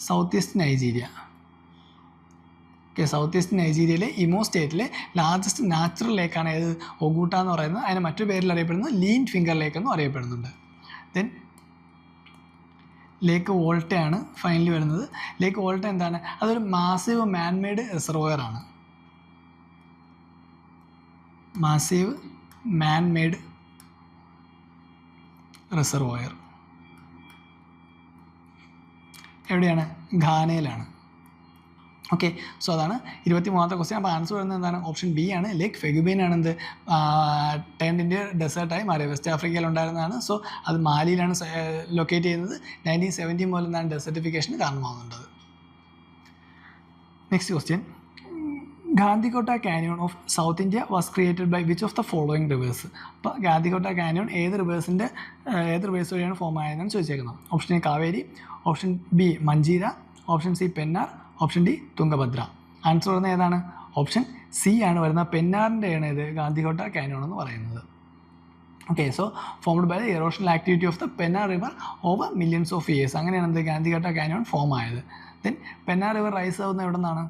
south east Nigeria. Okay, south east നൈജീരിയയിലെ ഇമോ സ്റ്റേറ്റിലെ ലാർജസ്റ്റ് നാച്ചുറൽ ലേക്കാണ് ഏത്? ഒഗൂട്ട എന്ന് പറയുന്നത്. അതിന് മറ്റൊരു പേരിൽ അറിയപ്പെടുന്നത് ലീൻ ഫിംഗർ ലേക്ക് എന്നും അറിയപ്പെടുന്നുണ്ട്. ദെൻ ലേക്ക് വോൾട്ടയാണ് ഫൈനലി വരുന്നത്. ലേക്ക് വോൾട്ട എന്താണ്? അതൊരു മാസീവ് മാൻമെയ്ഡ് റിസർവോയർ ആണ്. മാസീവ് മാൻമെയ്ഡ് റിസർവോയർ എവിടെയാണ്? ഘാനയിലാണ്. ഓക്കെ, സോ അതാണ് 23ാമത്തെ ക്വസ്റ്റ്യൻ. അപ്പോൾ ആൻസർ വരുന്നത് എന്താണ്? ഓപ്ഷൻ ബി ആണ്. ലേക്ക് ഫെഗുബൈൻ ആണ് എന്ത് ടേൺഡ് ഇൻടു ഡെസേർട്ടായി മാറിയത്. വെസ്റ്റ് ആഫ്രിക്കയിൽ ഉണ്ടായിരുന്നതാണ്. സോ അത് മാലിയിലാണ് ലൊക്കേറ്റ് ചെയ്യുന്നത്. 1970 മുതൽ എന്താണ് ഡെസർട്ടിഫിക്കേഷന് കാരണമാകുന്നുണ്ട്. Next question, Gandikota canyon of south India was created by which of the following rivers? അപ്പോൾ ഗാന്ധികോട്ട കാനിയോൺ ഏത് റിവേഴ്സ് വഴിയാണ് ഫോം ആയതെന്നാണ് ചോദിച്ചേക്കുന്നത്. Option A Kaveri, option B Manjira, option C Pennar, option D Tungabhadra. Answer വരുന്നത് ഏതാണ്? ഓപ്ഷൻ സി ആണ് വരുന്നത്. പെന്നാറിൻ്റെയാണ് ഇത് ഗാന്ധികോട്ട കാനിയോൺ എന്ന് പറയുന്നത്. Okay, so formed by the erosional activity of the Pennar river over millions of years. അങ്ങനെയാണ് എന്ത് ഗാന്ധികോട്ട കാനിയോൺ ഫോം ആയത്. ദെൻ പെന്നാർ റിവർ റൈസ് ആവുന്നത് എവിടെ നിന്നാണ്?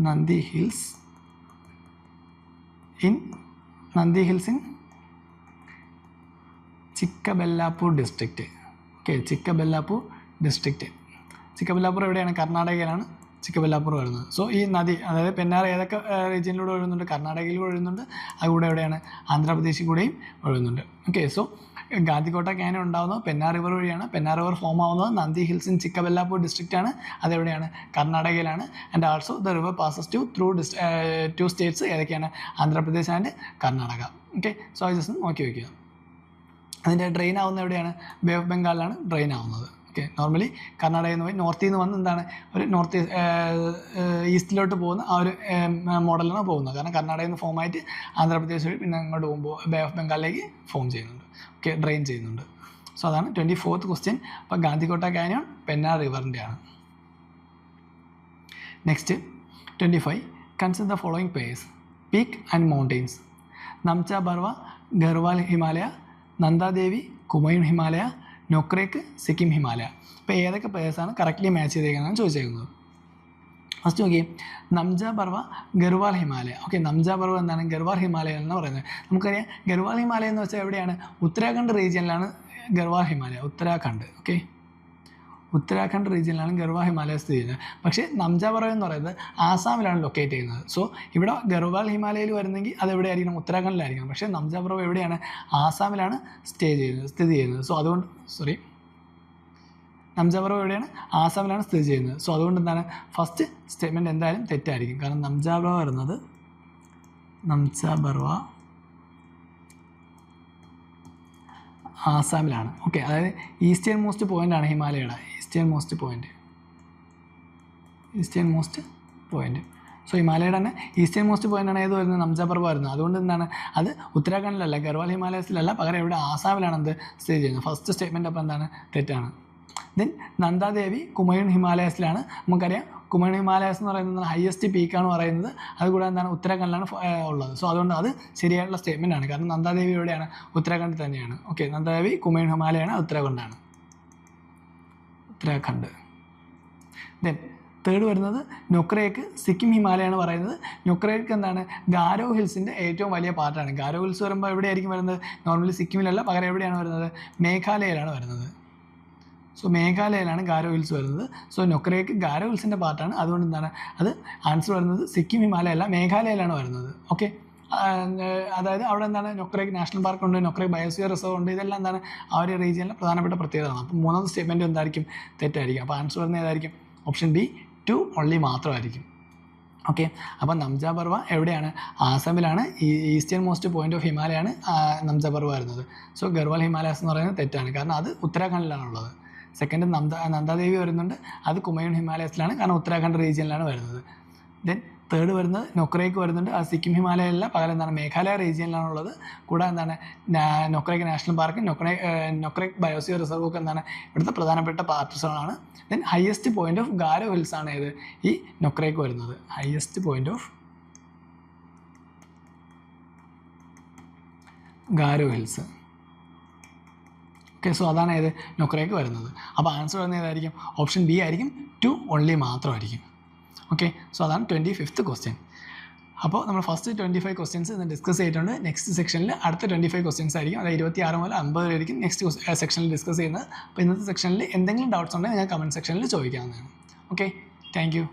Nandi hills in Chikkaballapur district. Okay, Chikkaballapur എവിടെയാണ്? കർണാടകയിലാണ് ചിക്കബല്ലാപ്പൂർ വരുന്നത്. സോ ഈ നദി അതായത് പെന്നാർ ഏതൊക്കെ റീജിയനിലൂടെ ഒഴുകുന്നുണ്ട്? കർണാടകയിലൂടെ ഒഴുകുന്നുണ്ട്, അതുകൂടെ എവിടെയാണ്? ആന്ധ്രാപ്രദേശിൽ കൂടെയും ഒഴുകുന്നുണ്ട്. ഓക്കെ, സോ ഗാന്ധിക്കോട്ട ക്യാനോൺ ഉണ്ടാകുന്നത് പെന്നാർ റിവർ വഴിയാണ്. പെന്നാർ റിവർ ഫോം ആവുന്നത് നന്ദി ഹിൽസ് ഇൻ ചിക്കബല്ലാപ്പൂർ ഡിസ്ട്രിക്റ്റ് ആണ്. അതെവിടെയാണ്? കർണാടകയിലാണ്. And also the river passes through two states. ഏതൊക്കെയാണ്? Andhra Pradesh and Karnataka. Okay, so just നോക്കി വയ്ക്കുക. അതിൻ്റെ ഡ്രെയിൻ ആവുന്നത് എവിടെയാണ്? ബേ ഓഫ് ബംഗാളിലാണ് ഡ്രെയിൻ ആവുന്നത്. ഓക്കെ, നോർമലി കർണാടകയിൽ നിന്ന് പോയി നോർത്തിൽ നിന്ന് വന്ന് എന്താണ് ഒരു നോർത്ത് ഈസ്റ്റിലോട്ട് പോകുന്ന ആ ഒരു മോഡലാണ് പോകുന്നത്. കാരണം കർണാടകയിൽ നിന്ന് ഫോം ആയിട്ട് ആന്ധ്രാപ്രദേശ് വഴി പിന്നെ അങ്ങോട്ട് പോകുമ്പോൾ ബേ ഓഫ് ബംഗാളിലേക്ക് ഫോം ചെയ്യുന്നുണ്ട്. ഓക്കെ, ഡ്രെയിൻ ചെയ്യുന്നുണ്ട്. സോ അതാണ് 24th ക്വസ്റ്റ്യൻ. അപ്പോൾ ഗാന്ധിക്കോട്ട ക്യാനിയോൺ പെന്നാർ റിവറിൻ്റെയാണ്. Next 25. Consider the following pairs: peak and mountains. Namcha Barwa Garhwal Himalaya, Nanda Devi Kumaon Himalaya, Nokrek Sikkim Himalaya. ഇപ്പോൾ ഏതൊക്കെ പേഴ്സാണ് കറക്റ്റ്ലി മാച്ച് ചെയ്തേക്കുന്നതാണ് ചോദിച്ചേക്കുന്നത്. ഫസ്റ്റ് നോക്കിയേ, Namcha Barwa Garhwal Himalaya. Okay, Namcha Barwa എന്താണ്? ഗർവാൽ ഹിമാലയ എന്ന് പറയുന്നത്. നമുക്കറിയാം ഗർവാൽ ഹിമാലയ എന്ന് വെച്ചാൽ എവിടെയാണ്? ഉത്തരാഖണ്ഡ് റീജിയനിലാണ് ഗർവാൽ ഹിമാലയ. ഉത്തരാഖണ്ഡ്. ഓക്കെ, ഉത്തരാഖണ്ഡ് റീജിയനിലാണ് ഗർവാൽ ഹിമാലയ സ്ഥിതി ചെയ്യുന്നത്. പക്ഷേ നംജ ബർവ എന്ന് പറയുന്നത് ആസാമിലാണ് ലൊക്കേറ്റ് ചെയ്യുന്നത്. സോ ഇവിടെ ഗർവാൽ ഹിമാലയയിൽ വരുന്നെങ്കിൽ അത് എവിടെയായിരിക്കണം? ഉത്തരാഖണ്ഡിലായിരിക്കണം. പക്ഷേ നംജ ബർവ എവിടെയാണ്? ആസാമിലാണ് സ്ഥിതി ചെയ്യുന്നത്. സോ അതുകൊണ്ട് നംജ ബർവ എവിടെയാണ്? ആസാമിലാണ് സ്ഥിതി ചെയ്യുന്നത്. സോ അതുകൊണ്ട് എന്താണ് ഫസ്റ്റ് സ്റ്റേറ്റ്മെൻറ്റ് എന്തായാലും തെറ്റായിരിക്കും. കാരണം നംജ ബർവ വരുന്നത് ആസാമിലാണ്. ഓക്കെ, അതായത് ഈസ്റ്റേൺ മോസ്റ്റ് പോയിൻ്റ് ആണ് ഹിമാലയയുടെ ഈസ്റ്റേൺ മോസ്റ്റ് പോയിൻ്റ്. സോ ഹിമാലയയുടെ തന്നെ ഈസ്റ്റേൺ മോസ്റ്റ് പോയിൻ്റ് ആണ് ഏത് വരുന്നത്? നംജ ബർവ വരുന്നത്. അതുകൊണ്ട് എന്താണ് അത് ഉത്തരാഖണ്ഡിലല്ല, ഗർവാൽ ഹിമാലയസിലല്ല, പകരം ഇവിടെ ആസാമിലാണ് എന്ത് സ്ഥിതി ചെയ്യുന്നത്. ഫസ്റ്റ് സ്റ്റേറ്റ്മെൻറ്റ് അപ്പോൾ എന്താണ്? തെറ്റാണ്. ദെൻ നന്ദാദേവി കുമയൂൺ ഹിമാലയസിലാണ്. നമുക്കറിയാം കുമയൂൺ ഹിമാലയസ് എന്ന് പറയുന്നത് ഹയസ്റ്റ് പീക്കാണ് പറയുന്നത്. അതുകൂടാതെ എന്താണ്? ഉത്തരാഖണ്ഡിലാണ് ഉള്ളത്. സോ അതുകൊണ്ട് അത് ശരിയായിട്ടുള്ള സ്റ്റേറ്റ്മെൻ്റ് ആണ്. കാരണം നന്ദാദേവി എവിടെയാണ്? ഉത്തരാഖണ്ഡിൽ തന്നെയാണ്. ഓക്കെ, നന്ദാദേവി കുമയൂൺ ഹിമാലയാണ്, ഉത്തരാഖണ്ഡ്. ദെൻ തേർഡ് വരുന്നത് നൊക്രേക്ക് സിക്കിം ഹിമാലയാണ് പറയുന്നത്. നൊക്രേക്ക് എന്താണ്? ഗാരോ ഹിൽസിൻ്റെ ഏറ്റവും വലിയ പാർട്ടാണ്. ഗാരോ ഹിൽസ് വരുമ്പോൾ എവിടെയായിരിക്കും വരുന്നത്? നോർമലി സിക്കിമിലല്ല, പകരം എവിടെയാണ് വരുന്നത്? മേഘാലയയിലാണ് വരുന്നത്. സോ മേഘാലയയിലാണ് ഗാരോ ഹിൽസ് വരുന്നത്. സോ നൊക്രേക്ക് ഗാരോ ഹിൽസിൻ്റെ പാർട്ടാണ്. അതുകൊണ്ട് എന്താണ് അത് ആൻസർ വരുന്നത് സിക്കിം ഹിമാലയ അല്ല, മേഘാലയയിലാണ് വരുന്നത്. ഓക്കെ, അതായത് അവിടെ എന്താണ്? നൊക്രേക്ക് നാഷണൽ പാർക്ക് ഉണ്ട്, നൊക്രേക്ക് ബയോസ്ഫിയർ റിസർവ് ഉണ്ട്. ഇതെല്ലാം എന്താണ് ആ ഒരു റീജിയനിലെ പ്രധാനപ്പെട്ട പ്രത്യേകതയാണ്. അപ്പോൾ മൂന്നാമത്തെ സ്റ്റേറ്റ്മെൻറ്റ് എന്തായിരിക്കും? തെറ്റായിരിക്കും. അപ്പോൾ ആൻസർ വരുന്നത് ഏതായിരിക്കും? ഓപ്ഷൻ ബി 2 ഓൺലി മാത്രമായിരിക്കും. ഓക്കെ, അപ്പോൾ നംജ ബർവ എവിടെയാണ്? ആസാമിലാണ്. ഈസ്റ്റേൺ മോസ്റ്റ് പോയിൻ്റ് ഓഫ് ഹിമാലയാണ് നംജ ബർവ വരുന്നത്. സോ ഗർവാൽ ഹിമാലയസ് എന്ന് പറയുന്നത് തെറ്റാണ്. കാരണം അത് ഉത്തരാഖണ്ഡിലാണുള്ളത്. സെക്കൻഡ് നന്ദാദേവി വരുന്നുണ്ട്, അത് കുമയൂൺ ഹിമാലയസിലാണ്, കാരണം ഉത്തരാഖണ്ഡ് റീജിയനിലാണ് വരുന്നത്. ദെൻ തേർഡ് വരുന്നത് നൊക്രേക്ക് വരുന്നുണ്ട്, അത് സിക്കിം ഹിമാലയയിലല്ല, പകരം എന്താണ്? മേഘാലയ റീജിയനിലാണുള്ളത്. കൂടാതെ എന്താണ്? Nokrek national park, Nokrek biosphere reserve ഒക്കെ എന്താണ് ഇവിടുത്തെ പ്രധാനപ്പെട്ട പാർട്സുകളാണ്. Then highest point of Garo hills ആണ് ഏത്? ഈ നൊക്രേക്ക് വരുന്നത്. Highest point of Garo hills. Okay, so അതാണ് ഏത്? നൊക്രേക്ക് വരുന്നത്. അപ്പോൾ ആൻസർ വരുന്നത് ഏതായിരിക്കും? ഓപ്ഷൻ ബി ആയിരിക്കും, 2 ഓൺലി മാത്രമായിരിക്കും. ഓക്കെ, സോ അതാണ് 25th ക്വസ്റ്റ്യൻ. അപ്പോൾ നമ്മൾ ഫസ്റ്റ് 25 ക്വസ്റ്റ്യൻസ് ഇന്ന് ഡിസ്കസ് ചെയ്തിട്ടുണ്ട്. നെക്സ്റ്റ് സെക്ഷനിൽ അടുത്ത 25 ക്വസ്റ്റ്യൻസ് ആയിരിക്കും. അതായത് 26 മുതൽ 50 വരെയായിരിക്കും നെക്സ്റ്റ് സെക്ഷനിൽ ഡിസ്കസ് ചെയ്യുന്നത്. അപ്പോൾ ഇന്നത്തെ സെക്ഷനിൽ എന്തെങ്കിലും ഡൗട്ട്സ് ഉണ്ടെങ്കിൽ ഞാൻ കമൻറ്റ് സെക്ഷനിൽ ചോദിക്കാവുന്നതാണ്. Okay, thank you.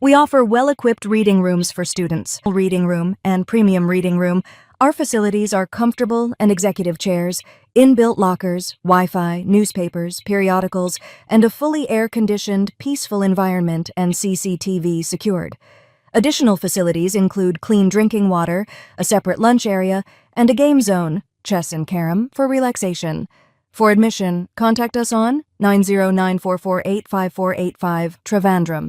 We offer well-equipped reading rooms for students. Reading room and premium reading room. Our facilities are comfortable and executive chairs, in-built lockers, Wi-Fi, newspapers, periodicals, and a fully air-conditioned, peaceful environment and CCTV secured. Additional facilities include clean drinking water, a separate lunch area, and a game zone, chess and carom, for relaxation. For admission, contact us on 9094485485 Trivandrum.